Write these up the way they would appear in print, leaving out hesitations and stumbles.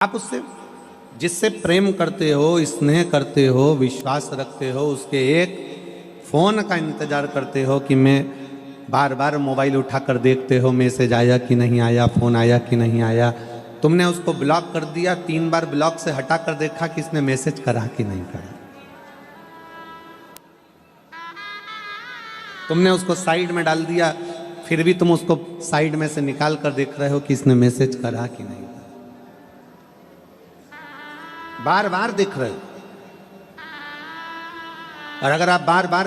आप उससे जिससे प्रेम करते हो, स्नेह करते हो, विश्वास रखते हो, उसके एक फोन का इंतजार करते हो कि मैं बार बार मोबाइल उठाकर देखते हो मैसेज आया कि नहीं आया, फोन आया कि नहीं आया। तुमने उसको ब्लॉक कर दिया, 3 बार ब्लॉक से हटा कर देखा कि इसने मैसेज करा कि नहीं करा। तुमने उसको साइड में डाल दिया, फिर भी तुम उसको साइड में से निकाल कर देख रहे हो कि इसने मैसेज करा कि नहीं। बार बार देख रहे हो। और अगर आप बार बार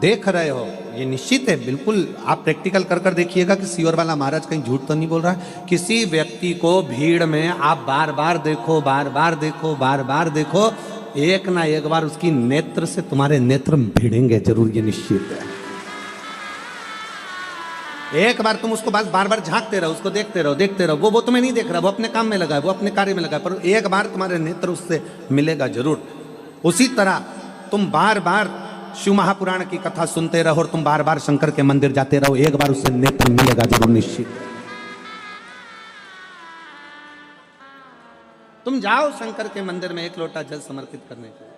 देख रहे हो, ये निश्चित है, बिल्कुल आप प्रैक्टिकल कर कर देखिएगा कि सीवर वाला महाराज कहीं झूठ तो नहीं बोल रहा है। किसी व्यक्ति को भीड़ में आप बार बार देखो, बार बार देखो, बार बार देखो, एक ना एक बार उसकी नेत्र से तुम्हारे नेत्र भिड़ेंगे जरूर, ये निश्चित है। एक बार तुम उसको बस बार बार झांकते रहो, उसको देखते रहो, देखते रहो, वो तुम्हें नहीं देख रहा, वो अपने काम में लगा है, वो अपने कार्य में लगा है, पर एक बार तुम्हारे नेत्र उससे मिलेगा जरूर। उसी तरह तुम बार बार शिव महापुराण की कथा सुनते रहो और तुम बार बार शंकर के मंदिर जाते रहो, एक बार उससे नेत्र मिलेगा जरूर, निश्चित। तुम जाओ शंकर के मंदिर में एक लोटा जल समर्पित करने के लिए।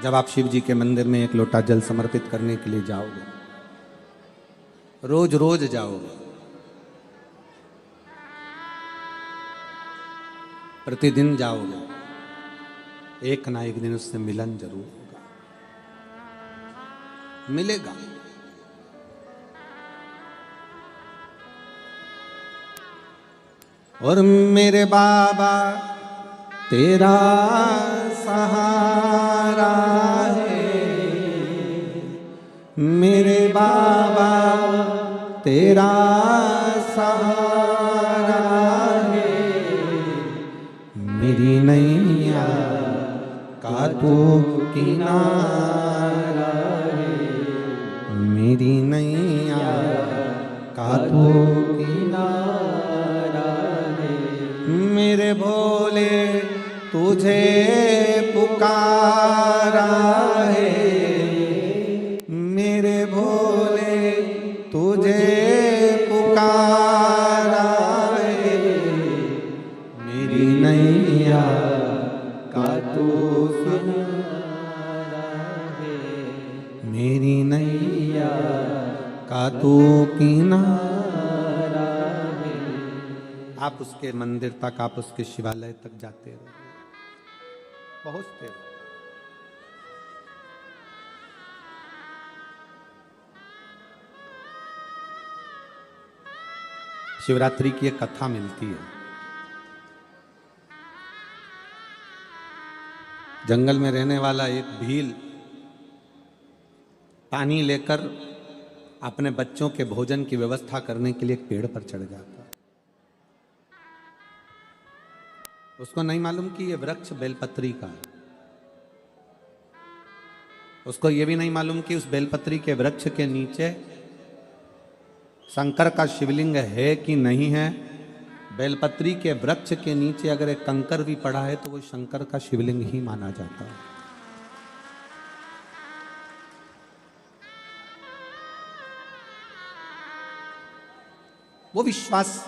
जब आप शिव जी के मंदिर में एक लोटा जल समर्पित करने के लिए जाओगे, रोज रोज जाओगे, प्रतिदिन जाओगे, एक ना एक दिन उससे मिलन जरूर होगा, मिलेगा। और मेरे बाबा तेरा सहारा है, मेरे बाबा तेरा सहारा है, मेरी नैया का तू किनारा है, मेरी नैया का तू किनारा है, मेरे भोले तुझे पुकारा है, मेरे भोले तुझे पुकारा है, मेरी नैया का तू किनारा है, मेरी नैया का तू किनारा है। आप उसके मंदिर तक, आप उसके शिवालय तक जाते रहो, पहुंचते रहो। शिवरात्रि की एक कथा मिलती है। जंगल में रहने वाला एक भील पानी लेकर अपने बच्चों के भोजन की व्यवस्था करने के लिए एक पेड़ पर चढ़ जाता। उसको नहीं मालूम कि यह वृक्ष बेलपत्री का है। उसको यह भी नहीं मालूम कि उस बेलपत्री के वृक्ष के नीचे शंकर का शिवलिंग है कि नहीं है। बेलपत्री के वृक्ष के नीचे अगर एक कंकर भी पड़ा है तो वो शंकर का शिवलिंग ही माना जाता है। वो विश्वास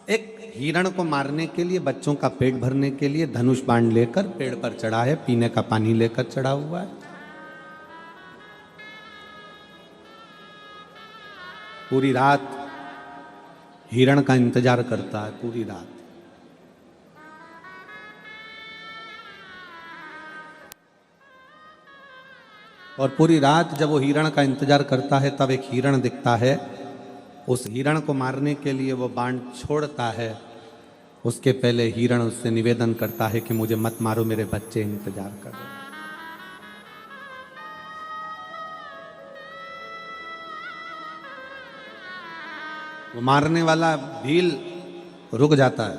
एक हिरण को मारने के लिए, बच्चों का पेट भरने के लिए धनुष बाण लेकर पेड़ पर चढ़ा है, पीने का पानी लेकर चढ़ा हुआ है। पूरी रात हिरण का इंतजार करता है, पूरी रात। और पूरी रात जब वो हिरण का इंतजार करता है तब एक हिरण दिखता है। उस हिरण को मारने के लिए वो बाण छोड़ता है। उसके पहले हिरण उससे निवेदन करता है कि मुझे मत मारो, मेरे बच्चे इंतजार कर रहे हैं। वो मारने वाला भील रुक जाता है।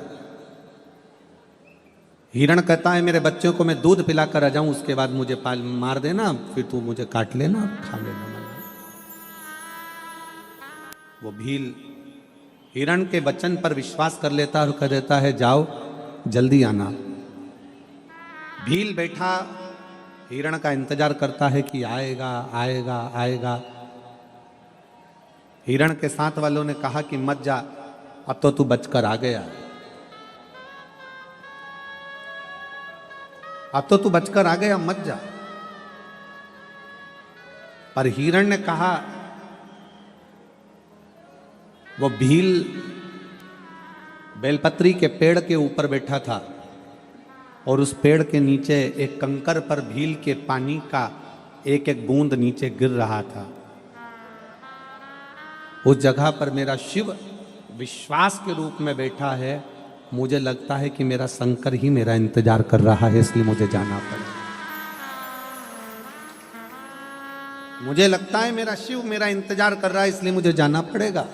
हिरण कहता है मेरे बच्चों को मैं दूध पिलाकर आ जाऊं, उसके बाद मुझे मार देना, फिर तू मुझे काट लेना, खा लेना। वो भील हिरण के वचन पर विश्वास कर लेता है और कह देता है जाओ जल्दी आना। भील बैठा हिरण का इंतजार करता है कि आएगा आएगा आएगा। हिरण के साथ वालों ने कहा कि मत जा, अब तो तू बचकर आ गया, अब तो तू बचकर आ गया, मत जा। पर हिरण ने कहा, वो भील बेलपत्री के पेड़ के ऊपर बैठा था और उस पेड़ के नीचे एक कंकर पर भील के पानी का एक एक बूंद नीचे गिर रहा था। उस जगह पर मेरा शिव विश्वास के रूप में बैठा है। मुझे लगता है कि मेरा शंकर ही मेरा इंतजार कर रहा है, इसलिए मुझे जाना पड़ा। मुझे लगता है मेरा शिव मेरा इंतजार कर रहा है, इसलिए मुझे जाना पड़ेगा।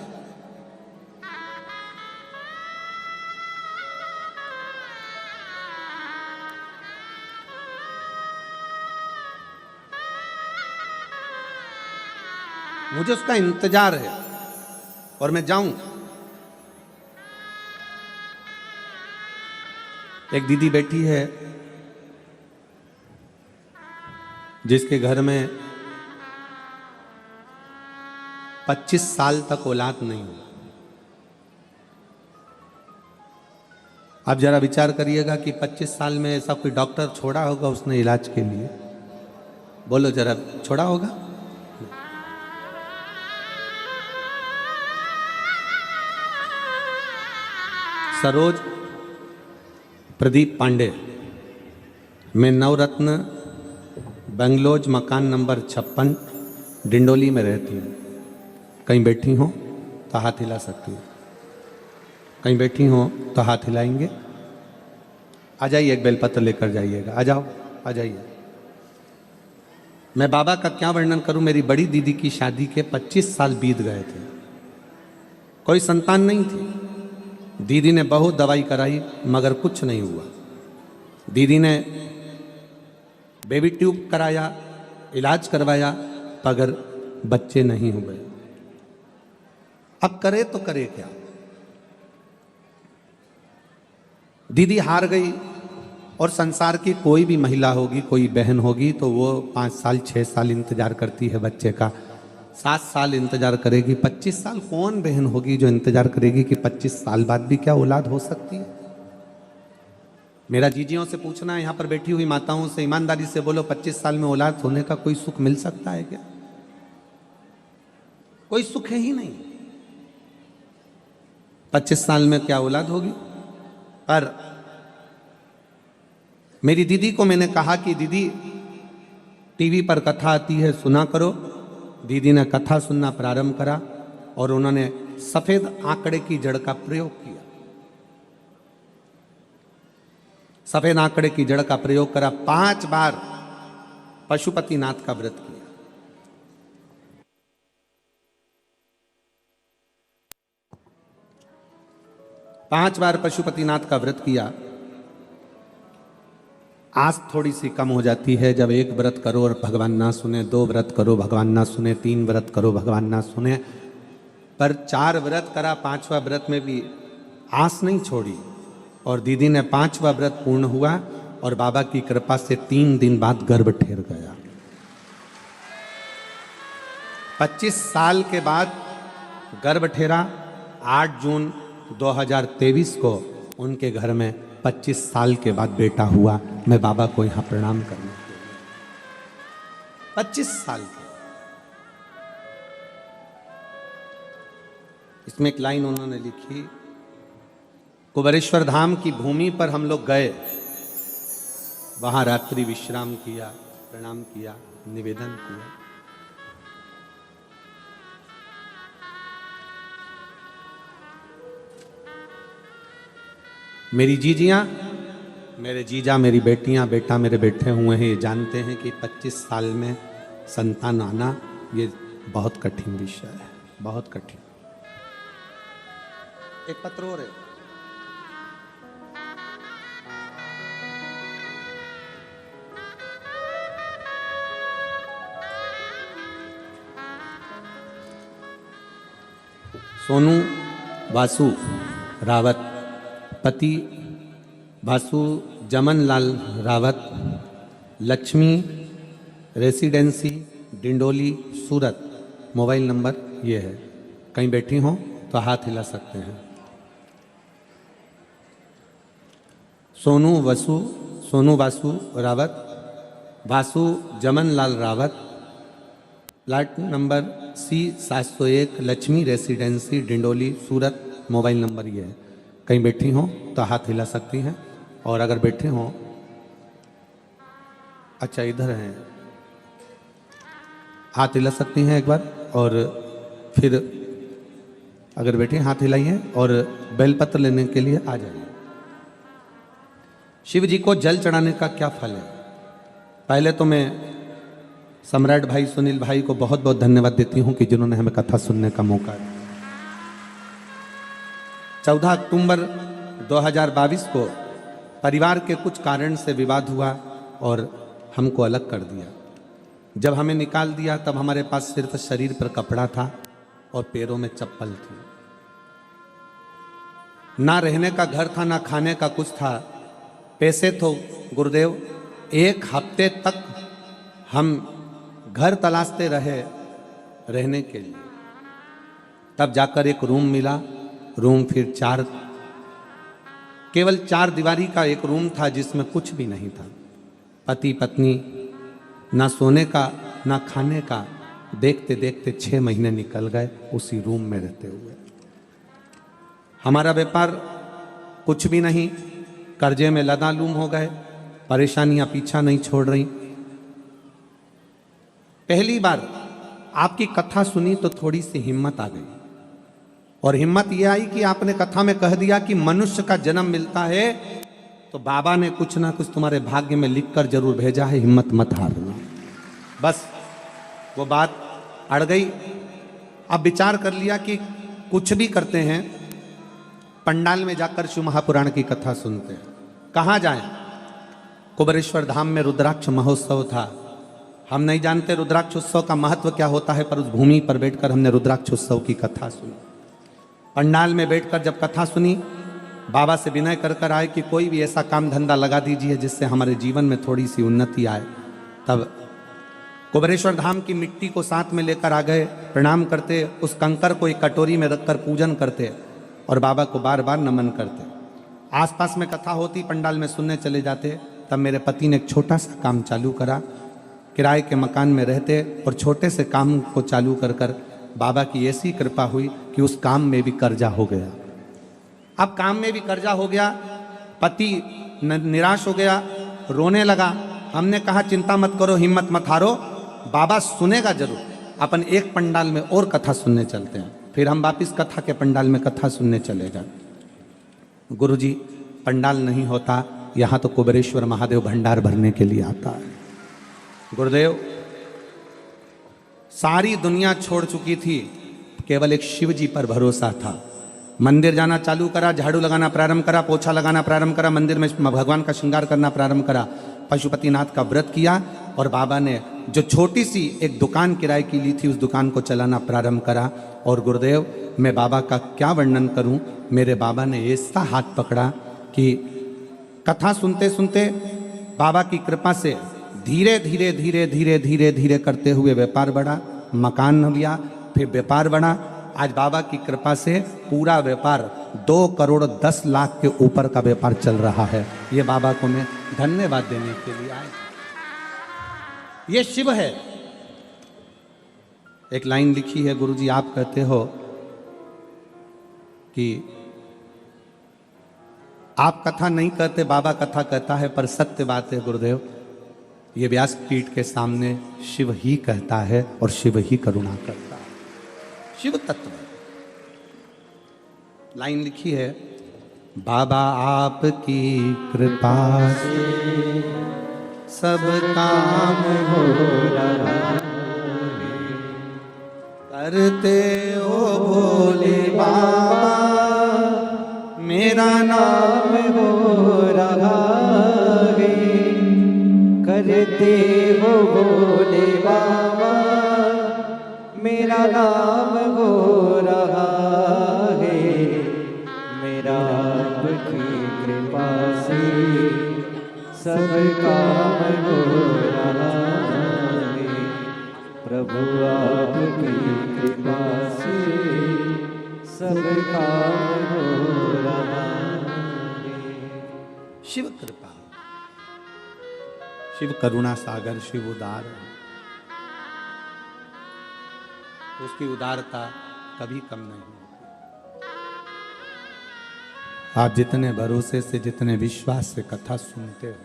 मुझे उसका इंतजार है और मैं जाऊं। एक दीदी बैठी है जिसके घर में 25 साल तक औलाद नहीं हुई। आप जरा विचार करिएगा कि 25 साल में ऐसा कोई डॉक्टर छोड़ा होगा उसने इलाज के लिए? बोलो जरा, छोड़ा होगा? सरोज प्रदीप पांडे, मैं नवरत्न बेंगलोज मकान नंबर 56 डिंडोली में रहती हूँ। कहीं बैठी हो तो हाथ हिला सकती हूँ, कहीं बैठी हो तो हाथ हिलाएंगे। आ जाइए, एक बेलपत्र लेकर जाइएगा। आ जाओ, आ जाइए। मैं बाबा का क्या वर्णन करूं। मेरी बड़ी दीदी की शादी के 25 साल बीत गए थे, कोई संतान नहीं थी। दीदी ने बहुत दवाई कराई मगर कुछ नहीं हुआ। दीदी ने बेबी ट्यूब कराया, इलाज करवाया, मगर बच्चे नहीं हुए। अब करे तो करे क्या? दीदी हार गई। और संसार की कोई भी महिला होगी, कोई बहन होगी, तो वो 5 साल 6 साल इंतजार करती है बच्चे का, 7 साल इंतजार करेगी। 25 साल कौन बहन होगी जो इंतजार करेगी कि 25 साल बाद भी क्या औलाद हो सकती है? मेरा जीजियों से पूछना है, यहाँ पर बैठी हुई माताओं से, ईमानदारी से बोलो, 25 साल में औलाद होने का कोई सुख मिल सकता है क्या? कोई सुख है ही नहीं। 25 साल में क्या औलाद होगी? पर मेरी दीदी को मैंने कहा कि दीदी टीवी पर कथा आती है, सुना करो। दीदी ने कथा सुनना प्रारंभ करा और उन्होंने सफेद आंकड़े की जड़ का प्रयोग किया। सफेद आंकड़े की जड़ का प्रयोग करा। 5 बार पशुपतिनाथ का व्रत किया। 5 बार पशुपतिनाथ का व्रत किया। आस थोड़ी सी कम हो जाती है जब 1 व्रत करो और भगवान ना सुने, 2 व्रत करो भगवान ना सुने, 3 व्रत करो भगवान ना सुने। पर 4 व्रत करा, 5वां व्रत में भी आस नहीं छोड़ी और दीदी ने 5वां व्रत पूर्ण हुआ और बाबा की कृपा से 3 दिन बाद गर्भ ठहर गया। 25 साल के बाद गर्भ ठहरा। 8 जून 2023 को उनके घर में 25 साल के बाद बेटा हुआ। मैं बाबा को यहां प्रणाम करने के लिए 25 साल के। इसमें एक लाइन उन्होंने लिखी, कुबेरेश्वर धाम की भूमि पर हम लोग गए, वहां रात्रि विश्राम किया, प्रणाम किया, निवेदन किया। मेरी जीजियां, मेरे जीजा, मेरी बेटियां, बेटा मेरे बैठे हुए हैं, ये जानते हैं कि 25 साल में संतान आना ये बहुत कठिन विषय है, बहुत कठिन। एक पत्र और है, सोनू वासु रावत, पति Vasu Jaman Lal Rawat, Lakshmi residency, Dindoli, Surat. Mobile number ये है। कहीं बैठी हो तो हाथ हिला सकते हैं। Sonu Vasu Rawat, Vasu Jaman Lal Rawat, plot number C701, Lakshmi residency, Dindoli, Surat. Mobile number ये है। कहीं बैठी हो तो हाथ हिला सकती हैं। और अगर बैठे हो, अच्छा इधर हैं, हाथ हिला सकती हैं एक बार। और फिर अगर बैठे हाथ हिलाइए और बेलपत्र लेने के लिए आ जाइए। शिव जी को जल चढ़ाने का क्या फल है? पहले तो मैं सम्राट भाई सुनील भाई को बहुत बहुत धन्यवाद देती हूं कि जिन्होंने हमें कथा सुनने का मौका दिया। 14 अक्टूबर 2022 को परिवार के कुछ कारण से विवाद हुआ और हमको अलग कर दिया। जब हमें निकाल दिया तब हमारे पास सिर्फ शरीर पर कपड़ा था और पैरों में चप्पल थी। ना रहने का घर था, ना खाने का कुछ था। पैसे तो गुरुदेव 1 हफ्ते तक हम घर तलाशते रहे रहने के लिए। तब जाकर एक रूम मिला। रूम फिर केवल 4 दीवारी का एक रूम था जिसमें कुछ भी नहीं था। पति पत्नी, ना सोने का ना खाने का। देखते देखते 6 महीने निकल गए उसी रूम में रहते हुए। हमारा व्यापार कुछ भी नहीं, कर्जे में लदालूम हो गए। परेशानियां पीछा नहीं छोड़ रही। पहली बार आपकी कथा सुनी तो थोड़ी सी हिम्मत आ गई। और हिम्मत यह आई कि आपने कथा में कह दिया कि मनुष्य का जन्म मिलता है तो बाबा ने कुछ ना कुछ तुम्हारे भाग्य में लिखकर जरूर भेजा है, हिम्मत मत हारना। बस वो बात अड़ गई। अब विचार कर लिया कि कुछ भी करते हैं, पंडाल में जाकर शिव महापुराण की कथा सुनते हैं। कहाँ जाएं? कुबेरेश्वर धाम में रुद्राक्ष महोत्सव था। हम नहीं जानते रुद्राक्ष उत्सव का महत्व क्या होता है, पर उस भूमि पर बैठकर हमने रुद्राक्ष उत्सव की कथा सुनी। पंडाल में बैठकर जब कथा सुनी, बाबा से विनय कर कर आए कि कोई भी ऐसा काम धंधा लगा दीजिए जिससे हमारे जीवन में थोड़ी सी उन्नति आए। तब कुबेरेश्वर धाम की मिट्टी को साथ में लेकर आ गए। प्रणाम करते, उस कंकर को एक कटोरी में रखकर पूजन करते और बाबा को बार बार नमन करते। आसपास में कथा होती, पंडाल में सुनने चले जाते। तब मेरे पति ने एक छोटा सा काम चालू करा। किराए के मकान में रहते और छोटे से काम को चालू कर कर बाबा की ऐसी कृपा हुई कि उस काम में भी कर्जा हो गया। अब काम में भी कर्जा हो गया। पति निराश हो गया, रोने लगा। हमने कहा चिंता मत करो, हिम्मत मत हारो, बाबा सुनेगा जरूर। अपन एक पंडाल में और कथा सुनने चलते हैं। फिर हम वापिस कथा के पंडाल में कथा सुनने चले गए। गुरुजी, पंडाल नहीं होता, यहाँ तो कुबेरेश्वर महादेव भंडार भरने के लिए आता है। गुरुदेव, सारी दुनिया छोड़ चुकी थी, केवल एक शिव जी पर भरोसा था। मंदिर जाना चालू करा, झाड़ू लगाना प्रारंभ करा, पोछा लगाना प्रारंभ करा, मंदिर में भगवान का श्रृंगार करना प्रारंभ करा, पशुपतिनाथ का व्रत किया और बाबा ने जो छोटी सी एक दुकान किराए की ली थी उस दुकान को चलाना प्रारंभ करा। और गुरुदेव, मैं बाबा का क्या वर्णन करूं, मेरे बाबा ने ऐसा हाथ पकड़ा कि कथा सुनते सुनते बाबा की कृपा से धीरे धीरे धीरे धीरे धीरे धीरे करते हुए व्यापार बढ़ा, मकान लिया, फिर व्यापार बढ़ा। आज बाबा की कृपा से पूरा व्यापार 2,10,00,000 के ऊपर का व्यापार चल रहा है। ये बाबा को मैं धन्यवाद देने के लिए आया। ये शिव है। एक लाइन लिखी है, गुरुजी आप कहते हो कि आप कथा नहीं कहते, बाबा कथा कहता है, पर सत्य बात है गुरुदेव, ये व्यासपीठ के सामने शिव ही कहता है और शिव ही करुणा करता है। शिव तत्व लाइन लिखी है, बाबा आपकी कृपा से सब काम हो रहा है, करते हो भोले बाबा मेरा नाम हो रहा है, करते हो भोले बाबा मेरा नाम हो रहा है, मेरा आपकी कृपा से सब काम हो प्रभु आपकी कृपा से सब काम हो रहा है। शिव कृपा, शिव करुणा सागर, शिव उदार, उसकी उदारता कभी कम नहीं होती। आप जितने भरोसे से, जितने विश्वास से कथा सुनते हो,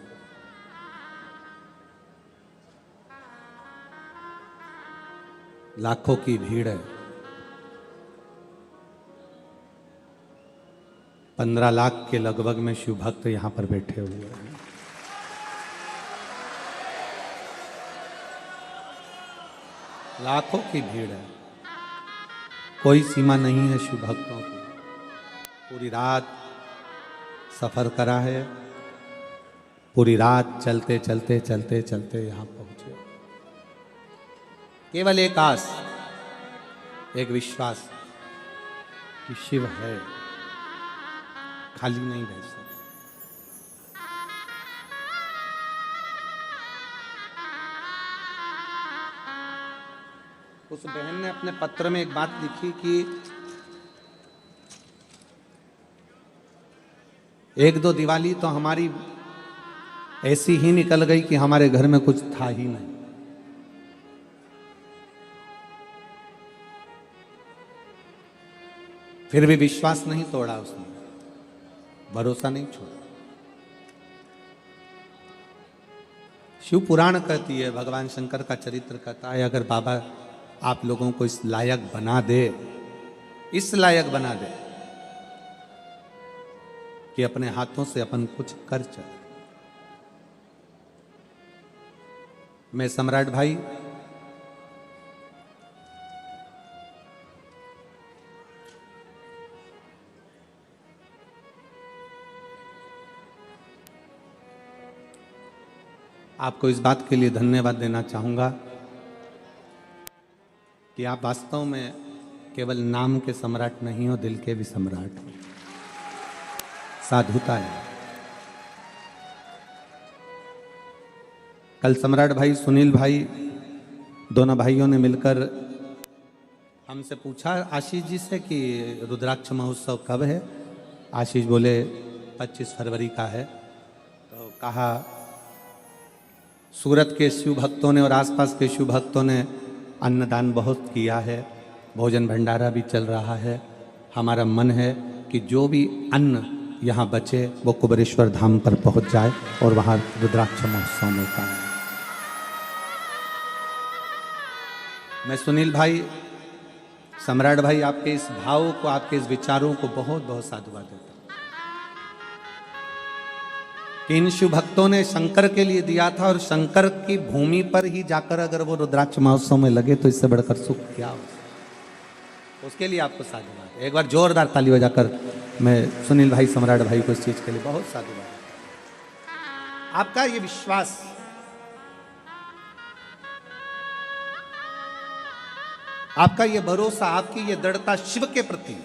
लाखों की भीड़ है, 15 लाख के लगभग में शिव भक्त यहां पर बैठे हुए हैं। लाखों की भीड़ है, कोई सीमा नहीं है शिव भक्तों की। पूरी रात सफर करा है, पूरी रात चलते चलते चलते चलते यहां पहुंचे। केवल एक आस, एक विश्वास कि शिव है, खाली नहीं रह सकते। उस बहन ने अपने पत्र में एक बात लिखी कि एक दो दिवाली तो हमारी ऐसी ही निकल गई कि हमारे घर में कुछ था ही नहीं। फिर भी विश्वास नहीं तोड़ा उसने, भरोसा नहीं छोड़ा। शिव पुराण कहती है, भगवान शंकर का चरित्र कहता है, अगर बाबा आप लोगों को इस लायक बना दे, इस लायक बना दे कि अपने हाथों से अपन कुछ कर चले। मैं सम्राट भाई आपको इस बात के लिए धन्यवाद देना चाहूंगा कि आप वास्तव में केवल नाम के सम्राट नहीं हो, दिल के भी सम्राट हो। साधुता है। कल सम्राट भाई, सुनील भाई, दोनों भाइयों ने मिलकर हमसे पूछा आशीष जी से कि रुद्राक्ष महोत्सव कब है। आशीष बोले 25 फरवरी का है। तो कहा सूरत के शिव भक्तों ने और आसपास के शिव भक्तों ने अन्नदान बहुत किया है, भोजन भंडारा भी चल रहा है। हमारा मन है कि जो भी अन्न यहाँ बचे वो कुबेरेश्वर धाम पर पहुँच जाए और वहाँ रुद्राक्ष महोत्सव में काम। मैं सुनील भाई, सम्राट भाई, आपके इस भाव को, आपके इस विचारों को बहुत बहुत साधुवाद देता हूँ कि इन शिव भक्तों ने शंकर के लिए दिया था और शंकर की भूमि पर ही जाकर अगर वो रुद्राक्ष महोत्सव में लगे तो इससे बढ़कर सुख क्या हो। उसके लिए आपको साधुवाद। एक बार जोरदार ताली बजाकर मैं सुनील भाई, सम्राट भाई को इस चीज के लिए बहुत साधुवाद। आपका ये विश्वास, आपका ये भरोसा, आपकी ये दृढ़ता शिव के प्रति,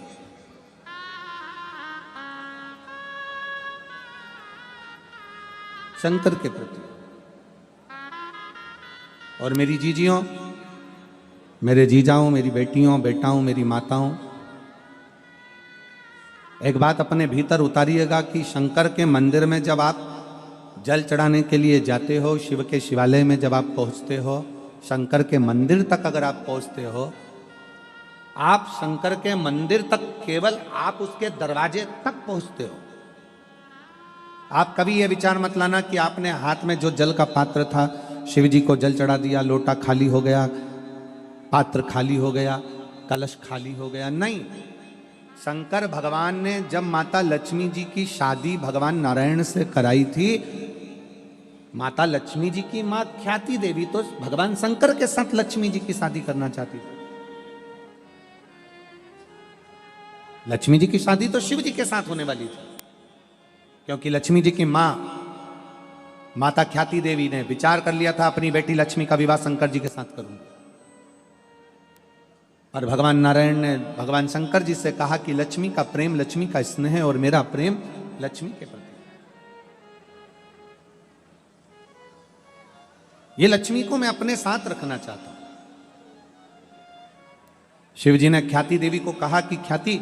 शंकर के प्रति। और मेरी जीजियों, मेरे जीजाओं, मेरी बेटियों, बेटाओं, मेरी माताओं, एक बात अपने भीतर उतारिएगा कि शंकर के मंदिर में जब आप जल चढ़ाने के लिए जाते हो, शिव के शिवालय में जब आप पहुंचते हो, शंकर के मंदिर तक अगर आप पहुंचते हो, आप शंकर के मंदिर तक केवल आप उसके दरवाजे तक पहुंचते हो। आप कभी यह विचार मत लाना कि आपने हाथ में जो जल का पात्र था, शिव जी को जल चढ़ा दिया, लोटा खाली हो गया, पात्र खाली हो गया, कलश खाली हो गया। नहीं, शंकर भगवान ने जब माता लक्ष्मी जी की शादी भगवान नारायण से कराई थी, माता लक्ष्मी जी की मां ख्याति देवी तो भगवान शंकर के साथ लक्ष्मी जी की शादी करना चाहती थी। लक्ष्मी जी की शादी तो शिव जी के साथ होने वाली थी, क्योंकि लक्ष्मी जी की मां माता ख्याति देवी ने विचार कर लिया था अपनी बेटी लक्ष्मी का विवाह शंकर जी के साथ करूंगी। और भगवान नारायण ने भगवान शंकर जी से कहा कि लक्ष्मी का प्रेम, लक्ष्मी का स्नेह और मेरा प्रेम लक्ष्मी के प्रति, ये लक्ष्मी को मैं अपने साथ रखना चाहता हूं। शिव जी ने ख्याति देवी को कहा कि ख्याति,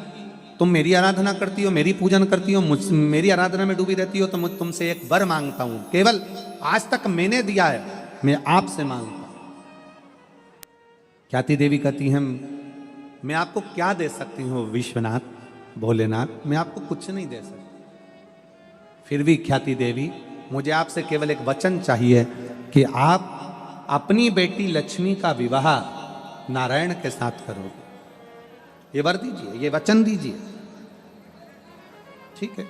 तुम मेरी आराधना करती हो, मेरी पूजन करती हो, मेरी आराधना में डूबी रहती हो, तो मैं तुमसे एक वर मांगता हूं। केवल आज तक मैंने दिया है, मैं आपसे मांगता हूं। ख्याति देवी कहती हैं, मैं आपको क्या दे सकती हूँ विश्वनाथ, भोलेनाथ, मैं आपको कुछ नहीं दे सकती। फिर भी ख्याति देवी, मुझे आपसे केवल एक वचन चाहिए कि आप अपनी बेटी लक्ष्मी का विवाह नारायण के साथ करोगे। ये वर दीजिए, ये वचन दीजिए। ठीक है।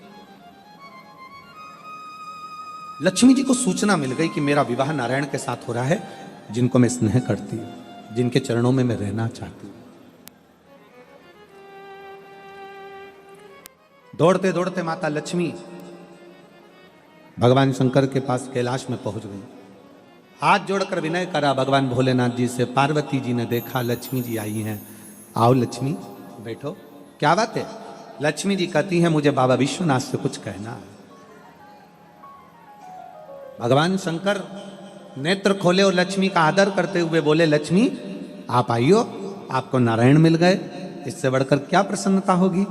लक्ष्मी जी को सूचना मिल गई कि मेरा विवाह नारायण के साथ हो रहा है, जिनको मैं स्नेह करती हूं, जिनके चरणों में मैं रहना चाहती हूं। दौड़ते दौड़ते माता लक्ष्मी भगवान शंकर के पास कैलाश में पहुंच गई। हाथ जोड़कर विनय करा भगवान भोलेनाथ जी से। पार्वती जी ने देखा लक्ष्मी जी आई हैं। आओ लक्ष्मी, बैठो, क्या बात है? लक्ष्मी जी कहती हैं, मुझे बाबा विश्वनाथ से कुछ कहना है। भगवान शंकर नेत्र खोले और लक्ष्मी का आदर करते हुए बोले, लक्ष्मी आप आइयो, आपको नारायण मिल गए, इससे बढ़कर क्या प्रसन्नता होगी?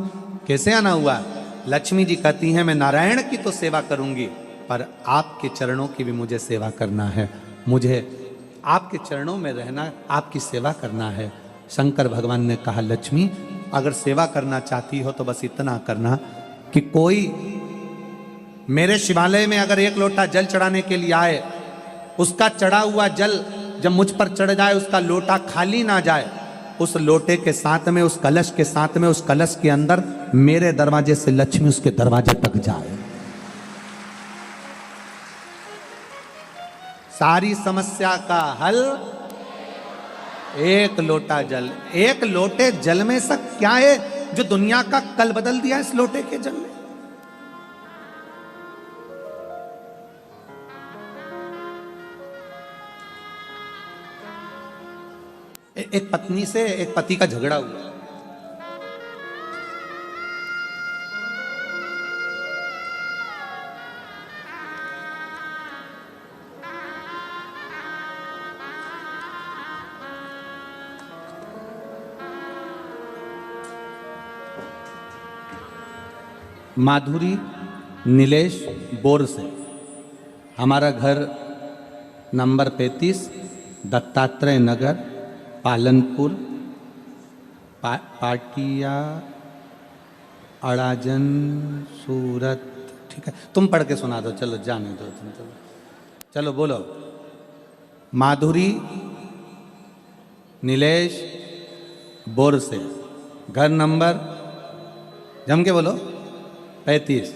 कैसे आना हुआ? लक्ष्मी जी कहती हैं, मैं नारायण की तो सेवा करूंगी, पर आपके चरणों की भी मुझे सेवा करना है। मुझे आपके चरणों में रहना, आपकी सेवा करना है। शंकर भगवान ने कहा, लक्ष्मी अगर सेवा करना चाहती हो तो बस इतना करना कि कोई मेरे शिवालय में अगर एक लोटा जल चढ़ाने के लिए आए, उसका चढ़ा हुआ जल जब मुझ पर चढ़ जाए, उसका लोटा खाली ना जाए। उस लोटे के साथ में, उस कलश के साथ में, उस कलश के अंदर मेरे दरवाजे से लक्ष्मी उसके दरवाजे तक जाए। सारी समस्या का हल एक लोटा जल। एक लोटे जल में सब क्या है जो दुनिया का कल बदल दिया इस लोटे के जल ने? एक पत्नी से एक पति का झगड़ा हुआ। माधुरी नीलेश बोर से। हमारा घर नंबर 35 दत्तात्रेय नगर, पालनपुर, पाटिया, अड़ाजन, सूरत। ठीक है, तुम पढ़ के सुना दो, चलो जाने दो तुम। चलो बोलो। माधुरी नीलेश बोर से, घर नंबर जम के बोलो 35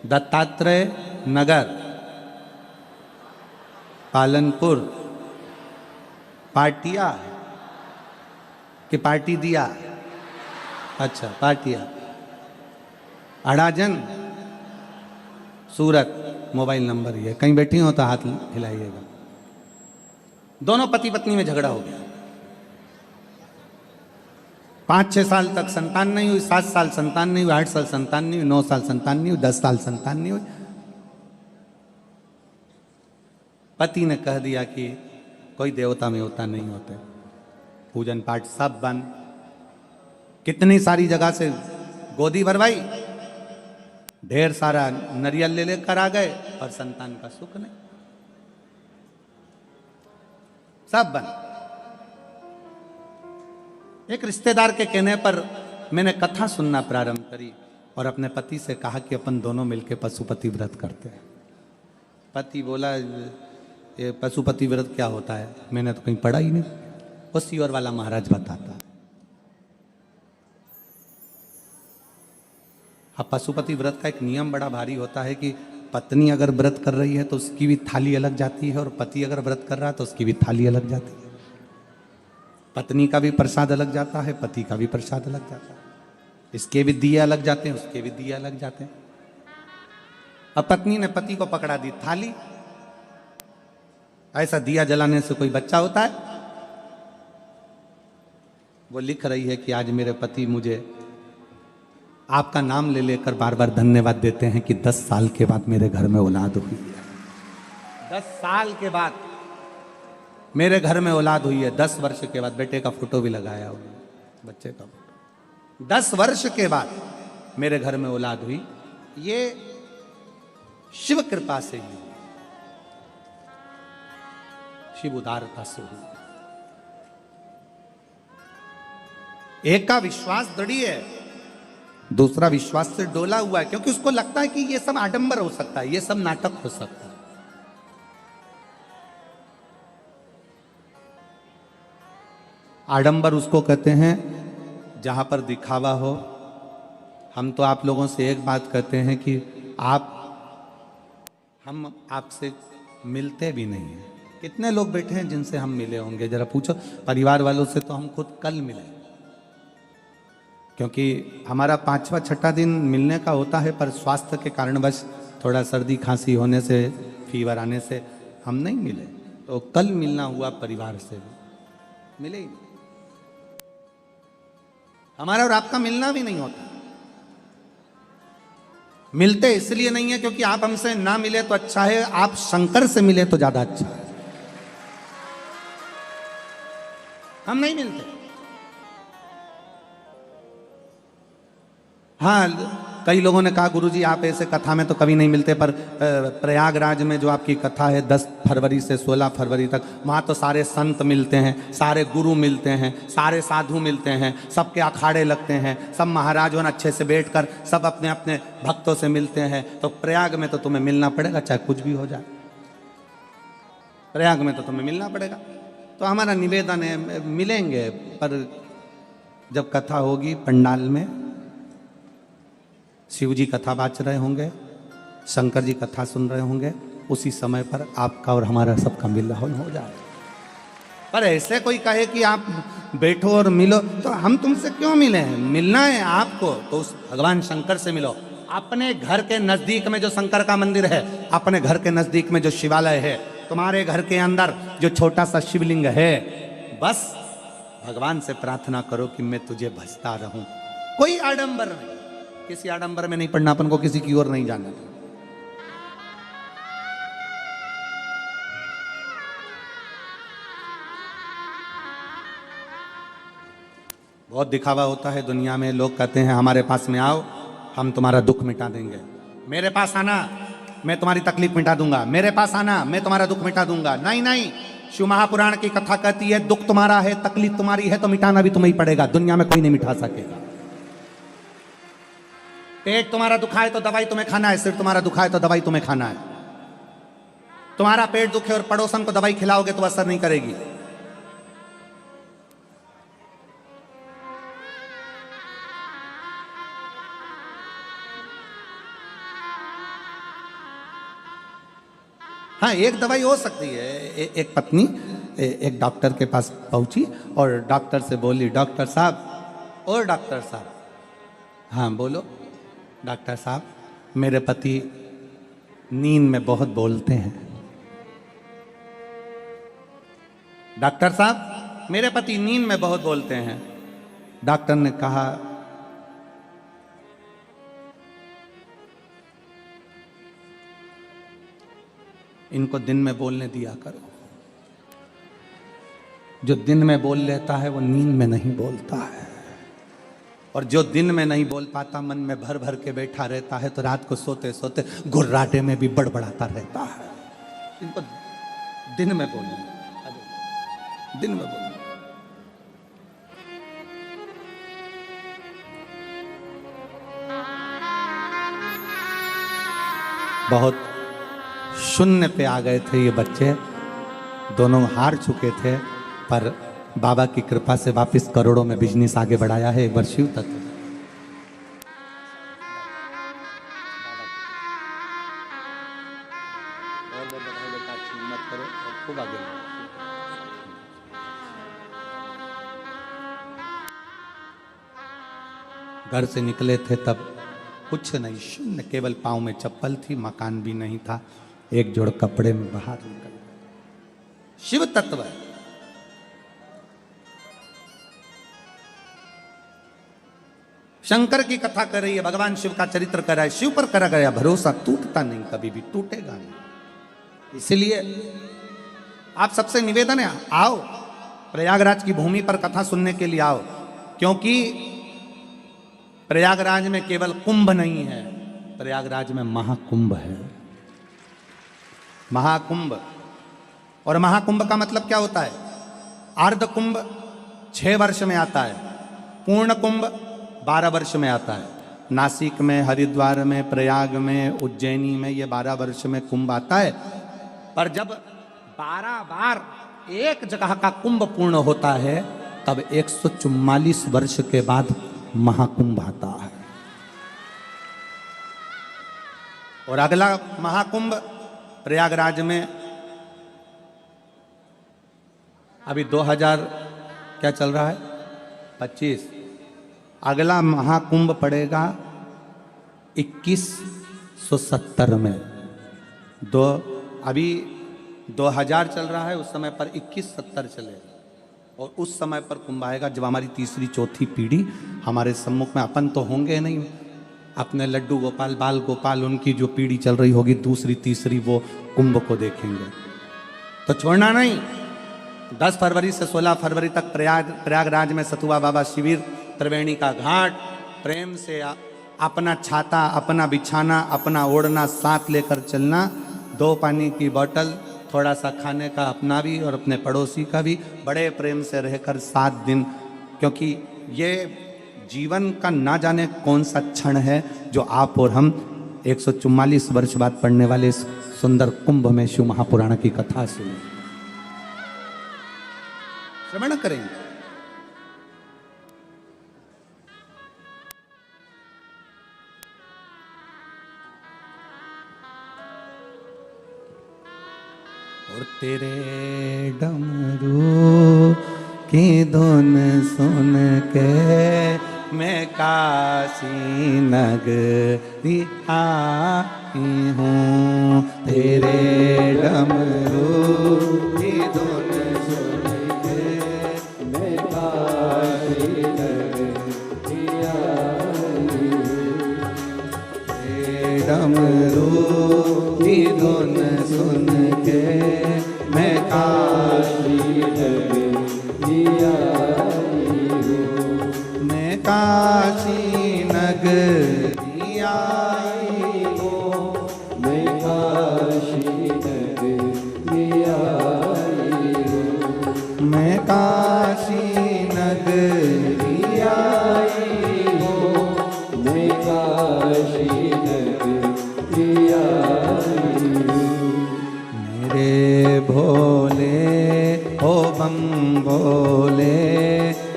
दत्तात्रेय नगर, पालनपुर, पाटिया कि पार्टी दिया? अच्छा, पाटिया, अड़ाजन, सूरत। मोबाइल नंबर ये, कहीं बैठी हो तो हाथ हिलाइएगा। दोनों पति पत्नी में झगड़ा हो गया। 5-6 साल तक संतान नहीं हुई, 7 साल संतान नहीं हुई, 8 साल संतान नहीं हुई, 9 साल संतान नहीं हुई, 10 साल संतान नहीं हुई। पति ने कह दिया कि कोई देवता में होता नहीं होते, पूजन पाठ सब बंद। कितनी सारी जगह से गोदी भरवाई, ढेर सारा नरियल ले लेकर आ गए और संतान का सुख नहीं, सब बंद। एक रिश्तेदार के कहने पर मैंने कथा सुनना प्रारंभ करी और अपने पति से कहा कि अपन दोनों मिलकर पशुपति व्रत करते हैं। पति बोला, ये पशुपति व्रत क्या होता है? मैंने तो कहीं पढ़ा ही नहीं, वो सीवर वाला महाराज बताता है। हाँ, पशुपति व्रत का एक नियम बड़ा भारी होता है कि पत्नी अगर व्रत कर रही है तो उसकी भी थाली अलग जाती है, और पति अगर व्रत कर रहा है तो उसकी भी थाली अलग जाती है। पत्नी का भी प्रसाद अलग जाता है, पति का भी प्रसाद अलग जाता है। इसके भी दिए अलग जाते हैं, उसके भी दिए अलग जाते हैं। अब पत्नी ने पति को पकड़ा दी थाली। ऐसा दिया जलाने से कोई बच्चा होता है? वो लिख रही है कि आज मेरे पति मुझे आपका नाम ले लेकर बार बार धन्यवाद देते हैं कि 10 साल के बाद मेरे घर में औलाद हुई है। 10 साल के बाद मेरे घर में औलाद हुई है। 10 वर्ष के बाद बेटे का फोटो भी लगाया हुआ। बच्चे का फोटो। 10 वर्ष के बाद मेरे घर में औलाद हुई। ये शिव कृपा से ही हुई, शिव उदारता से हुई। एक का विश्वास दृढ़ है, दूसरा विश्वास से डोला हुआ है, क्योंकि उसको लगता है कि ये सब आडंबर हो सकता है, ये सब नाटक हो सकता है। आडंबर उसको कहते हैं जहां पर दिखावा हो। हम तो आप लोगों से एक बात कहते हैं कि हम आपसे मिलते भी नहीं हैं। कितने लोग बैठे हैं जिनसे हम मिले होंगे, जरा पूछो। परिवार वालों से तो हम खुद कल मिले, क्योंकि हमारा 5वां 6ठा दिन मिलने का होता है, पर स्वास्थ्य के कारणवश थोड़ा सर्दी खांसी होने से, फीवर आने से हम नहीं मिले। तो कल मिलना हुआ परिवार से, मिले ही नहीं। हमारा और आपका मिलना भी नहीं होता। मिलते इसलिए नहीं है क्योंकि आप हमसे ना मिले तो अच्छा है, आप शंकर से मिले तो ज्यादा अच्छा है। हम नहीं मिलते। हाँ, कई लोगों ने कहा गुरुजी आप ऐसे कथा में तो कभी नहीं मिलते, पर प्रयागराज में जो आपकी कथा है 10 फरवरी से 16 फरवरी तक, वहाँ तो सारे संत मिलते हैं, सारे गुरु मिलते हैं, सारे साधु मिलते हैं, सबके अखाड़े लगते हैं, सब महाराजों ने अच्छे से बैठकर सब अपने अपने भक्तों से मिलते हैं। तो प्रयाग में तो तुम्हें मिलना पड़ेगा, चाहे कुछ भी हो जाए। प्रयाग में तो तुम्हें मिलना पड़ेगा। तो हमारा निवेदन है, मिलेंगे, पर जब कथा होगी पंडाल में, शिव जी कथा बाच रहे होंगे, शंकर जी कथा सुन रहे होंगे, उसी समय पर आपका और हमारा सबका मिलन हो जाए। पर ऐसे कोई कहे कि आप बैठो और मिलो, तो हम तुमसे क्यों मिले हैं? मिलना है आपको तो उस भगवान शंकर से मिलो। अपने घर के नजदीक में जो शंकर का मंदिर है, अपने घर के नजदीक में जो शिवालय है, तुम्हारे घर के अंदर जो छोटा सा शिवलिंग है, बस भगवान से प्रार्थना करो कि मैं तुझे भजता रहूं। कोई आडंबर नहीं, किसी आडंबर में नहीं पड़ना, अपन को किसी की ओर नहीं जाना। बहुत दिखावा होता है दुनिया में। लोग कहते हैं हमारे पास में आओ, हम तुम्हारा दुख मिटा देंगे। मेरे पास आना, मैं तुम्हारी तकलीफ मिटा दूंगा। मेरे पास आना, मैं तुम्हारा दुख मिटा दूंगा। नहीं नहीं, शिव महापुराण की कथा कहती है दुख तुम्हारा है, तकलीफ तुम्हारी है, तो मिटाना भी तुम्हें ही पड़ेगा। दुनिया में कोई नहीं मिटा सकेगा। पेट तुम्हारा दुखाए तो दवाई तुम्हें खाना है, सिर तुम्हारा दुखाए तो दवाई तुम्हें खाना है। तुम्हारा पेट दुखे और पड़ोसन को दवाई खिलाओगे तो असर नहीं करेगी। हाँ, एक दवाई हो सकती है। एक पत्नी एक डॉक्टर के पास पहुंची और डॉक्टर से बोली, डॉक्टर साहब, और डॉक्टर साहब, हाँ बोलो। डॉक्टर साहब, मेरे पति नींद में बहुत बोलते हैं। डॉक्टर साहब, मेरे पति नींद में बहुत बोलते हैं। डॉक्टर ने कहा, इनको दिन में बोलने दिया करो। जो दिन में बोल लेता है वो नींद में नहीं बोलता है, और जो दिन में नहीं बोल पाता, मन में भर भर के बैठा रहता है, तो रात को सोते सोते गुर्राटे में भी बड़बड़ाता रहता है। इनको दिन में बोलने, दिन में बोलने। बहुत शून्य पे आ गए थे ये बच्चे, दोनों हार चुके थे, पर बाबा की कृपा से वापस करोड़ों में बिजनेस आगे बढ़ाया है। एक बार शिव तत्व। घर से निकले थे तब कुछ नहीं, शून्य, केवल पाँव में चप्पल थी, मकान भी नहीं था, एक जोड़ कपड़े में बाहर निकल गए। शिव तत्व है। शंकर की कथा कर रही है, भगवान शिव का चरित्र कर रहा है, शिव पर करा गया भरोसा टूटता नहीं, कभी भी टूटेगा नहीं। इसलिए आप सबसे निवेदन है, आओ प्रयागराज की भूमि पर कथा सुनने के लिए आओ। क्योंकि प्रयागराज में केवल कुंभ नहीं है, प्रयागराज में महाकुंभ है। महाकुंभ, और महाकुंभ का मतलब क्या होता है? अर्ध कुंभ 6 वर्ष में आता है, पूर्ण कुंभ 12 वर्ष में आता है। नासिक में, हरिद्वार में, प्रयाग में, उज्जैनी में ये 12 वर्ष में कुंभ आता है। पर जब 12 बार एक जगह का कुंभ पूर्ण होता है तब 144 वर्ष के बाद महाकुंभ आता है। और अगला महाकुंभ प्रयागराज में अभी 2000 क्या चल रहा है 25, अगला महाकुंभ पड़ेगा 2170 में। अभी 2000 चल रहा है, उस समय पर 2170 चलेगा और उस समय पर कुंभ आएगा जब हमारी तीसरी चौथी पीढ़ी हमारे सम्मुख में, अपन तो होंगे नहीं, अपने लड्डू गोपाल, बाल गोपाल, उनकी जो पीढ़ी चल रही होगी दूसरी तीसरी, वो कुंभ को देखेंगे। तो छोड़ना नहीं। 10 फरवरी से 16 फरवरी तक प्रयागराज में सतुआ बाबा शिविर, त्रिवेणी का घाट, प्रेम से अपना छाता, अपना बिछाना, अपना ओढ़ना साथ लेकर चलना, 2 पानी की बोतल, थोड़ा सा खाने का अपना भी और अपने पड़ोसी का भी, बड़े प्रेम से रहकर 7 दिन, क्योंकि ये जीवन का ना जाने कौन सा क्षण है जो आप और हम 144 वर्ष बाद पढ़ने वाले इस सुंदर कुंभ में शिव महापुराण की कथा सुने, श्रवण करेंगे। और तेरे डमरू की धुन सुन के मैं काशी नगरी आई हूँ। तेरे डमरू की धुन सुन के मैं काशी नगरी आई हूँ। तेरे डमरू की धुन सुन के मैं काशी नगरी आई हूँ। मैं काशी नगरी आई हूँ। मैं काशी नगरी आई हूँ। मैं काशी नगरी आई हूँ। मैं काशी नगरी आई हूँ। मेरे भोले ओ बम भोले,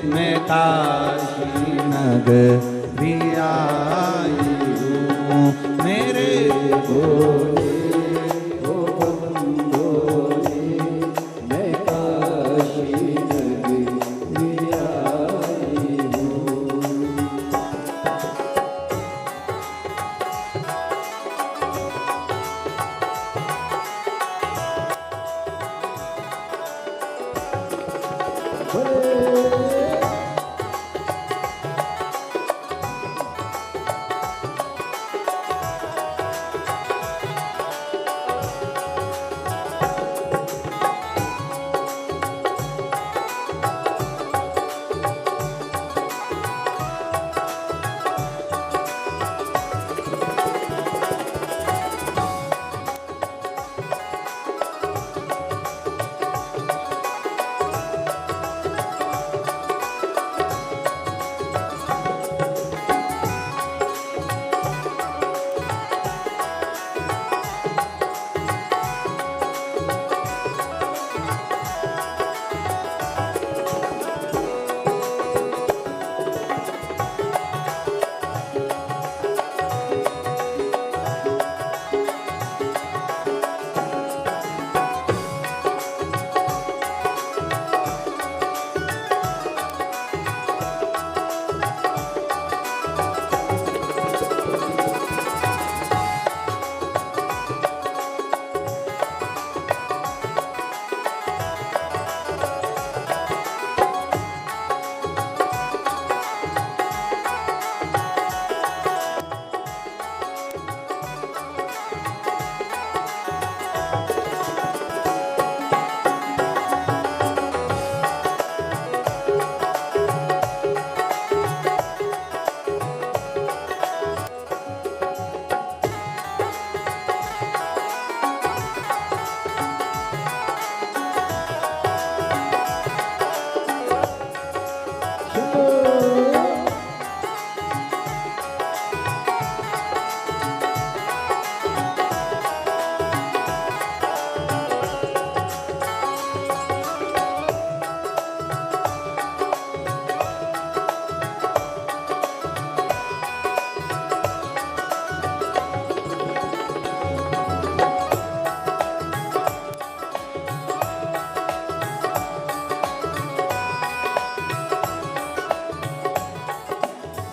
मैं काशी नगरी आई हूँ। मेरे भोले ओ बम भोले, मैं काशी नगरी आई हूँ।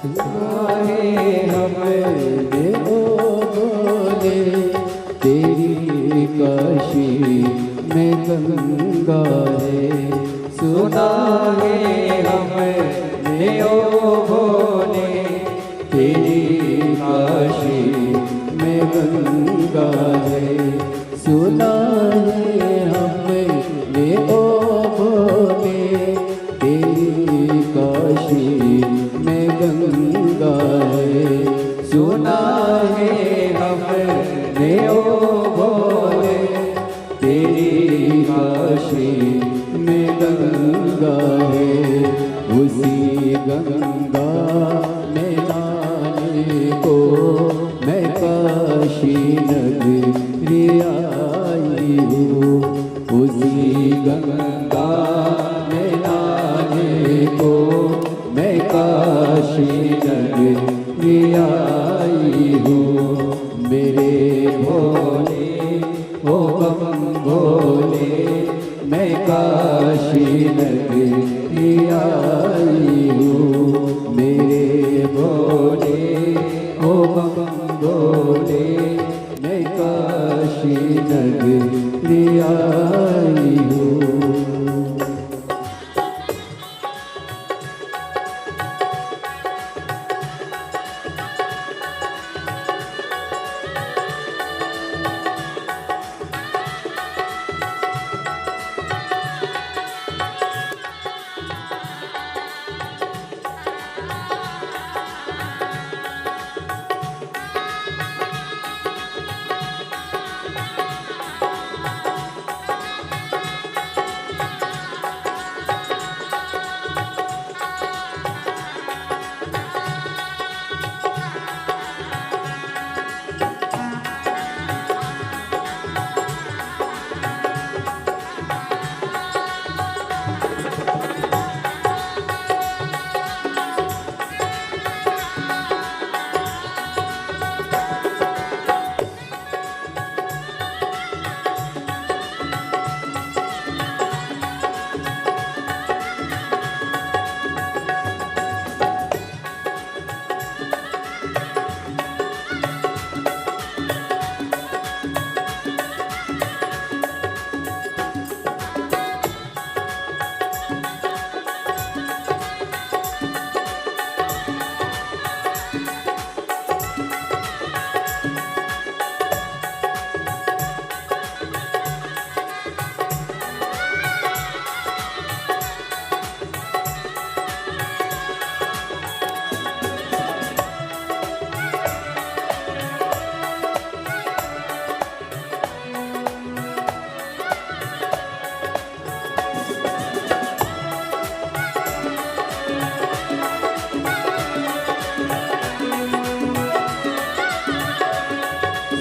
सुनाए हमने ओ बोले तेरी काशी में गंगा है। सुना है हमने ओ बोले तेरी काशी में गंगा है। सुना है हमने ओ बोले तेरी काशी में गंगा है। सुना है हमने ओ बोले तेरी काशी में गंगा है। उसी गंगा में नहाने को मैं काशी नगरी आई हूँ। उसी गंगा में नहाने को मैं काशी नगरी आई हूँ। मेरे भोले ओ बम भोले मैं काशी नगरी आई हूँ। मेरे भोले ओ बम भोले मैं काशी नगरी आई हूँ।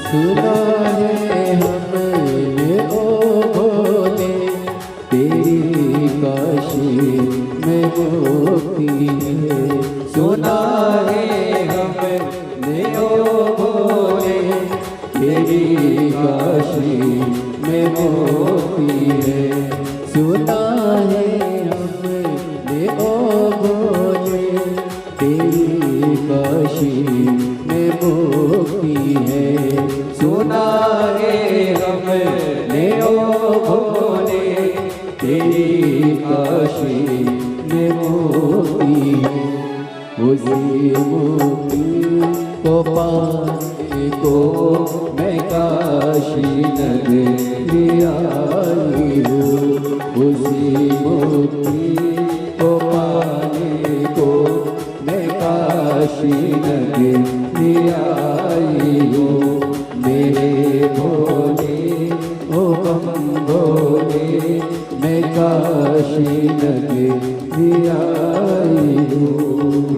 सुना है हमने ओ भोले तेरी काशी में मुक्ति है। सुना है हमने ओ भोले तेरी काशी में मुक्ति है। सुना है हमने ओ भोले तेरी काशी में मुक्ति है। सुना है हमने ओ भोले तेरी काशी में मुक्ति है। उसी मुक्ति को पाने को मैं काशी नगरी आई हूँ। उसी मुक्ति को पाने को मैं काशी नगरी आई हूँ। मेरे भोले ओ बम भोले मैं काशी नगरी आई हूँ।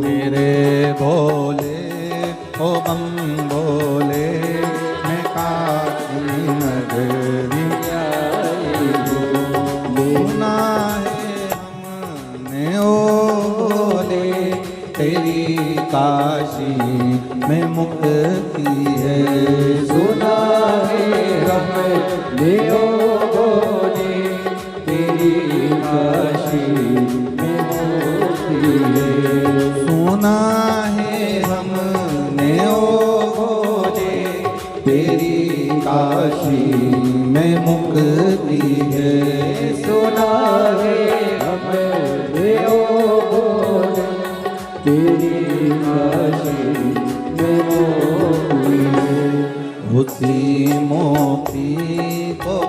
मेरे भोले ओ बम भोले मैं काशी नगरी आई हूँ। सुना है हमने ओ भोले तेरी काशी में मुक्ति है। सुना है हमने ओ भोले तेरी काशी में मुक्ति है। सुना है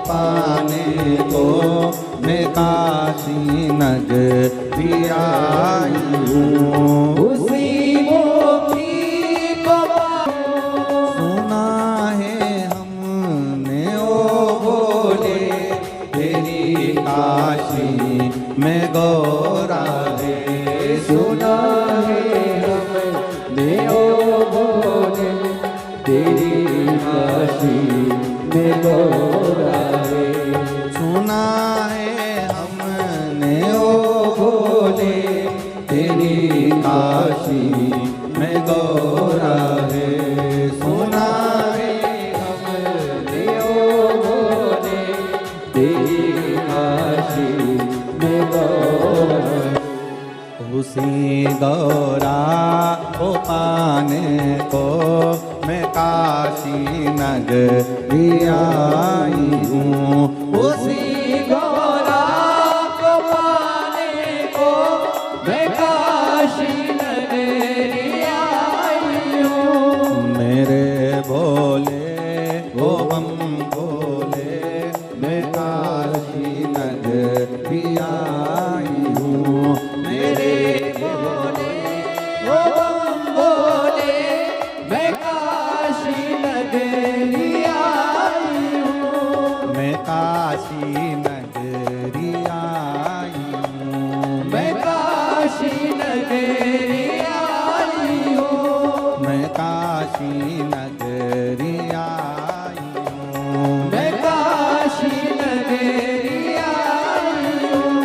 पाने को मैं काशी नगरी आई हूँ। उसी मोती को सुना है हमने ओ बोले तेरी काशी में गौरा है। सुना है हमने ओ बोले तेरी काशी में गौरा है। सुना है हमने ओ बोले तेरी काशी में गौरा है। सुना है हमने ओ बोले तेरी काशी में गौरा है। उसी गौरा को पाने को मैं काशी नगरी आई हूँ। उसी गौरा को पाने को मैं काशी नगरी आई हूँ। मेरे भोले ओ बम भोले मैं काशी नगरी आई हूँ। मेरे बोले ओ बम बोले मैं काशी नगरी आई हूँ। मैं काशी नगरी आई हूँ। मैं काशी नगरी आई हूँ। मैं काशी नगरी आई हूँ। मैं काशी नगरी आई हूँ।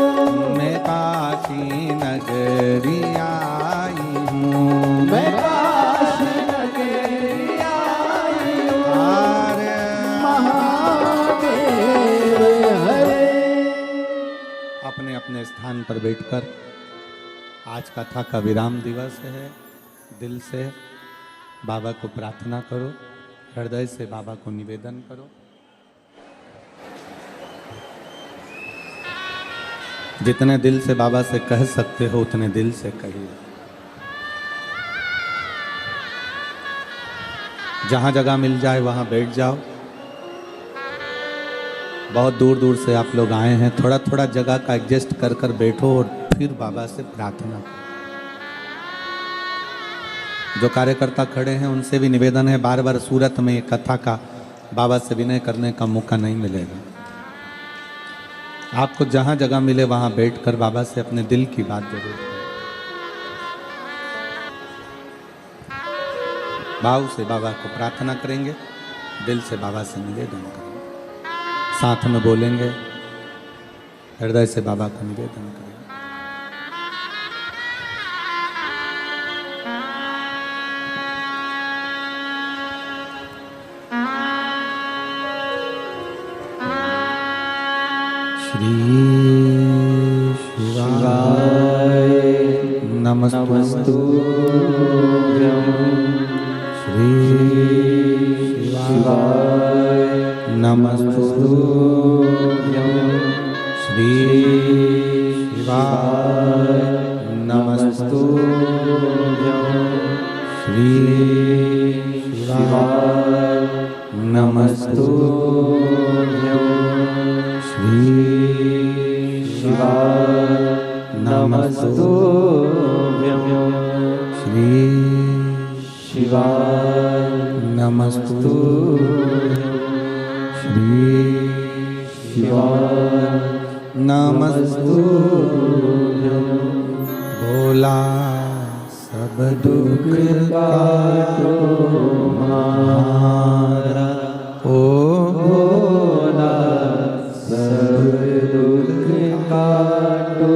मैं काशी नगरी आई हूँ। मैं काशी नगरी आई हूँ। हरे महादेव हरे। अपने अपने स्थान पर बैठकर आज कथा का विराम दिवस है। दिल से बाबा को प्रार्थना करो, हृदय से बाबा को निवेदन करो। जितने दिल से बाबा से कह सकते हो उतने दिल से कहिए। जहां जगह मिल जाए वहां बैठ जाओ। बहुत दूर दूर से आप लोग आए हैं, थोड़ा थोड़ा जगह का एडजस्ट कर कर बैठो और फिर बाबा से प्रार्थना करो। जो कार्यकर्ता खड़े हैं उनसे भी निवेदन है, बार बार सूरत में कथा का बाबा से विनय करने का मौका नहीं मिलेगा। आपको जहां जगह मिले वहां बैठकर बाबा से अपने दिल की बात जरूर करें। भाव से बाबा को प्रार्थना करेंगे, दिल से बाबा से निवेदन करेंगे, साथ में बोलेंगे, हृदय से बाबा को निवेदन करेंगे। श्री शिवाय नमस्तु श्री शिवाय नमस्तु श्री शिवाय नमस्तु श्री शिवाय नमस्तु श्री शिवाय नमस्तु श्री शिवाय नमस्तु श्री शिवाय नमस्तु। भोला सब दुख काटो हमारा, ओ भोला सब दुख काटो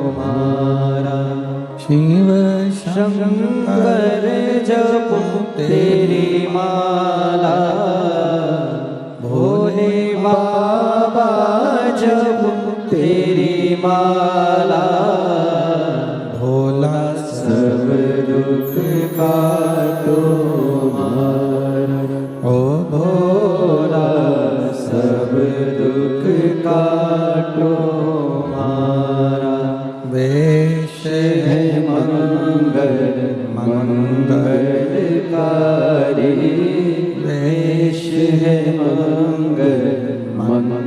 हमारा। शिव शंकर जपो तेरी माला, भोले बाबा जपो तेरी माला। भोला सब दुख काटो हमारा, ओ भोला सब दुख काटो हमारा। वेश है मंगल मंगलकारी, वेश है मंगल मंगल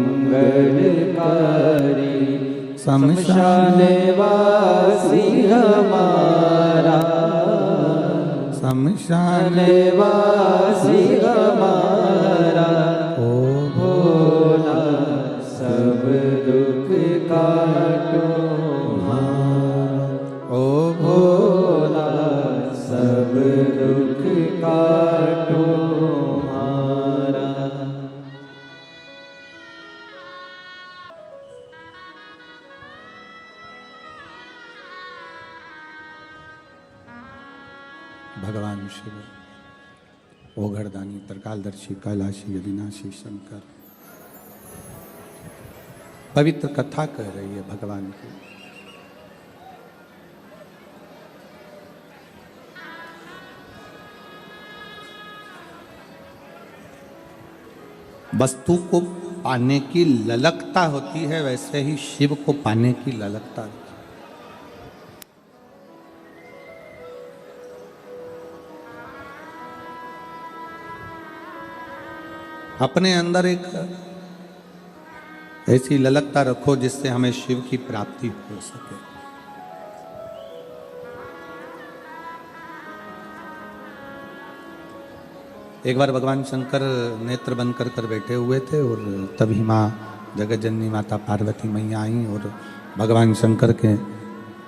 शमशान वासी हमारा, शमशान वासी हमारा, ओ भोला सब दुख काटो हमारा, ओ भोला सब दुख काटो हमारा। भगवान शिव ओघड़दानी त्रिकालदर्शी कैलाशी अविनाशी शंकर पवित्र कथा कह रही है भगवान की। वस्तु को पाने की ललकता होती है, वैसे ही शिव को पाने की ललकता होती है। अपने अंदर एक ऐसी ललकता रखो जिससे हमें शिव की प्राप्ति हो सके। एक बार भगवान शंकर नेत्र बंद कर बैठे हुए थे और तभी माँ जगत जननी माता पार्वती मैया आई और भगवान शंकर के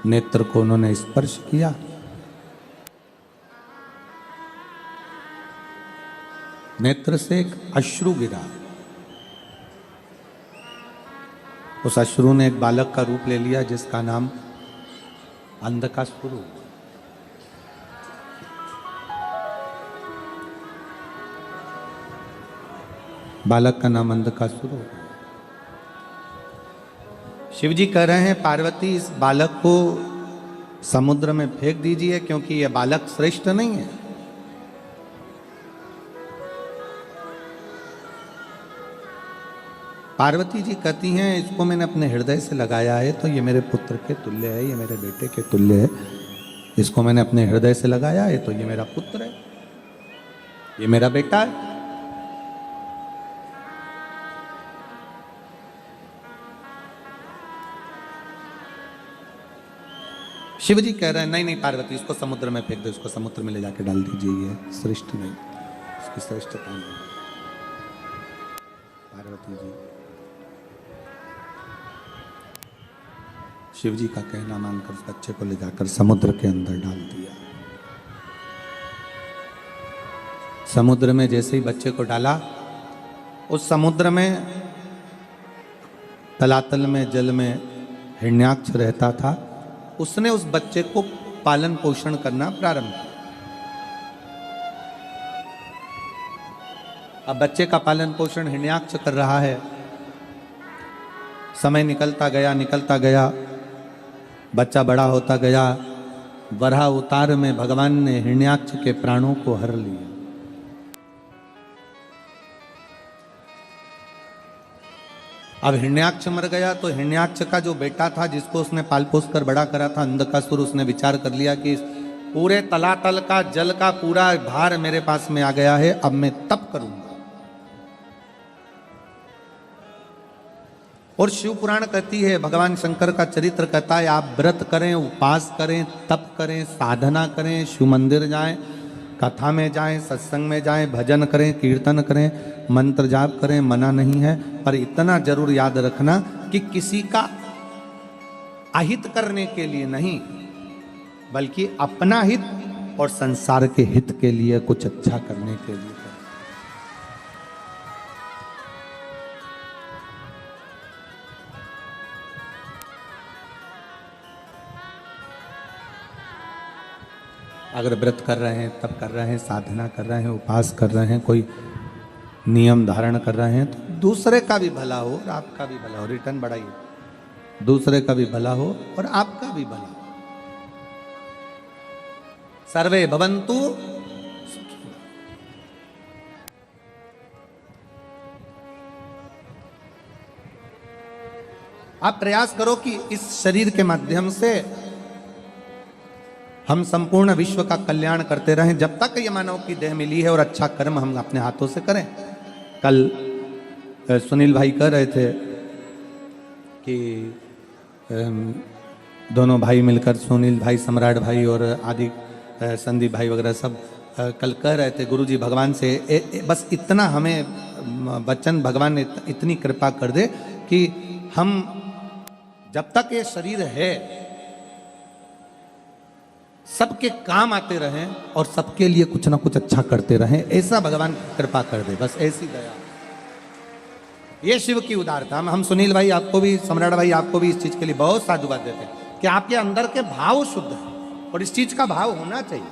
नेत्र को उन्होंने स्पर्श किया। नेत्र से एक अश्रु गिरा। उस अश्रु ने एक बालक का रूप ले लिया जिसका नाम अंधकासुर। बालक का नाम अंधकासुर। शिव जी कह रहे हैं पार्वती इस बालक को समुद्र में फेंक दीजिए क्योंकि यह बालक श्रेष्ठ नहीं है। पार्वती जी कहती हैं इसको मैंने अपने हृदय से लगाया है तो ये मेरे पुत्र के तुल्य है, ये मेरे बेटे के तुल्य है। इसको मैंने अपने हृदय से लगाया है तो ये मेरा पुत्र है, ये मेरा बेटा है। शिव जी कह रहे हैं नहीं नहीं पार्वती इसको समुद्र में फेंक दो, इसको समुद्र में ले जाके डाल दीजिए, ये श्रेष्ठ नहीं, इसकी श्रेष्ठता नहीं। पार्वती जी शिव जी का कहना मानकर उस बच्चे को ले जाकर समुद्र के अंदर डाल दिया। समुद्र में जैसे ही बच्चे को डाला, उस समुद्र में तलातल में जल में हिरण्याक्ष रहता था। उसने उस बच्चे को पालन पोषण करना प्रारंभ किया। अब बच्चे का पालन पोषण हिरण्याक्ष कर रहा है। समय निकलता गया, बच्चा बड़ा होता गया। वराह अवतार में भगवान ने हिरण्याक्ष के प्राणों को हर लिया। अब हिरण्याक्ष मर गया तो हिरण्याक्ष का जो बेटा था जिसको उसने पाल पोस कर बड़ा करा था अंधकासुर, उसने विचार कर लिया कि पूरे तलातल का जल का पूरा भार मेरे पास में आ गया है, अब मैं तप करूंगा। और शिव पुराण कहती है, भगवान शंकर का चरित्र कहता है आप व्रत करें, उपवास करें, तप करें, साधना करें, शिव मंदिर जाएं, कथा में जाएं, सत्संग में जाएं, भजन करें, कीर्तन करें, मंत्र जाप करें, मना नहीं है। पर इतना जरूर याद रखना कि किसी का अहित करने के लिए नहीं, बल्कि अपना हित और संसार के हित के लिए कुछ अच्छा करने के लिए। अगर व्रत कर रहे हैं, तप कर रहे हैं, साधना कर रहे हैं, उपवास कर रहे हैं, कोई नियम धारण कर रहे हैं तो दूसरे का भी भला हो और आपका भी भला हो। रिटर्न बढ़ाइए, दूसरे का भी भला हो और आपका भी भला हो। सर्वे भवन्तु सुखिनः। आप प्रयास करो कि इस शरीर के माध्यम से हम संपूर्ण विश्व का कल्याण करते रहें जब तक ये मानव की देह मिली है, और अच्छा कर्म हम अपने हाथों से करें। कल सुनील भाई कह रहे थे कि दोनों भाई मिलकर, सुनील भाई, सम्राट भाई और आदि संदीप भाई वगैरह सब कल कह रहे थे गुरुजी भगवान से बस इतना हमें वचन भगवान ने इतनी कृपा कर दे कि हम जब तक ये शरीर है सबके काम आते रहें और सबके लिए कुछ ना कुछ अच्छा करते रहें, ऐसा भगवान कृपा कर दे, बस ऐसी दया। ये शिव की उदारता। हम सुनील भाई आपको भी, सम्राट भाई आपको भी इस चीज के लिए बहुत साधुवाद देते हैं कि आपके अंदर के भाव शुद्ध है और इस चीज का भाव होना चाहिए।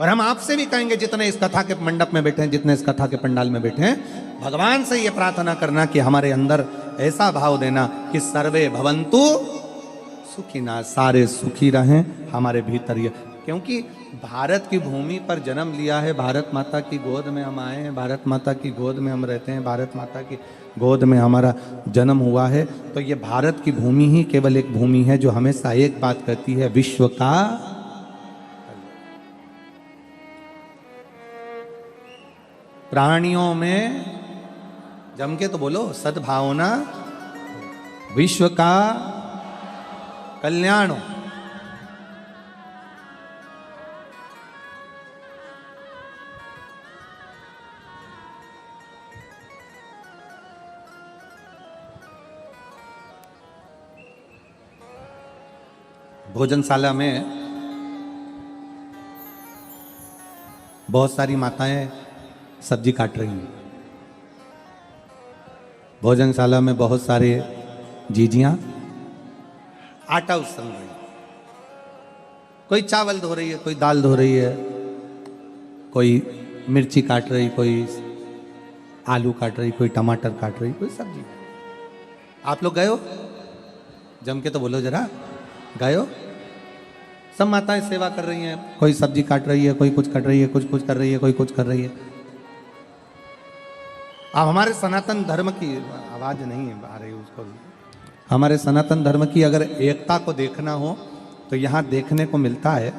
और हम आपसे भी कहेंगे जितने इस कथा के मंडप में बैठे हैं, जितने इस कथा के पंडाल में बैठे हैं, भगवान से ये प्रार्थना करना कि हमारे अंदर ऐसा भाव देना कि सर्वे भवन्तु सुखिना, सारे सुखी रहें हमारे भीतर। ये क्योंकि भारत की भूमि पर जन्म लिया है, भारत माता की गोद में हम आए हैं, भारत माता की गोद में हम रहते हैं, भारत माता की गोद में हमारा जन्म हुआ है, तो ये भारत की भूमि ही केवल एक भूमि है जो हमेशा एक बात कहती है, विश्व का प्राणियों में जम के तो बोलो सद्भावना, विश्व का कल्याण हो। भोजनशाला में बहुत सारी माताएं सब्जी काट रही हैं। भोजनशाला में बहुत सारे जीजियां आटा उसल रही है। कोई चावल धो रही है, कोई दाल धो रही है, कोई मिर्ची काट रही, कोई आलू काट रही, कोई टमाटर काट रही, कोई सब्जी। आप लोग गए हो? जम के तो बोलो जरा, गए हो? सब माताएं सेवा कर रही हैं, कोई सब्जी काट रही है, कोई कुछ काट रही है, कुछ कर रही है, कोई कुछ कर रही है। अब हमारे सनातन धर्म की आवाज नहीं है आ रही उसको, हमारे सनातन धर्म की अगर एकता को देखना हो तो यहाँ देखने को मिलता है,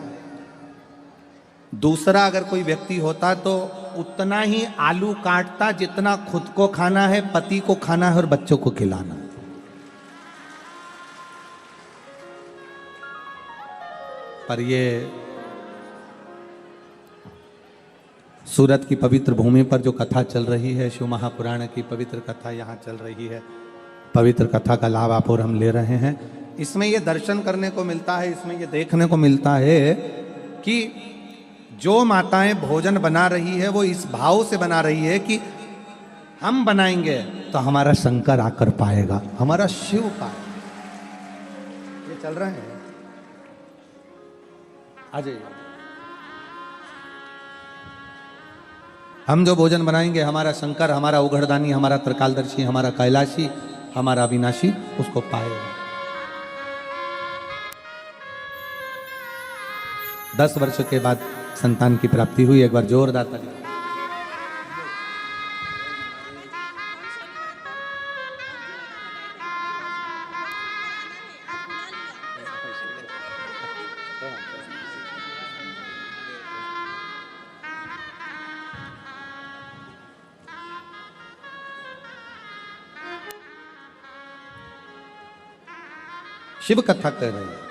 दूसरा अगर कोई व्यक्ति होता तो उतना ही आलू काटता जितना खुद को खाना है, पति को खाना है और बच्चों को खिलाना है। पर ये सूरत की पवित्र भूमि पर जो कथा चल रही है, शिव महापुराण की पवित्र कथा यहाँ चल रही है, पवित्र कथा का लाभ आप और हम ले रहे हैं। इसमें ये दर्शन करने को मिलता है, इसमें ये देखने को मिलता है कि जो माताएं भोजन बना रही है वो इस भाव से बना रही है कि हम बनाएंगे तो हमारा शंकर आकर पाएगा, हमारा शिव पाएगा। ये चल रहे हैं, आ जाइए। हम जो भोजन बनाएंगे हमारा शंकर, हमारा उघड़दानी, हमारा त्रिकालदर्शी, हमारा कैलाशी, हमारा अविनाशी उसको पाएगा। 10 वर्ष के बाद संतान की प्राप्ति हुई। एक बार जोरदार ताली। शिव कथा कह रहे हैं।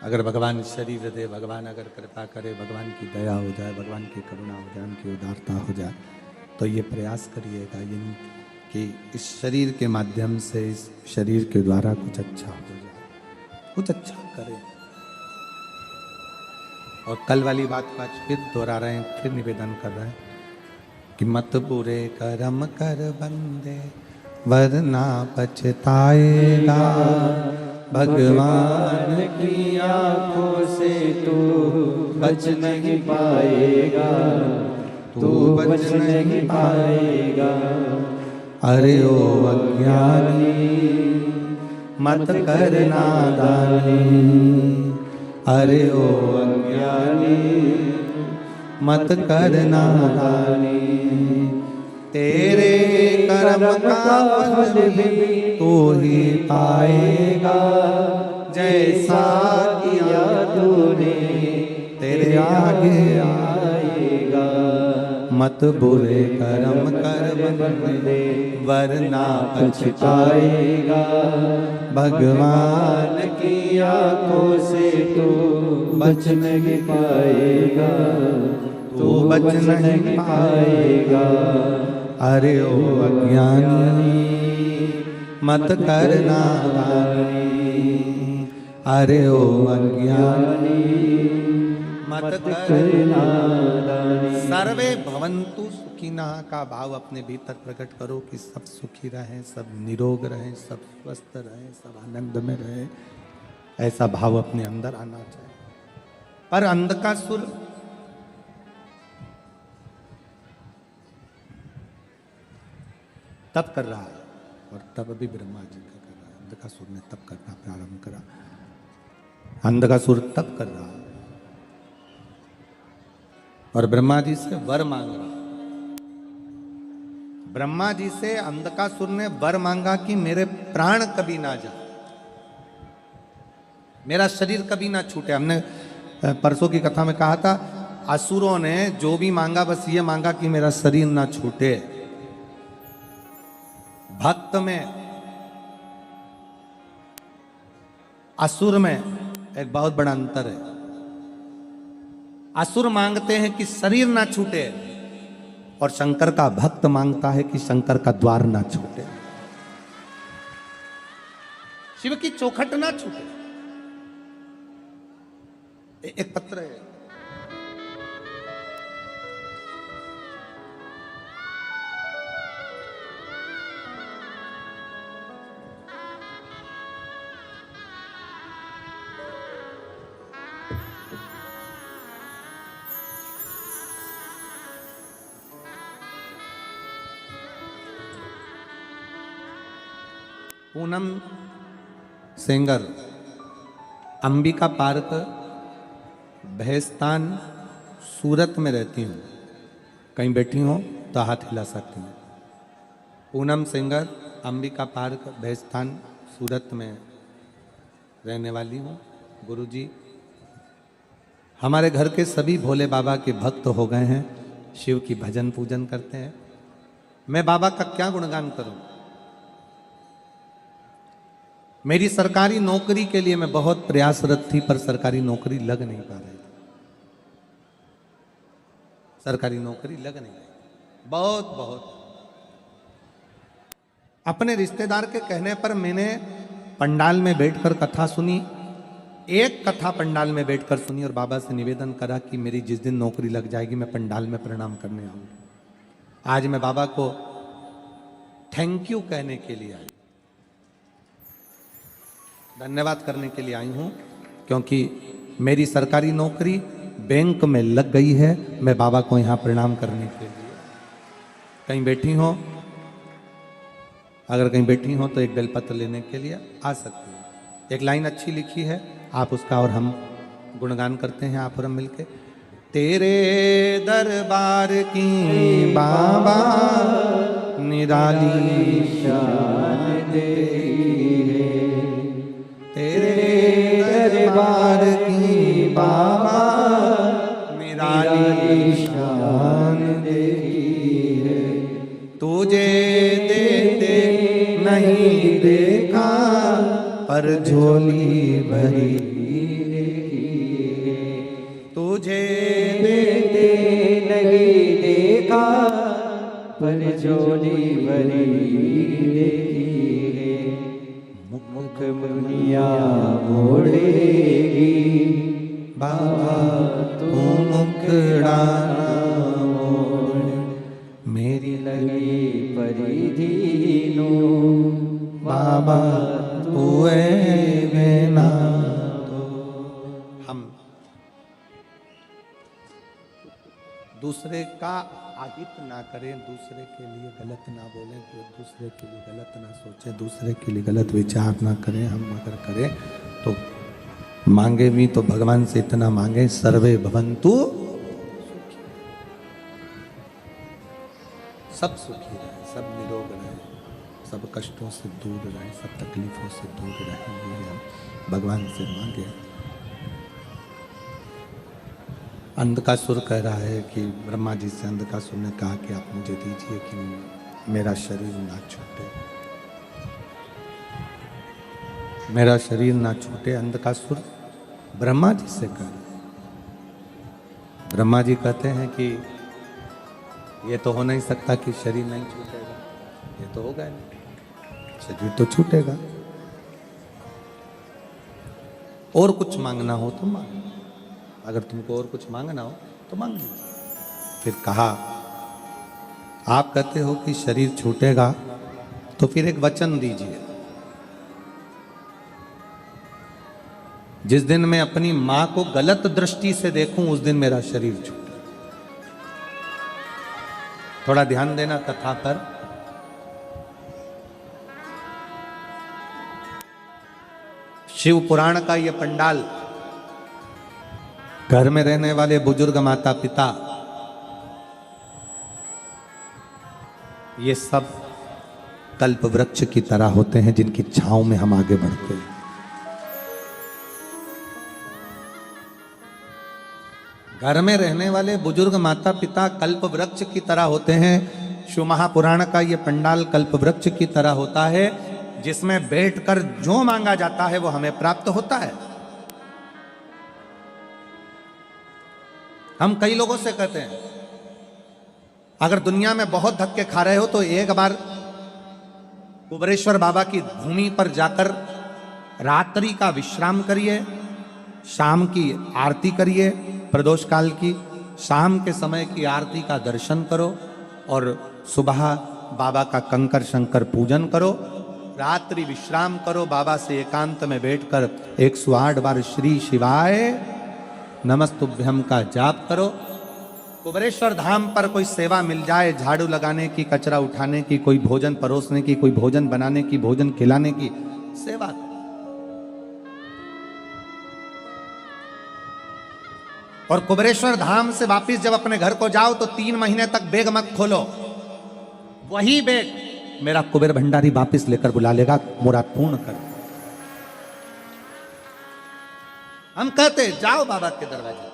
अगर भगवान शरीर दे, भगवान अगर कृपा करे, भगवान की दया हो जाए, भगवान की करुणा हो जाए, उनकी उदारता हो जाए, तो ये प्रयास करिएगा कि इस शरीर के माध्यम से, इस शरीर के द्वारा कुछ अच्छा हो जाए, कुछ अच्छा करें। और कल वाली बात को आज फिर दोहरा रहे हैं, फिर निवेदन कर रहे हैं कि मत बुरे कर्म कर बंदे वरना पछताएगा, भगवान की आंखों से तू बच नहीं पाएगा, तू बच नहीं पाएगा। अरे ओ अज्ञानी मत कर नादानी, अरे ओ अज्ञानी मत कर नादानी, तेरे कर्म का फल भी तू ही पाएगा, जैसा किया तूने तेरे आगे आएगा। मत बुरे कर्म कर बन दे वरना पछताएगा। भगवान की आंखों से तू बच नहीं पाएगा, तू बच नहीं पाएगा। अरे ओ अज्ञानी मत करना दानी, अरे ओ अज्ञानी मत करना दानी। सर्वे भवन्तु सुखिनः का भाव अपने भीतर प्रकट करो कि सब सुखी रहें, सब निरोग रहें, सब स्वस्थ रहें, सब आनंद में रहें। ऐसा भाव अपने अंदर आना चाहिए। पर अंधकासुर तप कर रहा है, और तप भी ब्रह्मा जी का कर रहा है। अंधकासुर ने तप करना प्रारंभ करा। अंधकासुर तप कर रहा है और ब्रह्मा जी से वर मांग रहा। ब्रह्मा जी से अंधकासुर ने वर मांगा कि मेरे प्राण कभी ना जाए, मेरा शरीर कभी ना छूटे। हमने परसों की कथा में कहा था, असुरों ने जो भी मांगा बस ये मांगा कि मेरा शरीर ना छूटे। भक्त में, असुर में एक बहुत बड़ा अंतर है। असुर मांगते हैं कि शरीर ना छूटे, और शंकर का भक्त मांगता है कि शंकर का द्वार ना छूटे, शिव की चौखट ना छूटे। एक पत्र है, पूनम सेंगर, अंबिका पार्क, भैस्तान, सूरत में रहती हूँ। कहीं बैठी हो तो हाथ हिला सकती हूँ। पूनम सेंगर, अंबिका पार्क, भैस्तान, सूरत में रहने वाली हूँ। गुरुजी हमारे घर के सभी भोले बाबा के भक्त हो गए हैं, शिव की भजन पूजन करते हैं। मैं बाबा का क्या गुणगान करूं? मेरी सरकारी नौकरी के लिए मैं बहुत प्रयासरत थी, पर सरकारी नौकरी लग नहीं पा रही। सरकारी नौकरी लग नहीं रही। बहुत अपने रिश्तेदार के कहने पर मैंने पंडाल में बैठकर कथा सुनी। एक कथा पंडाल में बैठकर सुनी और बाबा से निवेदन करा कि मेरी जिस दिन नौकरी लग जाएगी मैं पंडाल में प्रणाम करने आऊंगा। आज मैं बाबा को थैंक यू कहने के लिए आई, धन्यवाद करने के लिए आई हूं, क्योंकि मेरी सरकारी नौकरी बैंक में लग गई है। मैं बाबा को यहां प्रणाम करने के लिए, कहीं बैठी हो, अगर कहीं बैठी हो तो एक बेलपत्र लेने के लिए आ सकती हो। एक लाइन अच्छी लिखी है, आप उसका और हम गुणगान करते हैं, आप और हम मिलके। तेरे दरबार की बाबा निराली शान तेरी है, तेरे दरबार की बाबा निराली शान तेरी है। तुझे देते नहीं देखा पर झोली भरी देखी है। तुझे देते नहीं देखा पर झोली भरी देखी है। मुख मुनिया मोड़ेगी बाबा तू मुखड़ा मोड़, मेरी लगी परिधीनो बाबा तू बिना। तो हम दूसरे का आहित ना करें, दूसरे के लिए गलत ना बोलें, दूसरे के लिए गलत ना सोचें, दूसरे के लिए गलत विचार ना करें। हम अगर करें तो मांगे भी तो भगवान से इतना मांगे, सर्वे भवन्तु, सब सुखी रहे, सब निरोग रहे, सब कष्टों से दूर रहे, सब तकलीफों से दूर रहे, ये हम भगवान से मांगे। अंधकासुर कह रहा है कि ब्रह्मा जी से अंधकासुर ने कहा कि आप मुझे दीजिए कि मेरा शरीर ना छूटे, मेरा शरीर ना छूटे। अंधकासुर ब्रह्मा जी से कह रहे। ब्रह्मा जी कहते हैं कि ये तो हो नहीं सकता कि शरीर नहीं छूटेगा, ये तो होगा नहीं, शरीर तो छूटेगा। और कुछ मांगना हो तो मांग, अगर तुमको और कुछ मांगना हो तो मांग लीजिए। फिर कहा आप कहते हो कि शरीर छूटेगा, तो फिर एक वचन दीजिए, जिस दिन मैं अपनी मां को गलत दृष्टि से देखूं उस दिन मेरा शरीर छूटे। थोड़ा ध्यान देना कथा पर। शिव पुराण का यह पंडाल, घर में रहने वाले बुजुर्ग माता पिता, ये सब कल्प वृक्ष की तरह होते हैं जिनकी छांव में हम आगे बढ़ते हैं। घर में रहने वाले बुजुर्ग माता पिता कल्प वृक्ष की तरह होते हैं। शिव महापुराण का ये पंडाल कल्प वृक्ष की तरह होता है, जिसमें बैठकर जो मांगा जाता है वो हमें प्राप्त होता है। हम कई लोगों से कहते हैं अगर दुनिया में बहुत धक्के खा रहे हो तो एक बार कुबेरेश्वर बाबा की भूमि पर जाकर रात्रि का विश्राम करिए, शाम की आरती करिए, प्रदोष काल की शाम के समय की आरती का दर्शन करो और सुबह बाबा का कंकर शंकर पूजन करो, रात्रि विश्राम करो, बाबा से एकांत में बैठकर 108 बार श्री शिवाय नमस्तुभ्यम का जाप करो। कुबेरेश्वर धाम पर कोई सेवा मिल जाए, झाड़ू लगाने की, कचरा उठाने की, कोई भोजन परोसने की, कोई भोजन बनाने की, भोजन खिलाने की सेवा करो। और कुबेरेश्वर धाम से वापिस जब अपने घर को जाओ तो 3 महीने तक बैग मत खोलो, वही बैग मेरा कुबेर भंडारी वापिस लेकर बुला लेगा, मुराद पूर्ण कर। हम कहते जाओ बाबा के दरवाजे।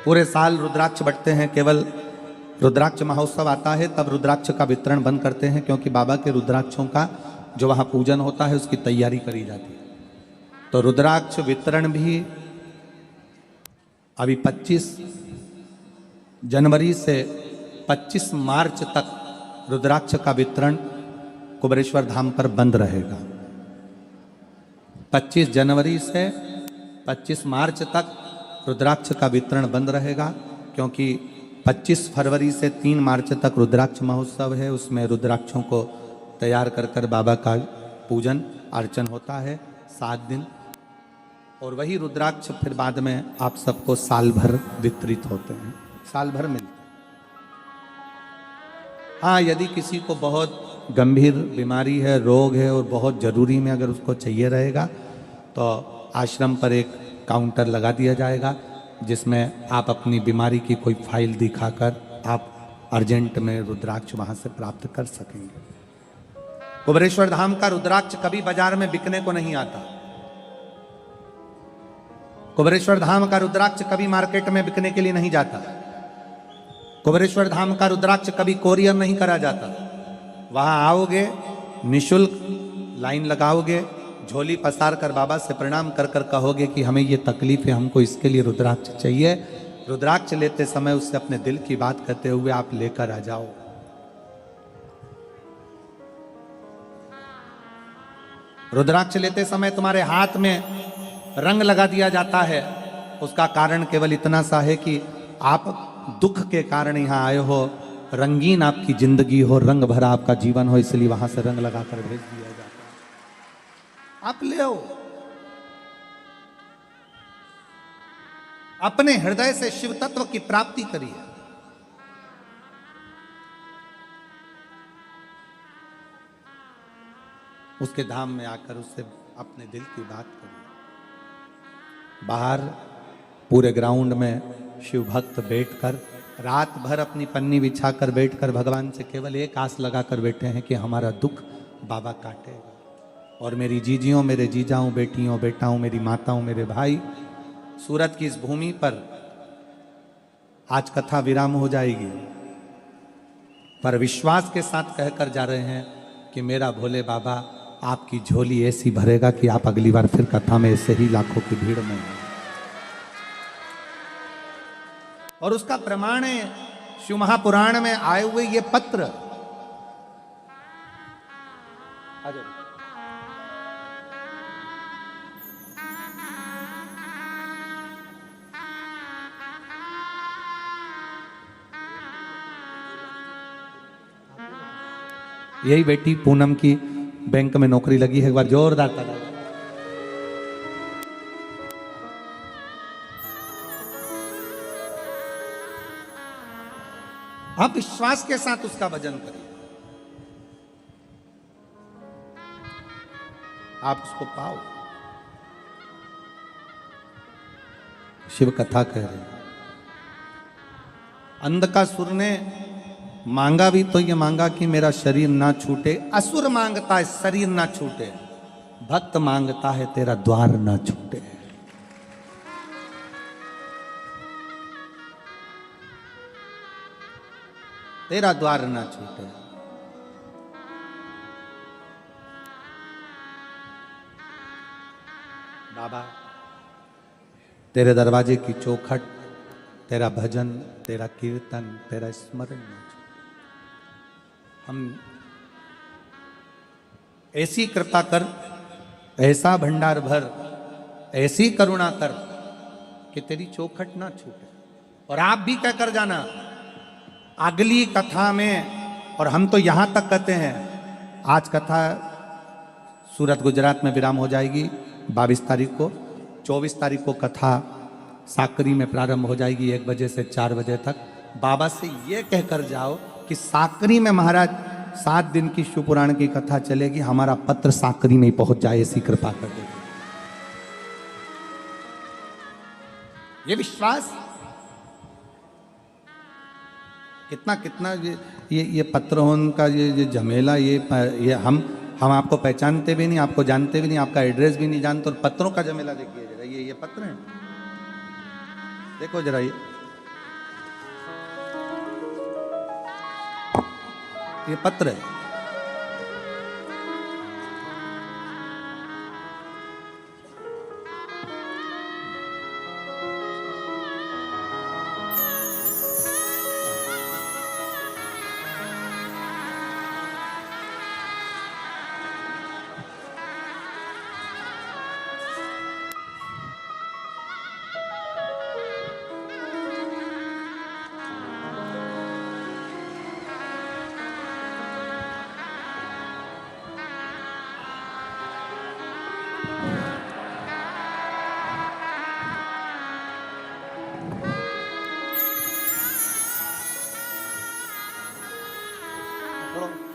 पूरे साल रुद्राक्ष बटते हैं, केवल रुद्राक्ष महोत्सव आता है तब रुद्राक्ष का वितरण बंद करते हैं, क्योंकि बाबा के रुद्राक्षों का जो वहां पूजन होता है उसकी तैयारी करी जाती है। तो रुद्राक्ष वितरण भी अभी 25 जनवरी से 25 मार्च तक रुद्राक्ष का वितरण कुबेरेश्वर धाम पर बंद रहेगा। 25 जनवरी से 25 मार्च तक रुद्राक्ष का वितरण बंद रहेगा, क्योंकि 25 फरवरी से 3 मार्च तक रुद्राक्ष महोत्सव है। उसमें रुद्राक्षों को तैयार कर कर बाबा का पूजन अर्चन होता है 7 दिन, और वही रुद्राक्ष फिर बाद में आप सबको साल भर वितरित होते हैं, साल भर मिलते हैं। हाँ, यदि किसी को बहुत गंभीर बीमारी है, रोग है और बहुत ज़रूरी में अगर उसको चाहिए रहेगा तो आश्रम पर एक काउंटर लगा दिया जाएगा, जिसमें आप अपनी बीमारी की कोई फाइल दिखाकर आप अर्जेंट में रुद्राक्ष वहाँ से प्राप्त कर सकेंगे। कुबेरेश्वर धाम का रुद्राक्ष कभी बाजार में बिकने को नहीं आता। कुबेरेश्वर धाम का रुद्राक्ष कभी मार्केट में बिकने के लिए नहीं जाता। कुबेरेश्वर धाम का रुद्राक्ष कभी कोरियर नहीं करा जाता। वहां आओगे, निशुल्क लाइन लगाओगे, झोली पसार कर बाबा से प्रणाम कर कर कहोगे कि हमें ये तकलीफ है, हमको इसके लिए रुद्राक्ष चाहिए। रुद्राक्ष लेते समय उससे अपने दिल की बात करते हुए आप लेकर आ जाओ। रुद्राक्ष लेते समय तुम्हारे हाथ में रंग लगा दिया जाता है। उसका कारण केवल इतना सा है कि आप दुख के कारण यहां आए हो, रंगीन आपकी जिंदगी हो, रंग भरा आपका जीवन हो, इसलिए वहां से रंग लगाकर भेज दिया जाता है। आप ले आओ, अपने हृदय से शिव तत्व की प्राप्ति करिए। उसके धाम में आकर उससे अपने दिल की बात करिए। बाहर पूरे ग्राउंड में शिव भक्त बैठकर रात भर अपनी पन्नी बिछाकर बैठकर भगवान से केवल एक आस लगाकर बैठे हैं कि हमारा दुख बाबा काटेगा। और मेरी जीजियों, मेरे जीजाओं, बेटियों, बेटाओं, मेरी माताओं, मेरे भाई, सूरत की इस भूमि पर आज कथा विराम हो जाएगी, पर विश्वास के साथ कहकर जा रहे हैं कि मेरा भोले बाबा आपकी झोली ऐसी भरेगा कि आप अगली बार फिर कथा में ऐसे ही लाखों की भीड़ में हैं। और उसका प्रमाण है शिव महापुराण में आए हुए ये पत्र। यही बेटी पूनम की बैंक में नौकरी लगी है, एक बार जोरदार ताली। आप विश्वास के साथ उसका भजन करिए, आप उसको पाओ। शिव कथा कह रहे हैं, अंधकासुर ने मांगा भी तो ये मांगा कि मेरा शरीर ना छूटे। असुर मांगता है शरीर ना छूटे, भक्त मांगता है तेरा द्वार ना छूटे। तेरा द्वार ना छूटे। बाबा तेरे दरवाजे की चौखट, तेरा भजन, तेरा कीर्तन, तेरा स्मरण, हम ऐसी कृपा कर, ऐसा भंडार भर, ऐसी करुणा कर कि तेरी चौखट ना छूटे। और आप भी कह कर जाना अगली कथा में, और हम तो यहां तक कहते हैं, आज कथा सूरत गुजरात में विराम हो जाएगी 22 तारीख को। 24 तारीख को कथा साकरी में प्रारंभ हो जाएगी 1 बजे से 4 बजे तक। बाबा से ये कहकर जाओ कि साकरी में महाराज 7 दिन की शिव पुराण की कथा चलेगी, हमारा पत्र साकरी में ही पहुंच जाए, ऐसी कृपा कर दे। ये विश्वास कितना कितना ये पत्र उनका ये झमेला, ये हम आपको पहचानते भी नहीं, आपको जानते भी नहीं, आपका एड्रेस भी नहीं जानते, और पत्रों का झमेला देखिए जरा। ये पत्र है, देखो जरा, ये पत्र है।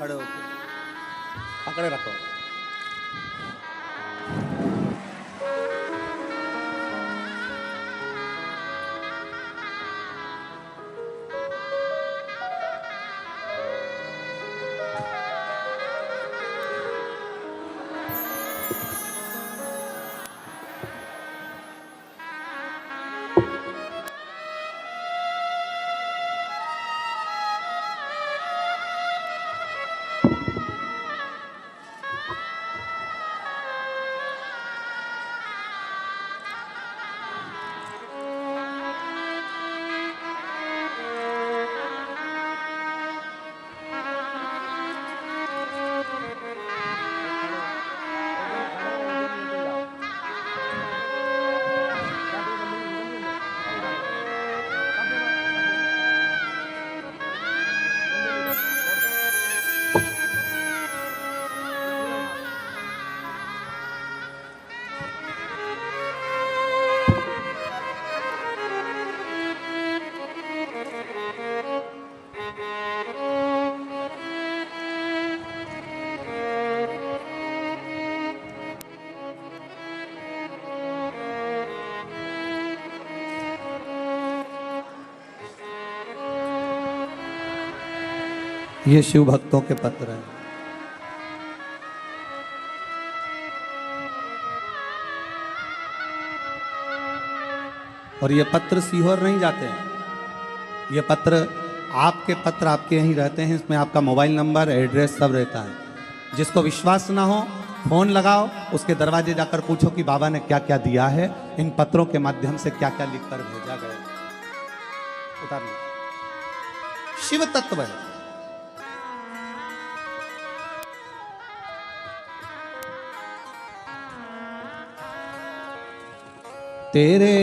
खड़े होकर पकड़े रखो। ये शिव भक्तों के पत्र हैं। और ये पत्र सीहोर नहीं जाते हैं, ये पत्र आपके यहीं रहते हैं। इसमें आपका मोबाइल नंबर, एड्रेस सब रहता है। जिसको विश्वास ना हो फोन लगाओ, उसके दरवाजे जाकर पूछो कि बाबा ने क्या क्या दिया है, इन पत्रों के माध्यम से क्या क्या लिखकर भेजा गया। उतार लो। शिव तत्व है। तेरे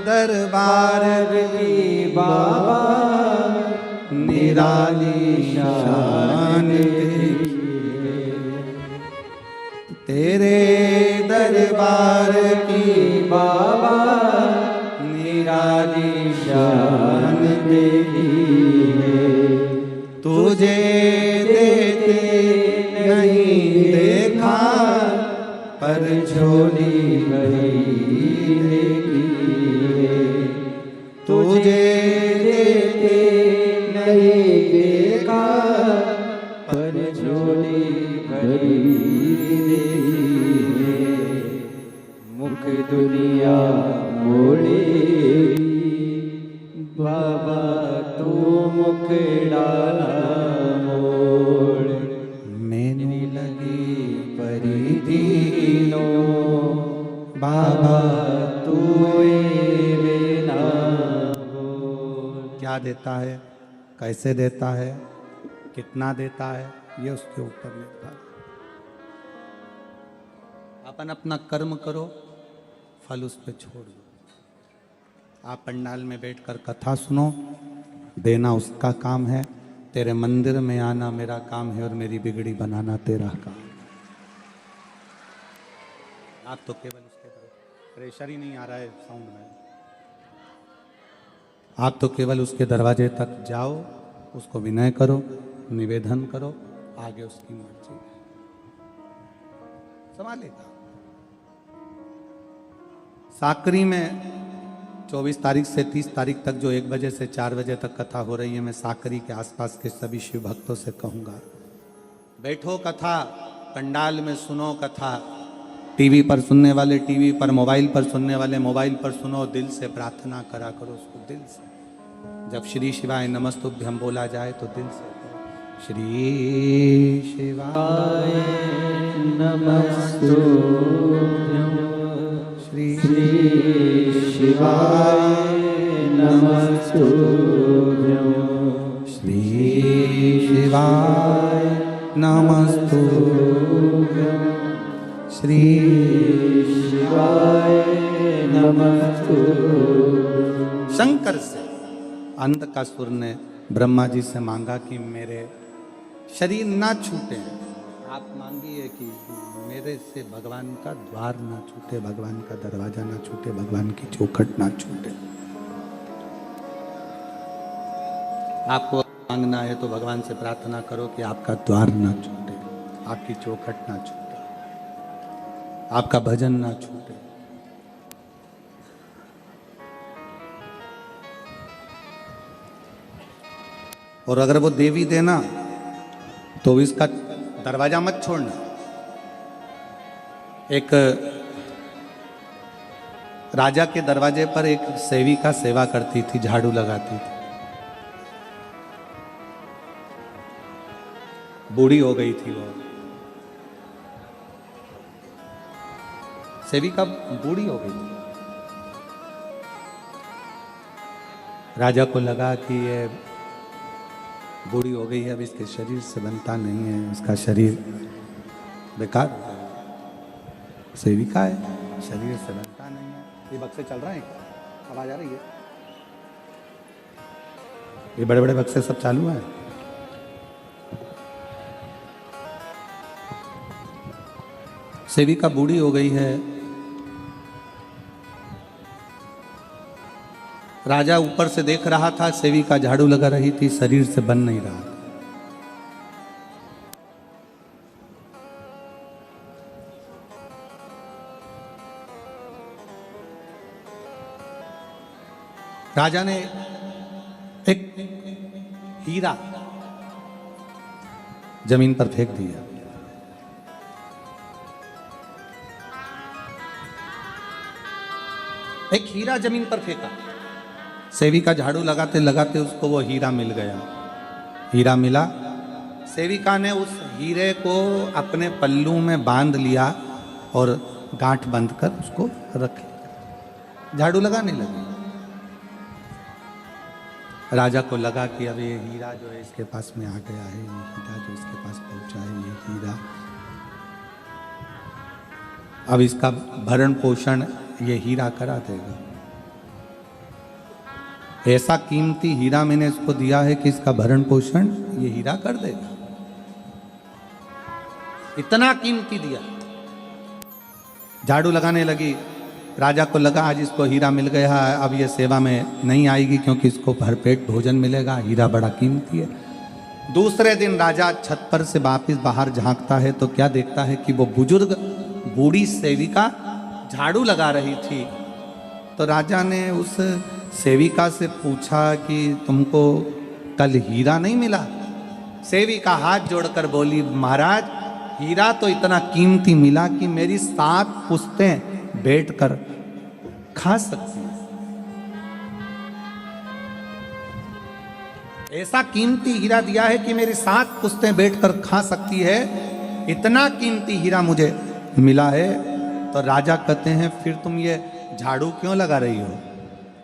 दरबार की बाबा निराली शान तेरे दरबार की बाबा निराली शान तेरी है। तुझे देते नहीं देखा पर झोली भरी देखी है। तुझे देते नहीं देखा पर झोली भरी देखी है। मुख दुनिया मोड़ेगी बाबा तू मुख डाला मोड़। मैनू लगी परिधीनो बाबा तू बिना क्या देता है, कैसे देता है, कितना देता है, ये उसके ऊपर निर्भर है। अपन अपना कर्म करो, फल उस पर छोड़ दो। आप पंडाल में बैठकर कथा सुनो, देना उसका काम है। तेरे मंदिर में आना मेरा काम है और मेरी बिगड़ी बनाना तेरा काम। आप तो केवल उसके तरफ, प्रेशर ही नहीं आ रहा है साउंड में। आप तो केवल उसके दरवाजे तक जाओ, उसको विनय करो, निवेदन करो, आगे उसकी मर्जी है, संभालेगा। साकरी में 24 तारीख से 30 तारीख तक जो 1 बजे से 4 बजे तक कथा हो रही है, मैं साकरी के आसपास के सभी शिव भक्तों से कहूँगा, बैठो कथा पंडाल में सुनो कथा। टीवी पर सुनने वाले टीवी पर, मोबाइल पर सुनने वाले मोबाइल पर सुनो। दिल से प्रार्थना करा करो उसको, दिल से। जब श्री शिवाय नमस्तुभ्यं बोला जाए तो दिल से श्री शिवाय नमस्तुभ्यं श्री शिवाय नमस्तुभ्यं श्री शिवाय नमस्तुभ्यं श्री शिवाय नमस्तुभ्यं। शंकर से अंधकासुर ने ब्रह्मा जी से मांगा कि मेरे शरीर ना छूटे। आप मांगिए कि मेरे से भगवान का द्वार ना छूटे, भगवान का दरवाजा ना छूटे, भगवान की चौखट ना छूटे। आपको मांगना है तो भगवान से प्रार्थना करो कि आपका द्वार ना छूटे, आपकी चौखट ना छूटे, आपका भजन ना छूटे। और अगर वो देवी देना तो इसका दरवाजा मत छोड़ना। एक राजा के दरवाजे पर एक सेविका सेवा करती थी, झाड़ू लगाती थी। बूढ़ी हो गई थी वो सेविका, बूढ़ी हो गई थी। राजा को लगा कि ये बूढ़ी हो गई है, अब इसके शरीर से बनता नहीं है, इसका शरीर बेकार हो गया। सेविका है, शरीर से बनता नहीं है। ये बक्से चल रहे हैं, आवाज आ रही है? ये बड़े बड़े बक्से सब चालू हैं। सेविका बूढ़ी हो गई है। राजा ऊपर से देख रहा था, सेविका झाड़ू लगा रही थी, शरीर से बन नहीं रहा था। राजा ने एक हीरा जमीन पर फेंक दिया। एक हीरा जमीन पर फेंका, सेविका झाड़ू लगाते लगाते उसको वो हीरा मिल गया। हीरा मिला, सेविका ने उस हीरे को अपने पल्लू में बांध लिया और गांठ बंद कर उसको रख लिया, झाड़ू लगाने लगी। राजा को लगा कि अब ये हीरा जो है इसके पास में आ गया है, ये हीरा जो इसके पास पहुंचा है, ये हीरा अब इसका भरण पोषण ये हीरा करा देगा। ऐसा कीमती हीरा मैंने इसको दिया है कि इसका भरण पोषण ये हीरा कर देगा। इतना कीमती दिया। झाड़ू लगाने लगी। राजा को लगा आज इसको हीरा मिल गया है, अब ये सेवा में नहीं आएगी क्योंकि इसको भरपेट भोजन मिलेगा, हीरा बड़ा कीमती है। दूसरे दिन राजा छत पर से वापिस बाहर झांकता है तो क्या देखता है कि वो बुजुर्ग बूढ़ी सेविका झाड़ू लगा रही थी। तो राजा ने उस सेविका से पूछा कि तुमको कल हीरा नहीं मिला? सेविका हाथ जोड़कर बोली, महाराज हीरा तो इतना कीमती मिला कि मेरी 7 पुश्तें बैठकर खा सकती हैं। ऐसा कीमती हीरा दिया है कि मेरी 7 पुश्तें बैठकर खा सकती है, इतना कीमती हीरा मुझे मिला है। तो राजा कहते हैं फिर तुम ये झाड़ू क्यों लगा रही हो?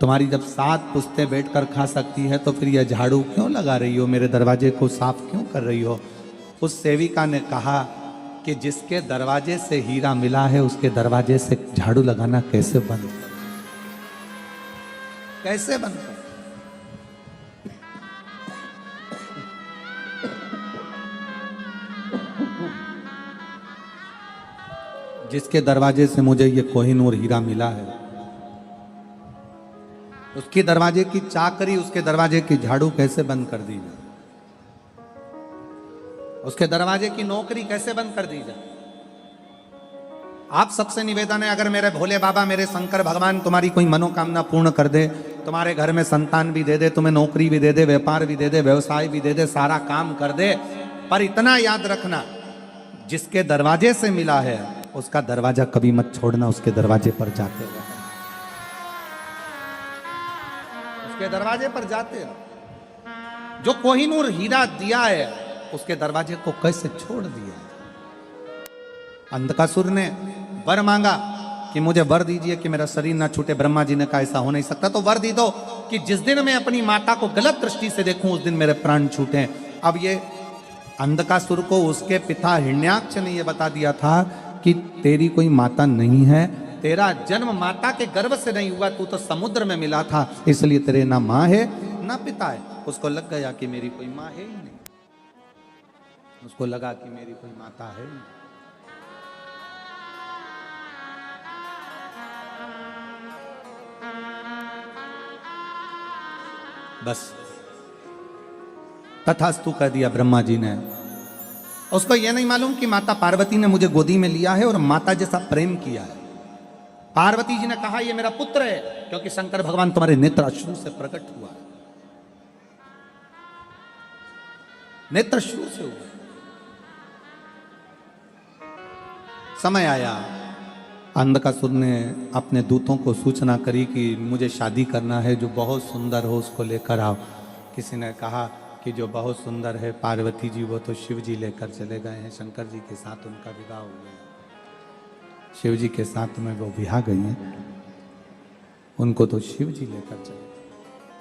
तुम्हारी जब 7 पुश्तें बैठकर खा सकती है तो फिर यह झाड़ू क्यों लगा रही हो, मेरे दरवाजे को साफ क्यों कर रही हो? उस सेविका ने कहा कि जिसके दरवाजे से हीरा मिला है उसके दरवाजे से झाड़ू लगाना कैसे बंद कर, कैसे बंद कर? जिसके दरवाजे से मुझे ये कोहिनूर हीरा मिला है उसके दरवाजे की चाकरी, उसके दरवाजे की झाड़ू कैसे बंद कर दी जाए? उसके दरवाजे की नौकरी कैसे बंद कर दी जाए? आप सबसे निवेदन है, अगर मेरे भोले बाबा, मेरे शंकर भगवान तुम्हारी कोई मनोकामना पूर्ण कर दे, तुम्हारे घर में संतान भी दे दे, तुम्हें नौकरी भी दे दे, व्यापार भी दे दे, व्यवसाय भी दे दे, सारा काम कर दे, पर इतना याद रखना जिसके दरवाजे से मिला है उसका दरवाजा कभी मत छोड़ना, उसके दरवाजे पर जाते रहो, उसके दरवाजे पर जाते रहो। जो कोहिनूर हीरा दिया है उसके दरवाजे को कैसे छोड़ दिया? अंधकासुर ने वर मांगा कि मुझे वर दीजिए कि मेरा शरीर ना छूटे। ब्रह्मा जी ने कहा ऐसा हो नहीं सकता, तो वर दी दो कि जिस दिन मैं अपनी माता को गलत दृष्टि से देखूं उस दिन मेरे प्राण छूटे। अब ये अंधकासुर को उसके पिता हिरण्याक्ष ने यह बता दिया था कि तेरी कोई माता नहीं है, तेरा जन्म माता के गर्भ से नहीं हुआ, तू तो समुद्र में मिला था, इसलिए तेरे ना माँ है ना पिता है। उसको लग गया कि मेरी कोई माँ है ही नहीं, उसको लगा कि मेरी कोई माता है नहीं। बस तथास्तु कह दिया ब्रह्मा जी ने। उसको यह नहीं मालूम कि माता पार्वती ने मुझे गोदी में लिया है और माता जैसा प्रेम किया है। पार्वती जी ने कहा यह मेरा पुत्र है क्योंकि शंकर भगवान तुम्हारे नेत्र अश्रु से प्रकट हुआ है, नेत्र अश्रु से हुआ। समय आया, अंधकासुर ने अपने दूतों को सूचना करी कि मुझे शादी करना है, जो बहुत सुंदर हो उसको लेकर आओ। किसी ने कहा कि जो बहुत सुंदर है पार्वती जी वो तो शिव जी लेकर चले गए हैं, शंकर जी के साथ उनका विवाह हो गया, शिव जी के साथ में वो विवाह गई हैं, उनको तो शिव जी लेकर चले।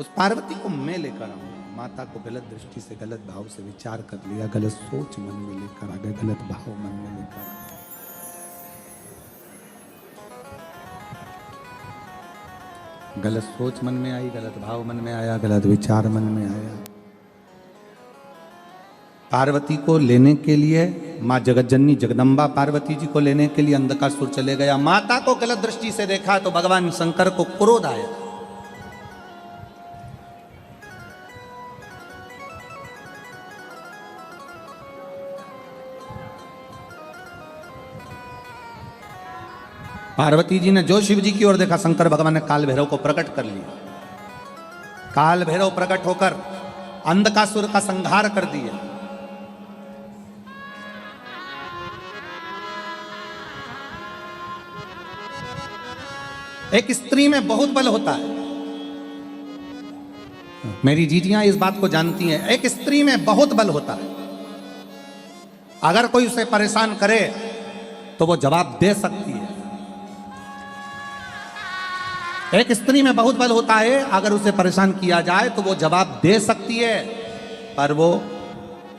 उस पार्वती को मैं लेकर आऊंगा। माता को गलत दृष्टि से, गलत भाव से विचार कर लिया, गलत सोच मन में लेकर आ गए, गलत भाव मन में लेकर आ गए। गलत सोच मन में आई, गलत भाव मन में आया, गलत विचार मन में आया। पार्वती को लेने के लिए, माँ जगतजननी जगदम्बा पार्वती जी को लेने के लिए अंधकासुर चले गया। माता को गलत दृष्टि से देखा तो भगवान शंकर को क्रोध आया। पार्वती जी ने जो शिव जी की ओर देखा, शंकर भगवान ने काल भैरव को प्रकट कर लिया। काल भैरव प्रकट होकर अंधकासुर का संहार कर दिया। एक स्त्री में बहुत बल होता है। मेरी जीजियां इस बात को जानती हैं, एक स्त्री में बहुत बल होता है। अगर कोई उसे परेशान करे तो वो जवाब दे सकती है। एक स्त्री में बहुत बल होता है, अगर उसे परेशान किया जाए तो वो जवाब दे सकती है, पर वो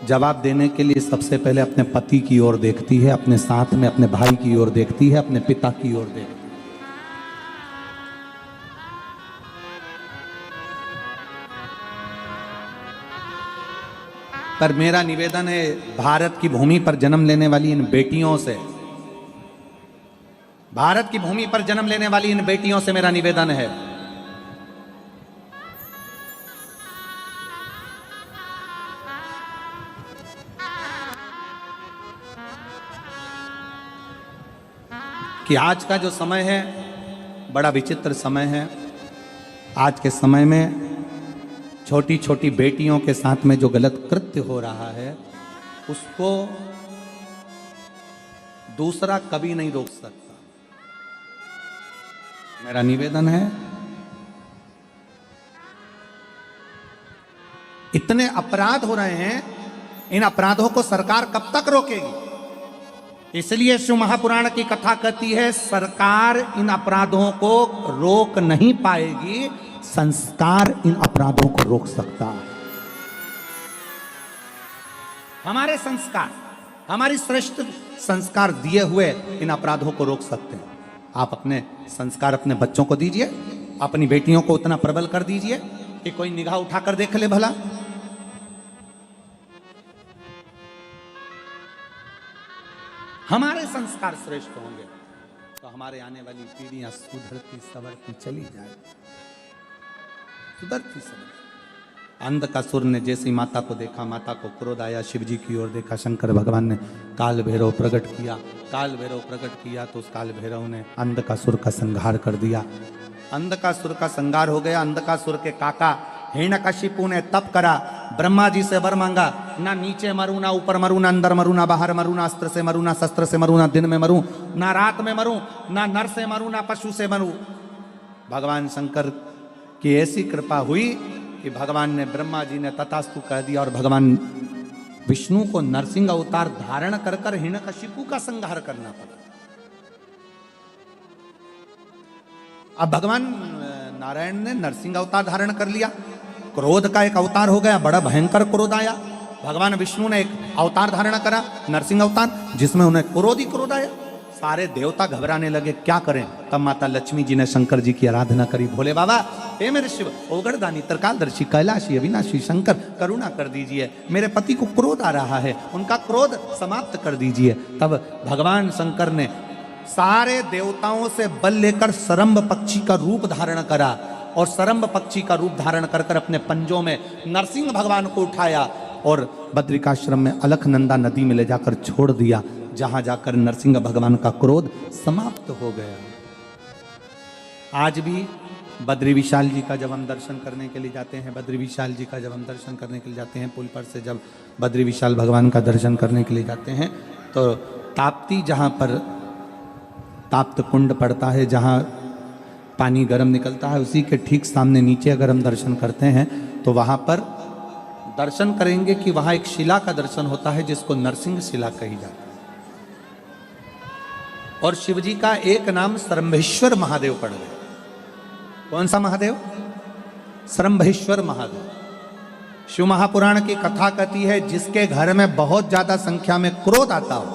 जवाब देने के लिए सबसे पहले अपने पति की ओर देखती है, अपने साथ में अपने भाई की ओर देखती है, अपने पिता की ओर देखती है। पर मेरा निवेदन है भारत की भूमि पर जन्म लेने वाली इन बेटियों से, भारत की भूमि पर जन्म लेने वाली इन बेटियों से मेरा निवेदन है, कि आज का जो समय है बड़ा विचित्र समय है। आज के समय में छोटी छोटी बेटियों के साथ में जो गलत कृत्य हो रहा है उसको दूसरा कभी नहीं रोक सकता। मेरा निवेदन है, इतने अपराध हो रहे हैं, इन अपराधों को सरकार कब तक रोकेगी? इसलिए शिव महापुराण की कथा कहती है सरकार इन अपराधों को रोक नहीं पाएगी, संस्कार इन अपराधों को रोक सकता है। हमारे संस्कार, हमारी श्रेष्ठ संस्कार दिए हुए इन अपराधों को रोक सकते हैं। आप अपने संस्कार अपने बच्चों को दीजिए, अपनी बेटियों को उतना प्रबल कर दीजिए कि कोई निगाह उठाकर देख ले भला। हमारे संस्कार श्रेष्ठ होंगे तो हमारे आने वाली पीढ़ियां सुधरती सवरती चली जाए, सुधरती सवरती। अंधकासुर ने जैसी माता को देखा, माता को क्रोध आया, शिव जी की ओर देखा, शंकर भगवान ने काल भैरव प्रकट किया, काल भैरव प्रकट किया तो उस काल भैरव ने अंधकासुर का संहार कर दिया। अंधकासुर का संहार हो गया। अंधकासुर के काका हिरण्यकशिपु ने तप करा, ब्रह्मा जी से वर मांगा, ना नीचे मरूं, ना ऊपर मरूं, ना अंदर मरूं, ना बाहर मरूं, ना अस्त्र से मरूं, ना शस्त्र से मरूं, ना दिन में मरूं, ना रात में मरूं, ना नर से मरूं, ना पशु से मरूं। भगवान शंकर की ऐसी कृपा हुई कि भगवान ने, ब्रह्मा जी ने तथास्तु कह दिया और भगवान विष्णु को नरसिंह अवतार धारण कर कर हिरण्यकशिपु का संहार करना पड़ा। अब भगवान नारायण ने नरसिंह अवतार धारण कर लिया, क्रोध का एक अवतार हो गया, बड़ा भयंकर क्रोध आया। भगवान विष्णु ने एक अवतार धारण करा, नरसिंह अवतार, जिसमें उन्हें क्रोध ही क्रोध आया। सारे देवता घबराने लगे, क्या करें? तब माता लक्ष्मी जी ने शंकर जी की आराधना करी। भोले बाबा, हे मेरे शिव, ओगड़दानी, त्रिकालदर्शी, कैलाशी, अविनाशी शंकर, करुणा कर दीजिए, मेरे पति को क्रोध आ रहा है, उनका क्रोध समाप्त कर दीजिए। तब भगवान शंकर ने सारे देवताओं से बल लेकर सरम्ब पक्षी का रूप धारण करा और सरम्ब पक्षी का रूप धारण कर कर अपने पंजों में नरसिंह भगवान को उठाया और बद्रिकाश्रम में अलकनंदा नदी में ले जाकर छोड़ दिया, जहां जाकर नरसिंह भगवान का क्रोध समाप्त हो गया। आज भी बद्री विशाल जी का जब हम दर्शन करने के लिए जाते हैं, बद्री विशाल जी का जब हम दर्शन करने के लिए जाते हैं, पुल पर से जब बद्री विशाल भगवान का दर्शन करने के लिए जाते हैं तो ताप्ती, जहाँ पर ताप्त कुंड पड़ता है, जहाँ पानी गर्म निकलता है, उसी के ठीक सामने नीचे अगर हम दर्शन करते हैं तो वहाँ पर दर्शन करेंगे कि वहाँ एक शिला का दर्शन होता है जिसको नरसिंह शिला कही जाती है। और शिव जी का एक नाम सरम्भेश्वर महादेव पड़ गया। कौन सा महादेव? सरम्भेश्वर महादेव। शिव महापुराण की कथा कहती है जिसके घर में बहुत ज्यादा संख्या में क्रोध आता हो,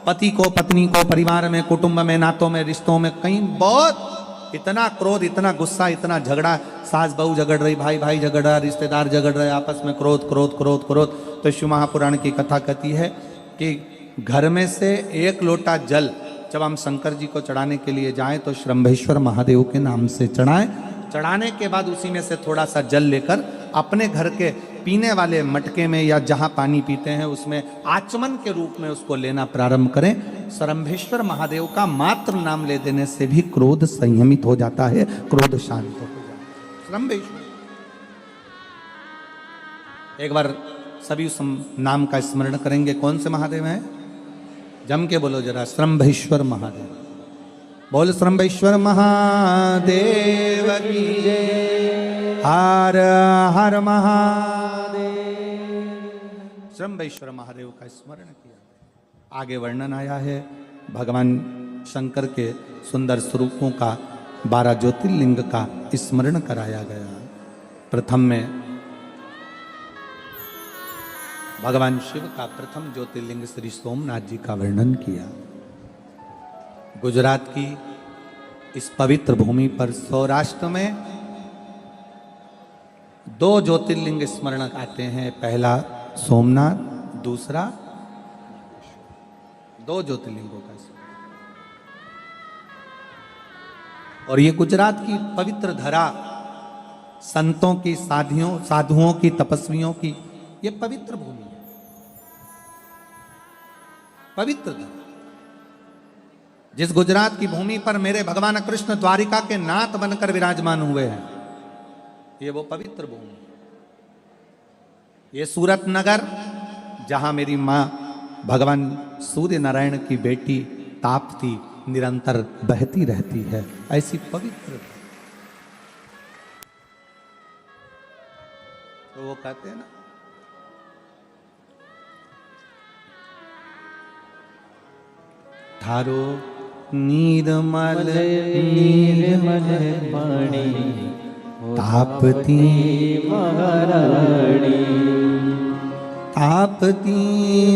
पति को, पत्नी को, परिवार में, कुटुंब में, नातों में, रिश्तों में, कहीं बहुत इतना क्रोध, इतना गुस्सा, इतना झगड़ा, सास बहू झगड़ रही, भाई भाई झगड़ रहा, रिश्तेदार झगड़ रहे, आपस में क्रोध क्रोध क्रोध क्रोध। तो शिव महापुराण की कथा कहती है कि घर में से एक लोटा जल जब हम शंकर जी को चढ़ाने के लिए जाएं तो श्रम्भेश्वर महादेव के नाम से चढ़ाएं। चढ़ाने के बाद उसी में से थोड़ा सा जल लेकर अपने घर के पीने वाले मटके में या जहां पानी पीते हैं उसमें आचमन के रूप में उसको लेना प्रारंभ करें। सरम्भेश्वर महादेव का मात्र नाम ले देने से भी क्रोध संयमित हो जाता है, क्रोध शांत हो जाता है। सरम्भेश्वर, एक बार सभी उस नाम का स्मरण करेंगे। कौन से महादेव हैं? जम के बोलो जरा, सरम्भेश्वर महादेव। बोल श्रंबेश्वर महादेव की जय। हर हर महादेव। श्रंबेश्वर महादेव का स्मरण किया। आगे वर्णन आया है भगवान शंकर के सुंदर स्वरूपों का, 12 ज्योतिर्लिंग का स्मरण कराया गया। प्रथम में भगवान शिव का प्रथम ज्योतिर्लिंग श्री सोमनाथ जी का वर्णन किया। गुजरात की इस पवित्र भूमि पर सौराष्ट्र में 2 ज्योतिर्लिंग स्मरण आते हैं। पहला सोमनाथ, दूसरा 2 ज्योतिर्लिंगों का स्मरण। और ये गुजरात की पवित्र धरा, संतों की, साधुओं की, तपस्वियों की ये पवित्र भूमि है, पवित्र धरा। जिस गुजरात की भूमि पर मेरे भगवान कृष्ण द्वारिका के नाथ बनकर विराजमान हुए हैं, ये वो पवित्र भूमि है। ये सूरत नगर, जहां मेरी मां भगवान सूर्य नारायण की बेटी ताप्ती निरंतर बहती रहती है, ऐसी पवित्र। तो वो कहते हैं ना, थारो नीरमल निर्मल पाणी तापती महाराणी तापती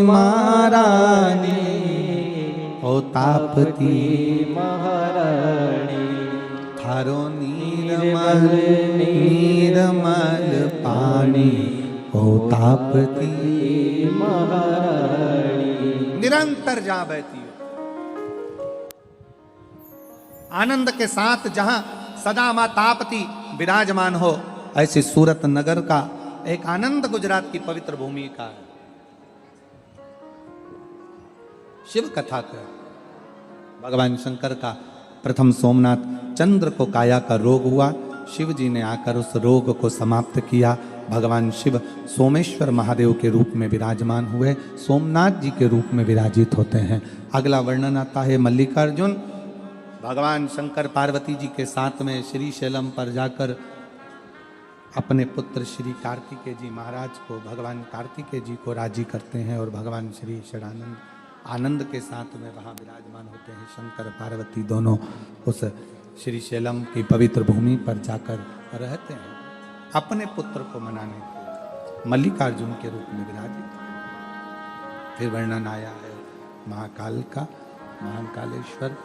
महारानी, ओ तापती महाराणी थारो नीरमल नीरमल पानी, ओ तापती महाराणी निरंतर जहां बहती हो, आनंद के साथ जहां सदा मां तापती विराजमान हो, ऐसे सूरत नगर का एक आनंद गुजरात की पवित्र भूमि का है। शिव कथा का भगवान शंकर का प्रथम सोमनाथ चंद्र को काया का रोग हुआ, शिव जी ने आकर उस रोग को समाप्त किया। भगवान शिव सोमेश्वर महादेव के रूप में विराजमान हुए, सोमनाथ जी के रूप में विराजित होते हैं। अगला वर्णन आता है मल्लिकार्जुन भगवान शंकर पार्वती जी के साथ में श्री शैलम पर जाकर अपने पुत्र श्री कार्तिकेय जी महाराज को, भगवान कार्तिकेय जी को राजी करते हैं और भगवान श्री षडानंद आनंद के साथ में वहाँ विराजमान होते हैं। शंकर पार्वती दोनों उस श्री शैलम की पवित्र भूमि पर जाकर रहते हैं अपने पुत्र को मनाने के लिए, मल्लिकार्जुन के रूप में विराजित। फिर वर्णन आया है महाकाल का, महाकालेश्वर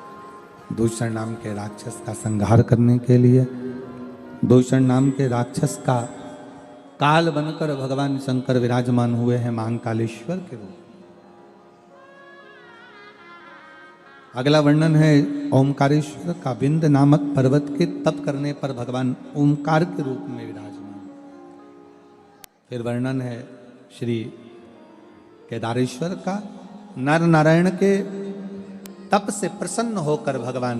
दूषण नाम के राक्षस का संहार करने के लिए, दूषण नाम के राक्षस का काल बनकर भगवान शंकर विराजमान हुए हैं महाकालेश्वर के रूप। अगला वर्णन है ओमकारेश्वर का, विंध्य नामक पर्वत के तप करने पर भगवान ओमकार के रूप में विराजमान। फिर वर्णन है श्री केदारेश्वर का, नर नारायण के तप से प्रसन्न होकर भगवान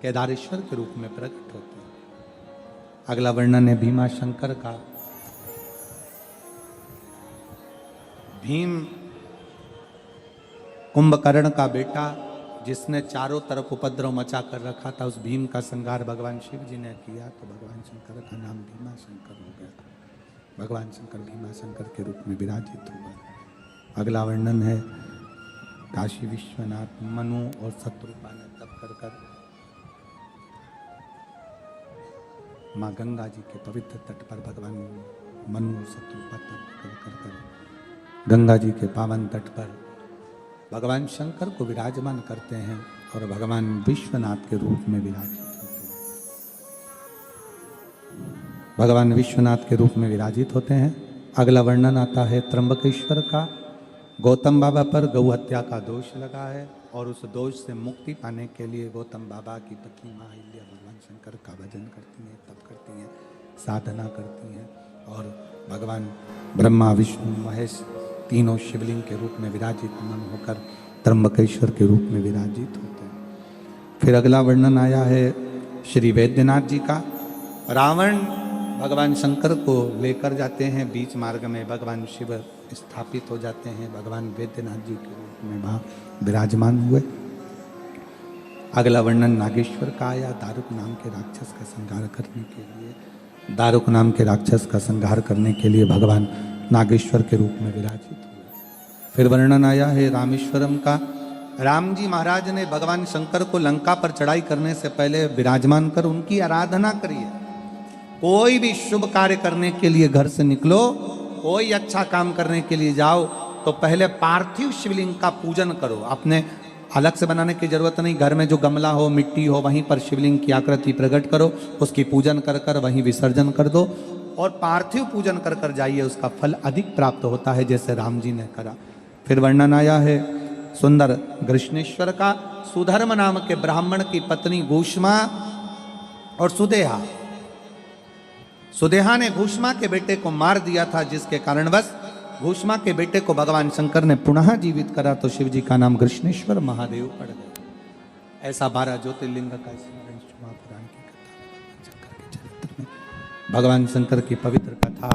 केदारेश्वर के रूप में प्रकट होते हैं। अगला वर्णन है भीमा शंकर का, भीम कुंभकर्ण का बेटा जिसने चारों तरफ उपद्रव मचा कर रखा था, उस भीम का संहार भगवान शिव जी ने किया, तो भगवान शंकर का नाम भीमा शंकर हो गया। भगवान शंकर भीमा शंकर के रूप में विराजित हुआ। अगला वर्णन है काशी विश्वनाथ, मनु और शत्रुपा ने तप कर माँ गंगा जी के पवित्र तट पर भगवान मनु और शत्रुपा तप कर गंगा जी के पावन तट पर भगवान शंकर को विराजमान करते हैं और भगवान विश्वनाथ के रूप में विराजित होते हैं। भगवान विश्वनाथ के रूप में विराजित होते हैं। अगला वर्णन आता है त्र्यंबकेश्वर का, गौतम बाबा पर गौ हत्या का दोष लगा है और उस दोष से मुक्ति पाने के लिए गौतम बाबा की पत्नी माँ अहिल्या भगवान शंकर का भजन करती हैं, तप करती हैं, साधना करती हैं और भगवान ब्रह्मा विष्णु महेश तीनों शिवलिंग के रूप में विराजित मन होकर त्र्यंबकेश्वर के रूप में विराजित होते हैं। फिर अगला वर्णन आया है श्री वैद्यनाथ जी का, रावण भगवान शंकर को लेकर जाते हैं, बीच मार्ग में भगवान शिव स्थापित हो जाते हैं, भगवान वैद्यनाथ जी के रूप में वहाँ विराजमान हुए। अगला वर्णन नागेश्वर का आया। दारुक नाम के राक्षस का संहार करने के लिए, दारुक नाम के राक्षस का संहार करने के लिए भगवान नागेश्वर के रूप में विराजित हुए। फिर वर्णन आया है रामेश्वरम का। राम जी महाराज ने भगवान शंकर को लंका पर चढ़ाई करने से पहले विराजमान कर उनकी आराधना करिए। कोई भी शुभ कार्य करने के लिए घर से निकलो, कोई अच्छा काम करने के लिए जाओ, तो पहले पार्थिव शिवलिंग का पूजन करो। अपने अलग से बनाने की जरूरत नहीं, घर में जो गमला हो, मिट्टी हो, वहीं पर शिवलिंग की आकृति प्रकट करो, उसकी पूजन कर कर वहीं विसर्जन कर दो और पार्थिव पूजन कर कर जाइए, उसका फल अधिक प्राप्त होता है, जैसे राम जी ने करा। फिर वर्णन आया है सुंदर कृष्णेश्वर का। सुधर्म नाम के ब्राह्मण की पत्नी घूष्मा और सुदेहा ने घूष्मा के बेटे को मार दिया था, जिसके कारणवश घूष्मा के बेटे को भगवान शंकर ने पुनः जीवित करा, तो शिव जी का नाम कृष्णेश्वर महादेव पड़ गया। ऐसा 12 ज्योतिर्लिंग का स्मरण महापुराण की कथा शंकर के चरित्र में भगवान शंकर की पवित्र कथा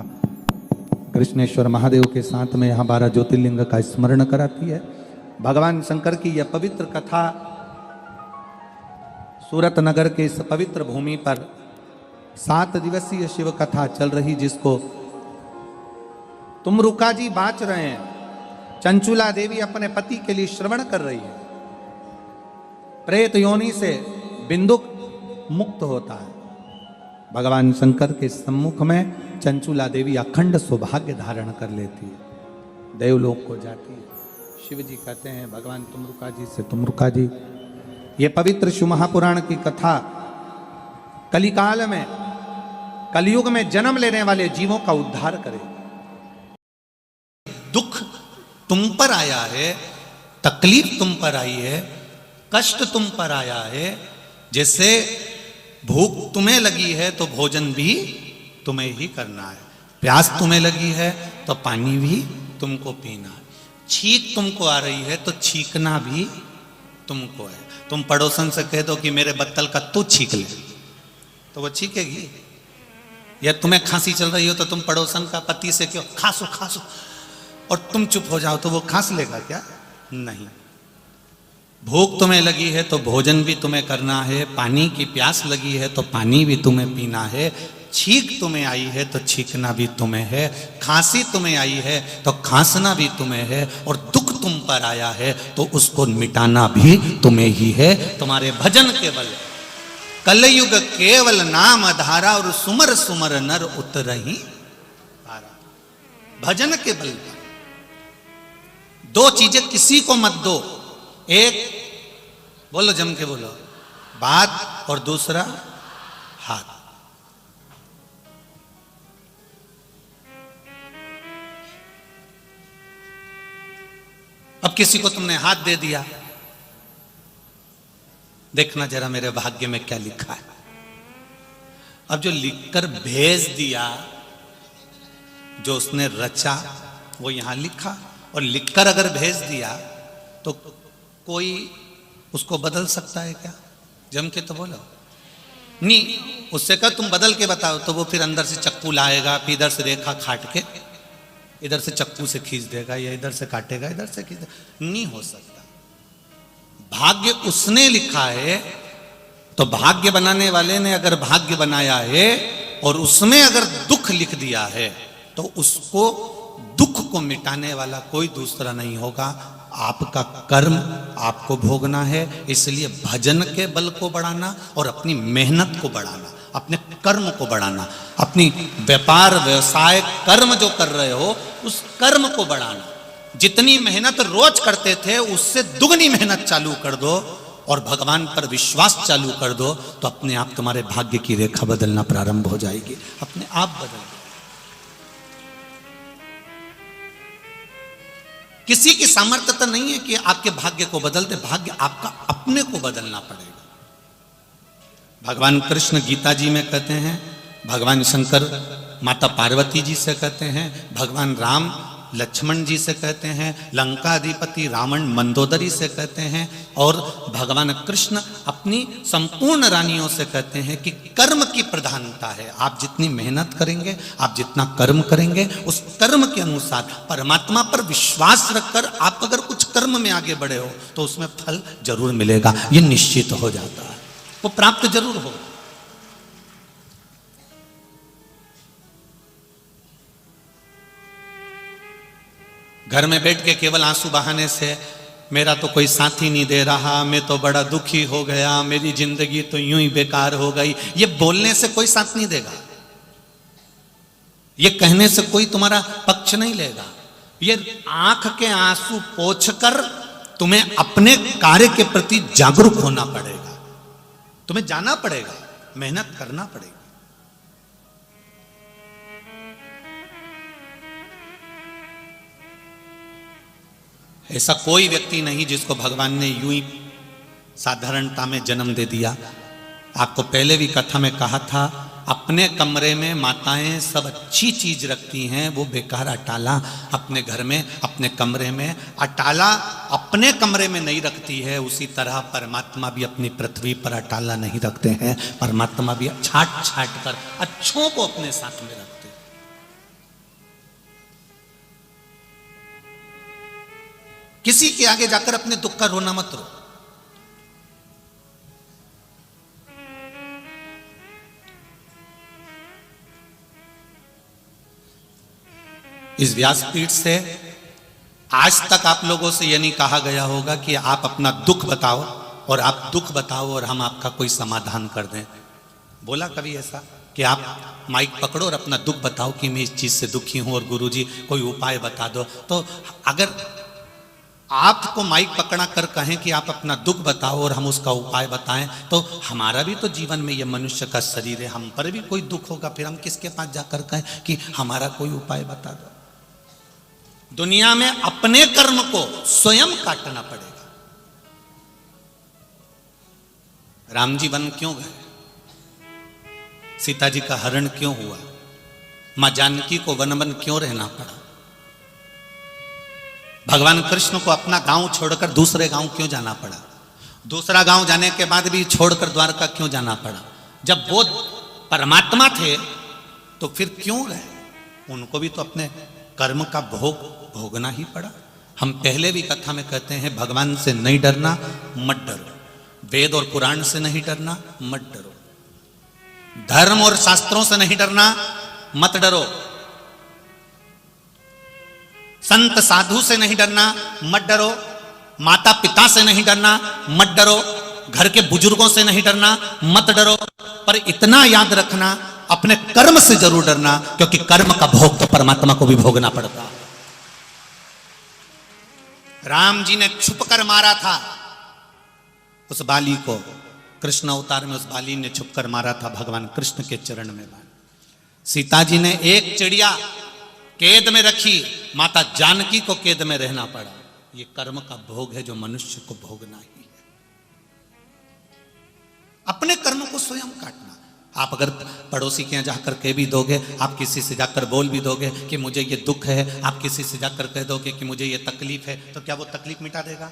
कृष्णेश्वर महादेव के साथ में यहाँ 12 ज्योतिर्लिंग का स्मरण कराती है। भगवान शंकर की यह पवित्र कथा सूरत नगर के इस पवित्र भूमि पर 7 दिवसीय शिव कथा चल रही, जिसको तुमरुका जी बाँच रहे हैं। चंचुला देवी अपने पति के लिए श्रवण कर रही है। प्रेत योनि से बिंदुक मुक्त होता है। भगवान शंकर के सम्मुख में चंचुला देवी अखंड सौभाग्य धारण कर लेती है, देवलोक को जाती है। शिव जी कहते हैं भगवान तुमरुका जी से, तुमरुका जी, ये पवित्र शिव महापुराण की कथा कलिकाल में, कलयुग में जन्म लेने वाले जीवों का उद्धार करे। दुख तुम पर आया है, तकलीफ तुम पर आई है, कष्ट तुम पर आया है। जैसे भूख तुम्हें लगी है तो भोजन भी तुम्हें ही करना है, प्यास तुम्हें लगी है तो पानी भी तुमको पीना है, छींक तुमको आ रही है तो छींकना भी तुमको है। तुम पड़ोसन से कह दो कि मेरे बत्तल का तू छींक ले, तो वो छींकेगी। या तुम्हें खांसी चल रही हो तो तुम पड़ोसन का पति से क्यों खांसो खांसो, और तुम चुप हो जाओ तो वो खांस लेगा क्या? नहीं। भूख तुम्हें लगी है तो भोजन भी तुम्हें करना है, पानी की प्यास लगी है तो पानी भी तुम्हें पीना है, छींक तुम्हें आई है तो छींकना भी तुम्हें है, खांसी तुम्हें आई है तो खांसना भी तुम्हें है, और दुख तुम पर आया है तो उसको मिटाना भी तुम्हें ही है। तुम्हारे भजन के बल कलयुग केवल नाम धारा, और सुमर सुमर नर उतरहि पारा। भजन के बल पर 2 चीजें किसी को मत दो, एक बोलो जम के बोलो बात, और दूसरा हाथ। अब किसी को तुमने हाथ दे दिया, देखना जरा मेरे भाग्य में क्या लिखा है। अब जो लिखकर भेज दिया, जो उसने रचा वो यहां लिखा, और लिखकर अगर भेज दिया तो कोई उसको बदल सकता है क्या? जम के तो बोलो नहीं। उससे कहा तुम बदल के बताओ, तो वो फिर अंदर से चक्कू लाएगा, फिर इधर से रेखा काट के इधर से चक्कू से खींच देगा, या इधर से काटेगा इधर से खींच देगा। नहीं हो सकता। भाग्य उसने लिखा है, तो भाग्य बनाने वाले ने अगर भाग्य बनाया है और उसमें अगर दुख लिख दिया है, तो उसको दुख को मिटाने वाला कोई दूसरा नहीं होगा। आपका कर्म आपको भोगना है। इसलिए भजन के बल को बढ़ाना और अपनी मेहनत को बढ़ाना, अपने कर्म को बढ़ाना, अपनी व्यापार व्यवसाय कर्म जो कर रहे हो उस कर्म को बढ़ाना। जितनी मेहनत रोज करते थे उससे दुगनी मेहनत चालू कर दो और भगवान पर विश्वास चालू कर दो, तो अपने आप तुम्हारे भाग्य की रेखा बदलना प्रारंभ हो जाएगी, अपने आप बदल। किसी की सामर्थ्य तो नहीं है कि आपके भाग्य को बदल दे, भाग्य आपका अपने को बदलना पड़ेगा। भगवान कृष्ण गीता जी में कहते हैं, भगवान शंकर माता पार्वती जी से कहते हैं, भगवान राम लक्ष्मण जी से कहते हैं, लंकाधिपति रावण मंदोदरी से कहते हैं, और भगवान कृष्ण अपनी संपूर्ण रानियों से कहते हैं कि कर्म की प्रधानता है। आप जितनी मेहनत करेंगे, आप जितना कर्म करेंगे, उस कर्म के अनुसार परमात्मा पर विश्वास रखकर आप अगर कुछ कर्म में आगे बढ़े हो तो उसमें फल जरूर मिलेगा, ये निश्चित हो जाता है, वो प्राप्त जरूर हो। घर में बैठ के केवल आंसू बहाने से मेरा तो कोई साथी नहीं दे रहा, मैं तो बड़ा दुखी हो गया, मेरी जिंदगी तो यूं ही बेकार हो गई, ये बोलने से कोई साथ नहीं देगा, ये कहने से कोई तुम्हारा पक्ष नहीं लेगा। ये आंख के आंसू पोंछकर तुम्हें अपने कार्य के प्रति जागरूक होना पड़ेगा, तुम्हें जाना पड़ेगा, मेहनत करना पड़ेगा। ऐसा कोई व्यक्ति नहीं जिसको भगवान ने यूं ही साधारणता में जन्म दे दिया। आपको पहले भी कथा में कहा था, अपने कमरे में माताएं सब अच्छी चीज रखती हैं, वो बेकार अटाला अपने घर में, अपने कमरे में, अटाला अपने कमरे में नहीं रखती है। उसी तरह परमात्मा भी अपनी पृथ्वी पर अटाला नहीं रखते हैं, परमात्मा भी छाट छाट कर अच्छों को अपने साथ में रखते हैं। किसी के आगे जाकर अपने दुख का रोना मत रो। इस व्यासपीठ से आज तक आप लोगों से यह नहीं कहा गया होगा कि आप अपना दुख बताओ और आप दुख बताओ और हम आपका कोई समाधान कर दें। बोला कभी ऐसा कि आप माइक पकड़ो और अपना दुख बताओ कि मैं इस चीज से दुखी हूं और गुरुजी कोई उपाय बता दो? तो अगर आपको माइक पकड़ा कर कहें कि आप अपना दुख बताओ और हम उसका उपाय बताएं, तो हमारा भी तो जीवन में यह मनुष्य का शरीर है, हम पर भी कोई दुख होगा, फिर हम किसके पास जाकर कहें कि हमारा कोई उपाय बता दो? दुनिया में अपने कर्म को स्वयं काटना पड़ेगा। राम जी वन क्यों गए? सीता जी का हरण क्यों हुआ? मां जानकी को वन वन क्यों रहना पड़ा? भगवान कृष्ण को अपना गांव छोड़कर दूसरे गांव क्यों जाना पड़ा? दूसरा गांव जाने के बाद भी छोड़कर द्वारका क्यों जाना पड़ा? जब वो परमात्मा थे तो फिर क्यों रहे? उनको भी तो अपने कर्म का भोग भोगना ही पड़ा। हम पहले भी कथा में कहते हैं, भगवान से नहीं डरना, मत डरो। वेद और पुराण से नहीं डरना, मत डरो। धर्म और शास्त्रों से नहीं डरना, मत डरो। संत साधु से नहीं डरना, मत डरो। माता पिता से नहीं डरना, मत डरो। घर के बुजुर्गों से नहीं डरना, मत डरो। पर इतना याद रखना, अपने कर्म से जरूर डरना, क्योंकि कर्म का भोग तो परमात्मा को भी भोगना पड़ता है। राम जी ने छुप कर मारा था उस बाली को, कृष्ण अवतार में उस बाली ने छुप कर मारा था भगवान कृष्ण के चरण में। सीता जी ने एक चिड़िया कैद में रखी, माता जानकी को कैद में रहना पड़ा। ये कर्म का भोग है जो मनुष्य को भोगना ही है। अपने कर्म को स्वयं काटना। आप अगर पड़ोसी के यहाँ जाकर कह भी दोगे, आप किसी से जाकर बोल भी दोगे कि मुझे ये दुख है, आप किसी से जाकर कह दोगे कि मुझे ये तकलीफ है, तो क्या वो तकलीफ मिटा देगा?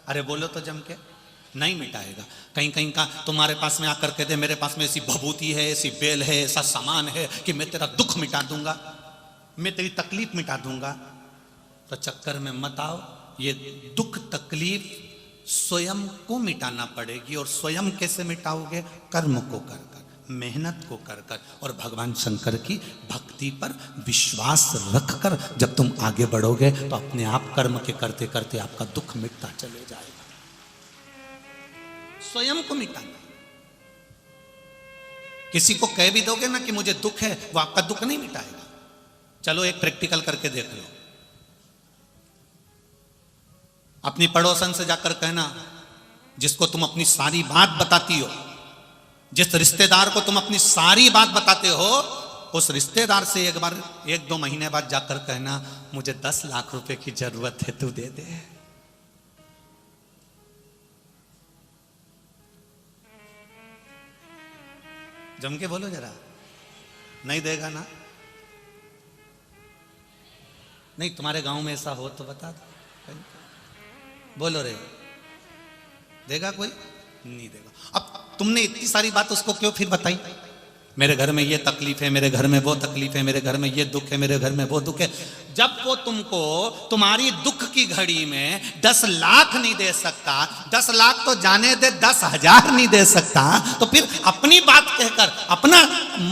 अरे बोलो तो जम के, नहीं मिटाएगा। कहीं कहीं का तुम्हारे पास में आकर कह दे, मेरे पास में ऐसी भभूति है, ऐसी बेल है, ऐसा सामान है कि मैं तेरा दुख मिटा दूंगा, मैं तेरी तकलीफ मिटा दूंगा, तो चक्कर में मत आओ। ये दुख तकलीफ स्वयं को मिटाना पड़ेगी। और स्वयं कैसे मिटाओगे? कर्म को कर कर, मेहनत को कर कर, और भगवान शंकर की भक्ति पर विश्वास रखकर जब तुम आगे बढ़ोगे तो अपने आप कर्म के करते करते आपका दुख मिटता चले जाएगा। स्वयं को मिटाना। किसी को कह भी दोगे ना कि मुझे दुख है, वो आपका दुख नहीं मिटाएगा। चलो एक प्रैक्टिकल करके देख लो। अपनी पड़ोसन से जाकर कहना, जिसको तुम अपनी सारी बात बताती हो, जिस रिश्तेदार को तुम अपनी सारी बात बताते हो, उस रिश्तेदार से एक बार 1-2 महीने बाद जाकर कहना, मुझे 10 लाख रुपए की जरूरत है, तू दे दे। जम के बोलो जरा। नहीं देगा ना? नहीं, तुम्हारे गांव में ऐसा हो तो बता दो। बोलो रे, देगा कोई? नहीं देगा। अब तुमने इतनी सारी बात उसको क्यों फिर बताई? मेरे घर में ये तकलीफ है, मेरे घर में वो तकलीफ है, मेरे घर में ये दुख है, मेरे घर में वो दुख है। जब वो तुमको तुम्हारी दुख की घड़ी में 10 लाख नहीं दे सकता, 10 लाख तो जाने दे 10,000 नहीं दे सकता, तो फिर अपनी बात कहकर अपना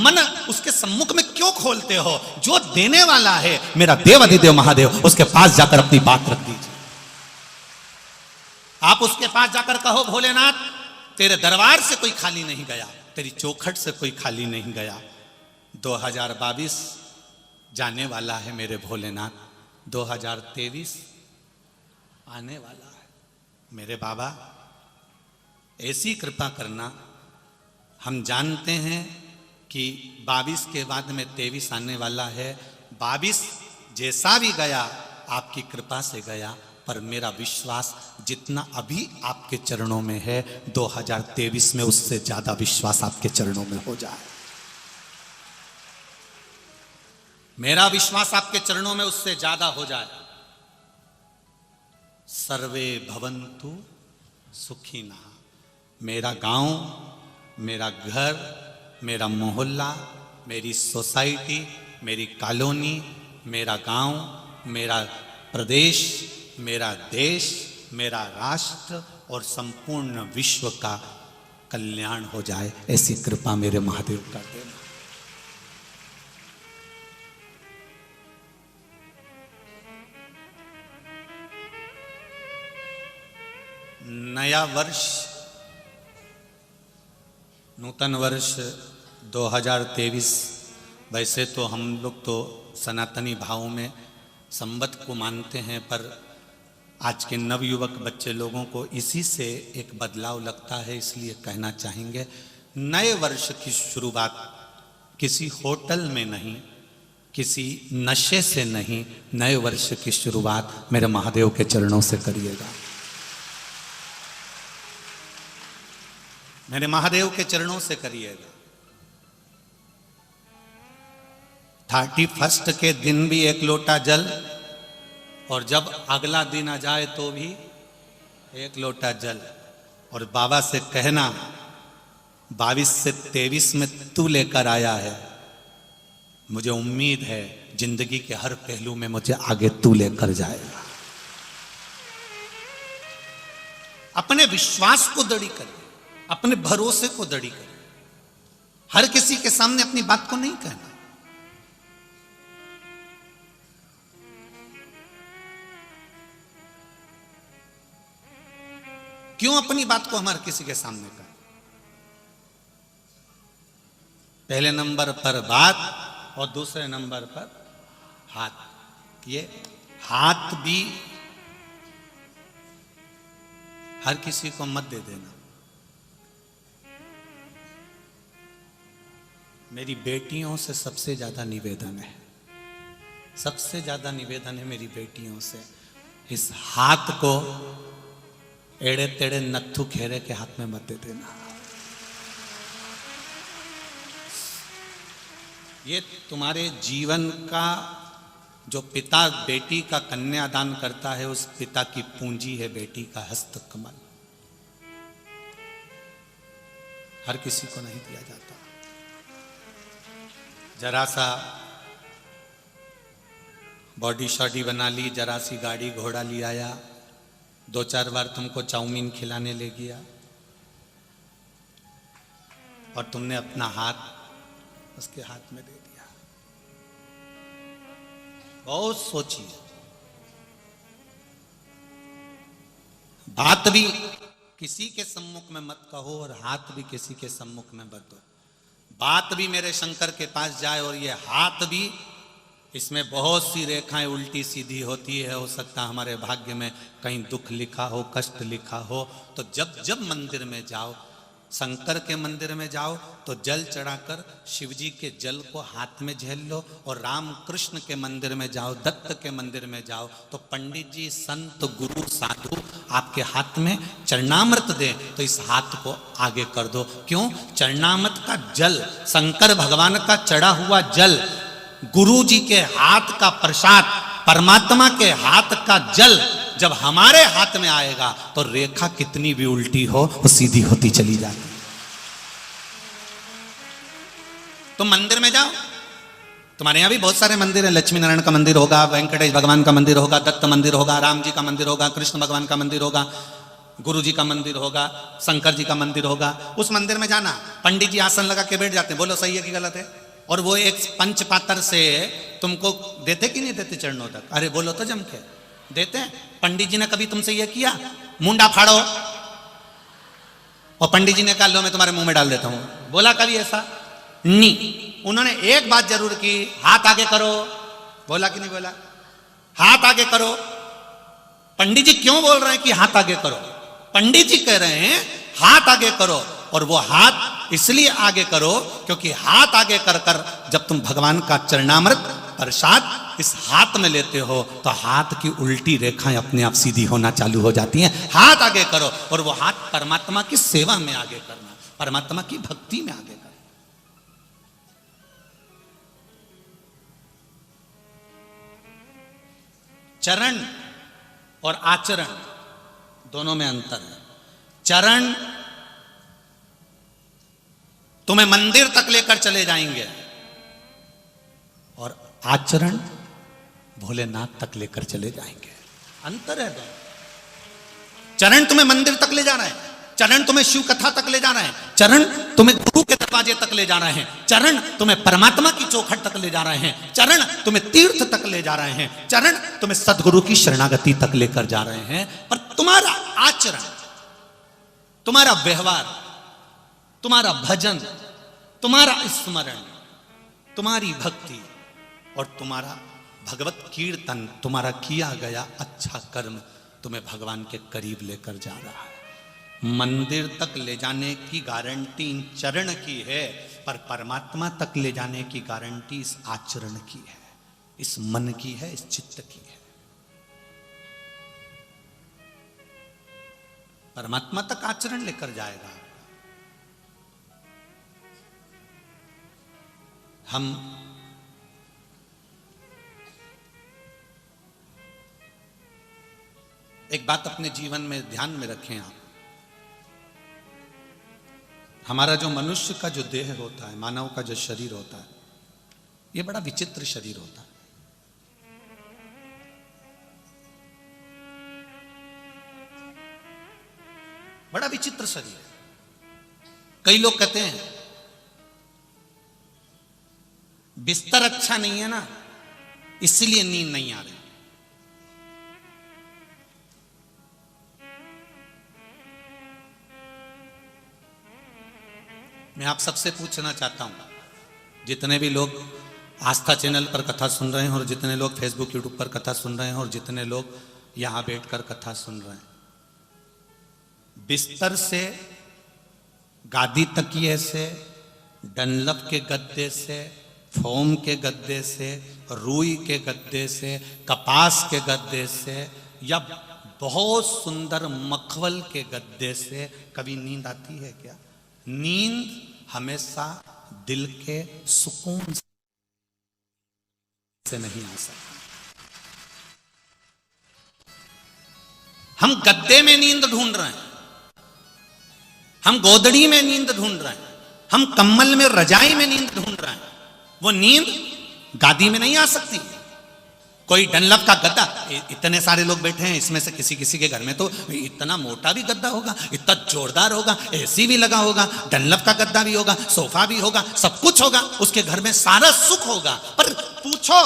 मन उसके सम्मुख में क्यों खोलते हो? जो देने वाला है मेरा देव अधिदेव महादेव, उसके पास जाकर अपनी बात रख दीजिए। आप उसके पास जाकर कहो, भोलेनाथ तेरे दरबार से कोई खाली नहीं गया, तेरी चौखट से कोई खाली नहीं गया। 2022 जाने वाला है मेरे भोलेनाथ, 2023 आने वाला है। मेरे बाबा ऐसी कृपा करना। हम जानते हैं कि 22 के बाद में 23 आने वाला है। 22 जैसा भी गया आपकी कृपा से गया, पर मेरा विश्वास जितना अभी आपके चरणों में है, 2023 में उससे ज्यादा विश्वास आपके चरणों में हो जाए। मेरा विश्वास आपके चरणों में उससे ज्यादा हो जाए। सर्वे भवन्तु सुखिनः। मेरा गांव, मेरा घर, मेरा मोहल्ला, मेरी सोसाइटी, मेरी कॉलोनी, मेरा गांव, मेरा प्रदेश, मेरा देश, मेरा राष्ट्र और संपूर्ण विश्व का कल्याण हो जाए, ऐसी कृपा मेरे महादेव कर देना। नया वर्ष, नूतन वर्ष 2023, वैसे तो हम लोग तो सनातनी भावों में संवत को मानते हैं, पर आज के नवयुवक बच्चे लोगों को इसी से एक बदलाव लगता है, इसलिए कहना चाहेंगे नए वर्ष की शुरुआत किसी होटल में नहीं, किसी नशे से नहीं, नए वर्ष की शुरुआत मेरे महादेव के चरणों से करिएगा। मेरे महादेव के चरणों से करिएगा। 31 के दिन भी 1 लोटा जल, और जब अगला दिन आ जाए तो भी 1 लोटा जल। और बाबा से कहना 22 से 23 में तू लेकर आया है, मुझे उम्मीद है जिंदगी के हर पहलू में मुझे आगे तू लेकर जाएगा। अपने विश्वास को दृढ़ करें, अपने भरोसे को दृढ़ करें। हर किसी के सामने अपनी बात को नहीं कहना। क्यों अपनी बात को हमारे किसी के सामने कहें? पहले नंबर पर बात और दूसरे नंबर पर हाथ। ये हाथ भी हर किसी को मत दे देना। मेरी बेटियों से सबसे ज्यादा निवेदन है, सबसे ज्यादा निवेदन है मेरी बेटियों से। इस हाथ को एड़े तेड़े नत्थु खेरे के हाथ में मत दे देना। ये तुम्हारे जीवन का, जो पिता बेटी का कन्यादान करता है, उस पिता की पूंजी है बेटी का हस्त कमल। हर किसी को नहीं दिया जाता। जरा सा बॉडी शॉडी बना ली, जरा सी गाड़ी घोड़ा ले आया, 2-4 बार तुमको चाउमीन खिलाने ले गया, और तुमने अपना हाथ उसके हाथ में दे दिया। बहुत सोचिए। बात भी किसी के सम्मुख में मत कहो और हाथ भी किसी के सम्मुख में मत दो। बात भी मेरे शंकर के पास जाए और ये हाथ भी, इसमें बहुत सी रेखाएं उल्टी सीधी होती है। हो सकता है हमारे भाग्य में कहीं दुख लिखा हो, कष्ट लिखा हो। तो जब जब मंदिर में जाओ, शंकर के मंदिर में जाओ, तो जल चढ़ाकर शिव जी के जल को हाथ में झेल लो। और राम कृष्ण के मंदिर में जाओ, दत्त के मंदिर में जाओ, तो पंडित जी, संत, गुरु, साधु आपके हाथ में चरणामृत दे, तो इस हाथ को आगे कर दो। क्यों? चरणामृत का जल, शंकर भगवान का चढ़ा हुआ जल, गुरु जी के हाथ का प्रसाद, परमात्मा के हाथ का जल जब हमारे हाथ में आएगा, तो रेखा कितनी भी उल्टी हो वो सीधी होती चली जाती। तुम मंदिर में जाओ, तुम्हारे यहाँ भी बहुत सारे मंदिर हैं, लक्ष्मी नारायण का मंदिर होगा, वेंकटेश भगवान का मंदिर होगा, दत्त मंदिर होगा, राम जी का मंदिर होगा, कृष्ण भगवान का मंदिर होगा, गुरु जी का मंदिर होगा, शंकर जी का मंदिर होगा। उस मंदिर में जाना, पंडित जी आसन लगा के बैठ जाते हैं, बोलो सही है कि गलत है? और वो एक पंच पात्र से तुमको देते कि नहीं देते चरणों तक? अरे बोलो तो जम के देते हैं। पंडित जी ने कभी तुमसे यह किया मुंडा फाड़ो, और पंडित जी ने कहा लो मैं तुम्हारे मुंह में डाल देता हूं? बोला कभी ऐसा? नहीं। उन्होंने एक बात जरूर की, हाथ आगे करो। बोला कि नहीं बोला? हाथ आगे करो। पंडित जी क्यों बोल रहे हैं कि हाथ आगे करो? पंडित जी कह रहे हैं हाथ आगे करो, और वो हाथ इसलिए आगे करो क्योंकि हाथ आगे कर कर जब तुम भगवान का चरणामृत प्रसाद इस हाथ में लेते हो तो हाथ की उल्टी रेखाएं अपने आप सीधी होना चालू हो जाती हैं। हाथ आगे करो, और वो हाथ परमात्मा की सेवा में आगे करना, परमात्मा की भक्ति में आगे करना। चरण और आचरण दोनों में अंतर है। चरण तुम्हें मंदिर तक लेकर चले जाएंगे, और आचरण भोलेनाथ तक लेकर चले जाएंगे। अंतर है दोनों। चरण तुम्हें मंदिर तक ले जाना है, चरण तुम्हें शिव कथा तक ले जाना है, चरण तुम्हें गुरु के दरवाजे तक ले जा रहे हैं, चरण तुम्हें परमात्मा की चौखट तक ले जा रहे हैं, चरण तुम्हें तीर्थ तक ले जा रहे हैं, चरण तुम्हें सदगुरु की शरणागति तक लेकर जा रहे हैं। पर तुम्हारा आचरण, तुम्हारा व्यवहार, तुम्हारा भजन, तुम्हारा स्मरण, तुम्हारी भक्ति और तुम्हारा भगवत कीर्तन, तुम्हारा किया गया अच्छा कर्म तुम्हें भगवान के करीब लेकर जा रहा है। मंदिर तक ले जाने की गारंटी इन चरण की है, पर परमात्मा तक ले जाने की गारंटी इस आचरण की है, इस मन की है, इस चित्त की है। परमात्मा तक आचरण लेकर जाएगा। हम एक बात अपने जीवन में ध्यान में रखें आप, हमारा जो मनुष्य का जो देह होता है, मानव का जो शरीर होता है, ये बड़ा विचित्र शरीर होता है। बड़ा विचित्र शरीर। कई लोग कहते हैं बिस्तर अच्छा नहीं है ना, इसलिए नींद नहीं आ रही। मैं आप सबसे पूछना चाहता हूं, जितने भी लोग आस्था चैनल पर कथा सुन रहे हैं, और जितने लोग फेसबुक यूट्यूब पर कथा सुन रहे हैं, और जितने लोग यहां बैठकर कथा सुन रहे हैं, बिस्तर से, गादी तकिए से, डनलप के गद्दे से, फोम के गद्दे से, रुई के गद्दे से, कपास के गद्दे से, या बहुत सुंदर मखमल के गद्दे से कभी नींद आती है क्या? नींद हमेशा दिल के सुकून से नहीं आ सकती। हम गद्दे में नींद ढूंढ रहे हैं, हम गोदड़ी में नींद ढूंढ रहे हैं, हम कम्बल में, रजाई में नींद ढूंढ रहे हैं। वो नींद गादी में नहीं आ सकती। कोई डनलप का गद्दा, इतने सारे लोग बैठे हैं, इसमें से किसी किसी के घर में तो इतना मोटा भी गद्दा होगा, इतना जोरदार होगा, एसी भी लगा होगा, डनलप का गद्दा भी होगा, सोफा भी होगा, सब कुछ होगा, उसके घर में सारा सुख होगा। पर पूछो,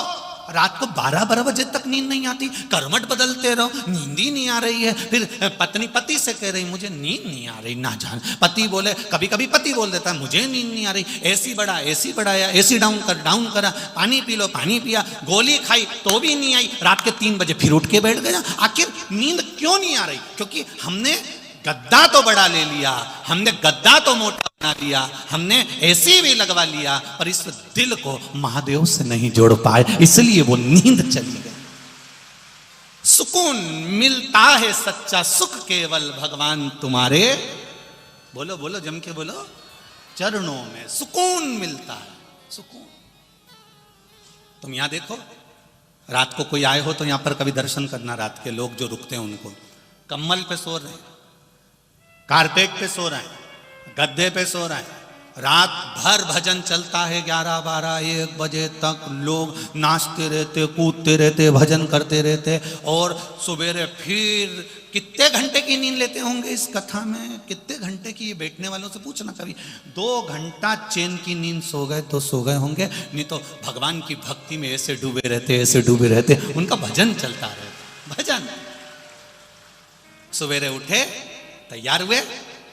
रात को 12-12 बजे तक नींद नहीं आती, करवट बदलते रहो, नींद ही नहीं आ रही है। फिर पत्नी पति से कह रही मुझे नींद नहीं आ रही, ना जान। पति बोले, कभी कभी पति बोल देता है मुझे नींद नहीं आ रही, एसी बढ़ाया, एसी डाउन करा, पानी पी लो, पानी पिया, गोली खाई तो भी नहीं आई, रात के 3 बजे फिर उठ के बैठ गया। आखिर नींद क्यों नहीं आ रही? क्योंकि हमने गद्दा तो बड़ा ले लिया, हमने गद्दा तो मोटा बना लिया, हमने एसी भी लगवा लिया, पर इस दिल को महादेव से नहीं जोड़ पाए, इसलिए वो नींद चली गई। सुकून मिलता है सच्चा सुख केवल भगवान तुम्हारे, बोलो बोलो जम के बोलो, चरणों में सुकून मिलता है। सुकून। तुम यहां देखो, रात को कोई आए हो तो यहां पर कभी दर्शन करना, रात के लोग जो रुकते हैं उनको, कम्बल पे सो रहे हैं, कारपेट पे सो रहे हैं, गद्दे पे सो रहे हैं, रात भर भजन चलता है, 11, 12, 1 बजे तक लोग नाचते रहते, कूदते रहते, भजन करते रहते। और सवेरे फिर कितने घंटे की नींद लेते होंगे इस कथा में, कितने घंटे की, ये बैठने वालों से पूछना कभी। 2 घंटा चैन की नींद सो गए तो सो गए होंगे, नहीं तो भगवान की भक्ति में ऐसे डूबे रहते, ऐसे डूबे रहते, उनका भजन चलता रहता, भजन। सवेरे उठे, तैयार हुए,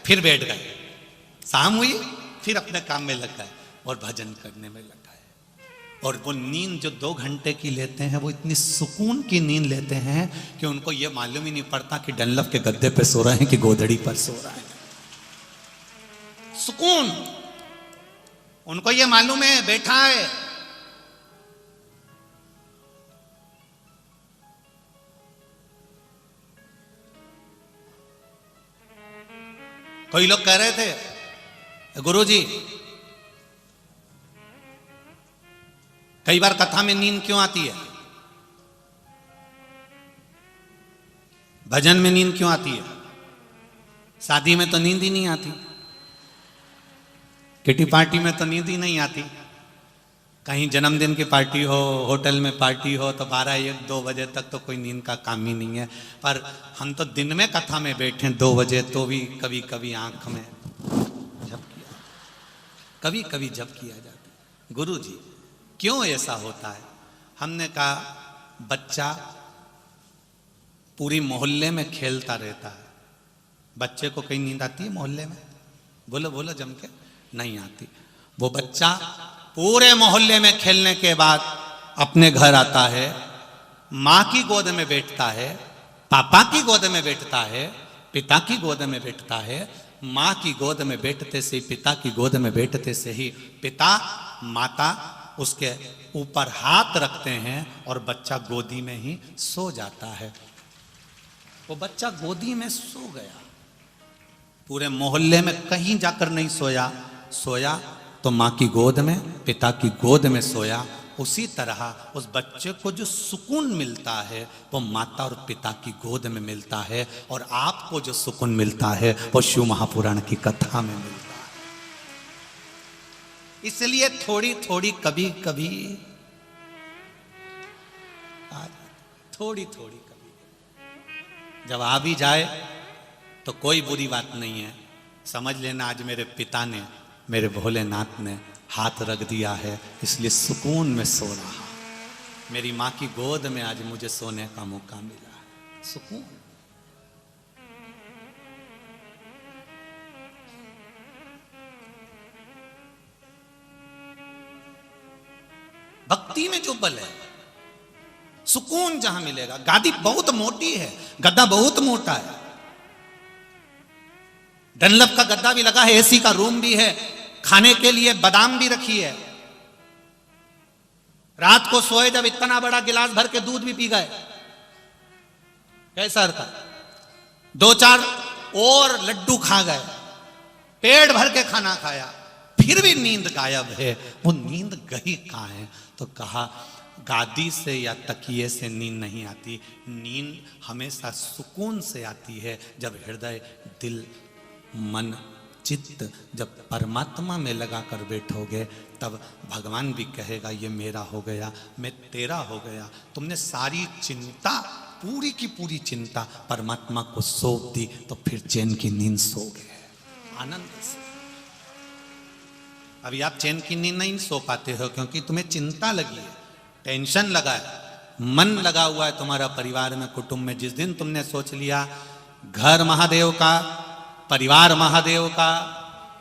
फिर बैठ गए, शाम हुई, फिर अपने काम में लग गए और भजन करने में लग गए। और वो नींद जो 2 घंटे की लेते हैं, वो इतनी सुकून की नींद लेते हैं कि उनको ये मालूम ही नहीं पड़ता कि डनलप के गद्दे पे सो रहे हैं कि गोदड़ी पर सो रहे हैं। सुकून, उनको ये मालूम है बैठा है। कोई लोग कह रहे थे, गुरुजी कई बार कथा में नींद क्यों आती है, भजन में नींद क्यों आती है, शादी में तो नींद ही नहीं आती, किटी पार्टी में तो नींद ही नहीं आती, कहीं जन्मदिन की पार्टी हो, होटल में पार्टी हो तो 12, 1, 2 बजे तक तो कोई नींद का काम ही नहीं है। पर हम तो दिन में कथा में बैठे 2 बजे तो भी कभी कभी आंख में झपकिया, कभी कभी झपकिया जाता है। गुरु जी क्यों ऐसा होता है? हमने कहा बच्चा पूरी मोहल्ले में खेलता रहता है, बच्चे को कहीं नींद आती है मोहल्ले में? बोलो बोलो जम के, नहीं आती। वो बच्चा पूरे मोहल्ले में खेलने के बाद अपने घर आता है, माँ की गोद में बैठता है, पापा की गोद में बैठता है, पिता की गोद में बैठता है। माँ की गोद में बैठते से, पिता की गोद में बैठते से ही पिता माता उसके ऊपर हाथ रखते हैं और बच्चा गोदी में ही सो जाता है। वो बच्चा गोदी में सो गया, पूरे मोहल्ले में कहीं जाकर नहीं सोया, सोया तो माँ की गोद में, पिता की गोद में सोया। उसी तरह उस बच्चे को जो सुकून मिलता है वो माता और पिता की गोद में मिलता है, और आपको जो सुकून मिलता है वो शिव महापुराण की कथा में मिलता है। इसलिए थोड़ी थोड़ी कभी कभी, थोड़ी थोड़ी कभी जब आ भी जाए तो कोई बुरी बात नहीं है। समझ लेना आज मेरे पिता ने, मेरे भोलेनाथ ने हाथ रख दिया है, इसलिए सुकून में सो रहा। मेरी माँ की गोद में आज मुझे सोने का मौका मिला है, सुकून। भक्ति में जो बल है, सुकून जहां मिलेगा। गादी बहुत मोटी है, गद्दा बहुत मोटा है, डनलप का गद्दा भी लगा है, एसी का रूम भी है, खाने के लिए बादाम भी रखी है। रात को सोए जब इतना बड़ा गिलास भर के दूध भी पी गए, कैसा था? 2-4 और लड्डू खा गए, पेट भर के खाना खाया, फिर भी नींद गायब है। वो नींद गई कहां है? तो कहा गादी से या तकिए से नींद नहीं आती, नींद हमेशा सुकून से आती है। जब हृदय, दिल, मन, चित्त जब परमात्मा में लगा कर बैठोगे तब भगवान भी कहेगा ये मेरा हो गया, मैं तेरा हो गया। तुमने सारी चिंता, पूरी की पूरी चिंता परमात्मा को सौंप दी तो फिर चैन की नींद सो गए आनंद से। अभी आप चैन की नींद नहीं सो पाते हो क्योंकि तुम्हें चिंता लगी है, टेंशन लगा है, मन लगा हुआ है तुम्हारा परिवार में, कुटुंब में। जिस दिन तुमने सोच लिया घर महादेव का, परिवार महादेव का,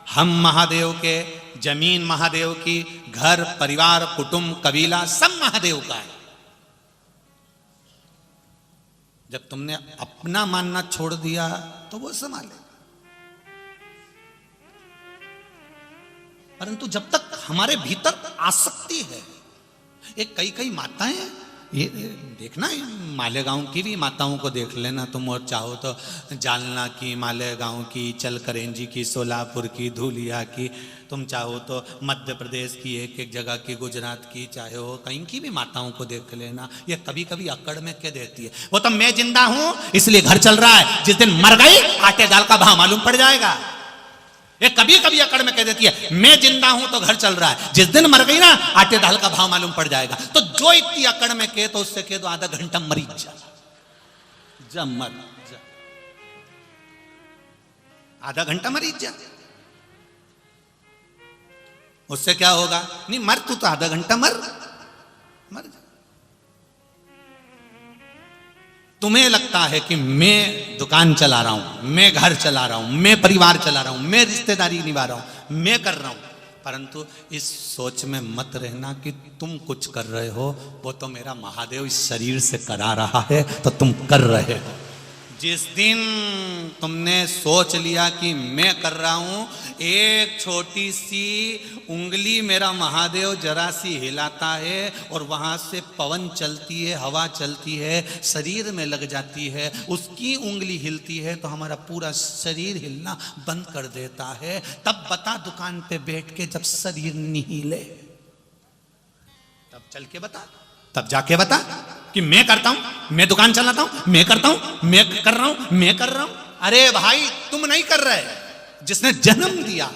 हम महादेव के, जमीन महादेव की, घर, परिवार, कुटुंब, कबीला सब महादेव का है। जब तुमने अपना मानना छोड़ दिया तो वो संभाले। परंतु जब तक हमारे भीतर आसक्ति है, एक कई माताएं, ये देखना है, मालेगांव की भी माताओं को देख लेना तुम, और चाहो तो जालना की, मालेगांव की, चलकरेंजी की, सोलापुर की, धुलिया की, तुम चाहो तो मध्य प्रदेश की एक एक जगह की, गुजरात की, चाहे हो कहीं की भी माताओं को देख लेना। ये कभी कभी अकड़ में क्या देती है, वो तो मैं जिंदा हूं इसलिए घर चल रहा है, जिस दिन मर गई आटे दाल का भाव मालूम पड़ जाएगा। ये कभी कभी अकड़ में कह देती है मैं जिंदा हूं तो घर चल रहा है, जिस दिन मर गई ना आटे दाल का भाव मालूम पड़ जाएगा। तो जो इतनी अकड़ में कहे तो उससे कह दो आधा घंटा मरी जा मर जा, आधा घंटा मरीज जा, उससे क्या होगा? नहीं मर तू तो आधा घंटा मर जा। तुम्हें लगता है कि मैं दुकान चला रहा हूं, मैं घर चला रहा हूं, मैं परिवार चला रहा हूं, मैं रिश्तेदारी निभा रहा हूं, मैं कर रहा हूं, परंतु इस सोच में मत रहना कि तुम कुछ कर रहे हो, वो तो मेरा महादेव इस शरीर से करा रहा है, तो तुम कर रहे हो। जिस दिन तुमने सोच लिया कि मैं कर रहा हूं, एक छोटी सी उंगली मेरा महादेव जरा सी हिलाता है और वहां से पवन चलती है, हवा चलती है, शरीर में लग जाती है, उसकी उंगली हिलती है तो हमारा पूरा शरीर हिलना बंद कर देता है। तब बता दुकान पे बैठ के जब शरीर नहीं हिले, तब चल के बता, तब जाके बता कि मैं करता हूं, मैं दुकान चलाता हूं, मैं करता हूं, मैं कर रहा हूं, मैं कर रहा हूं। अरे भाई तुम नहीं कर रहे, जिसने जन्म दिया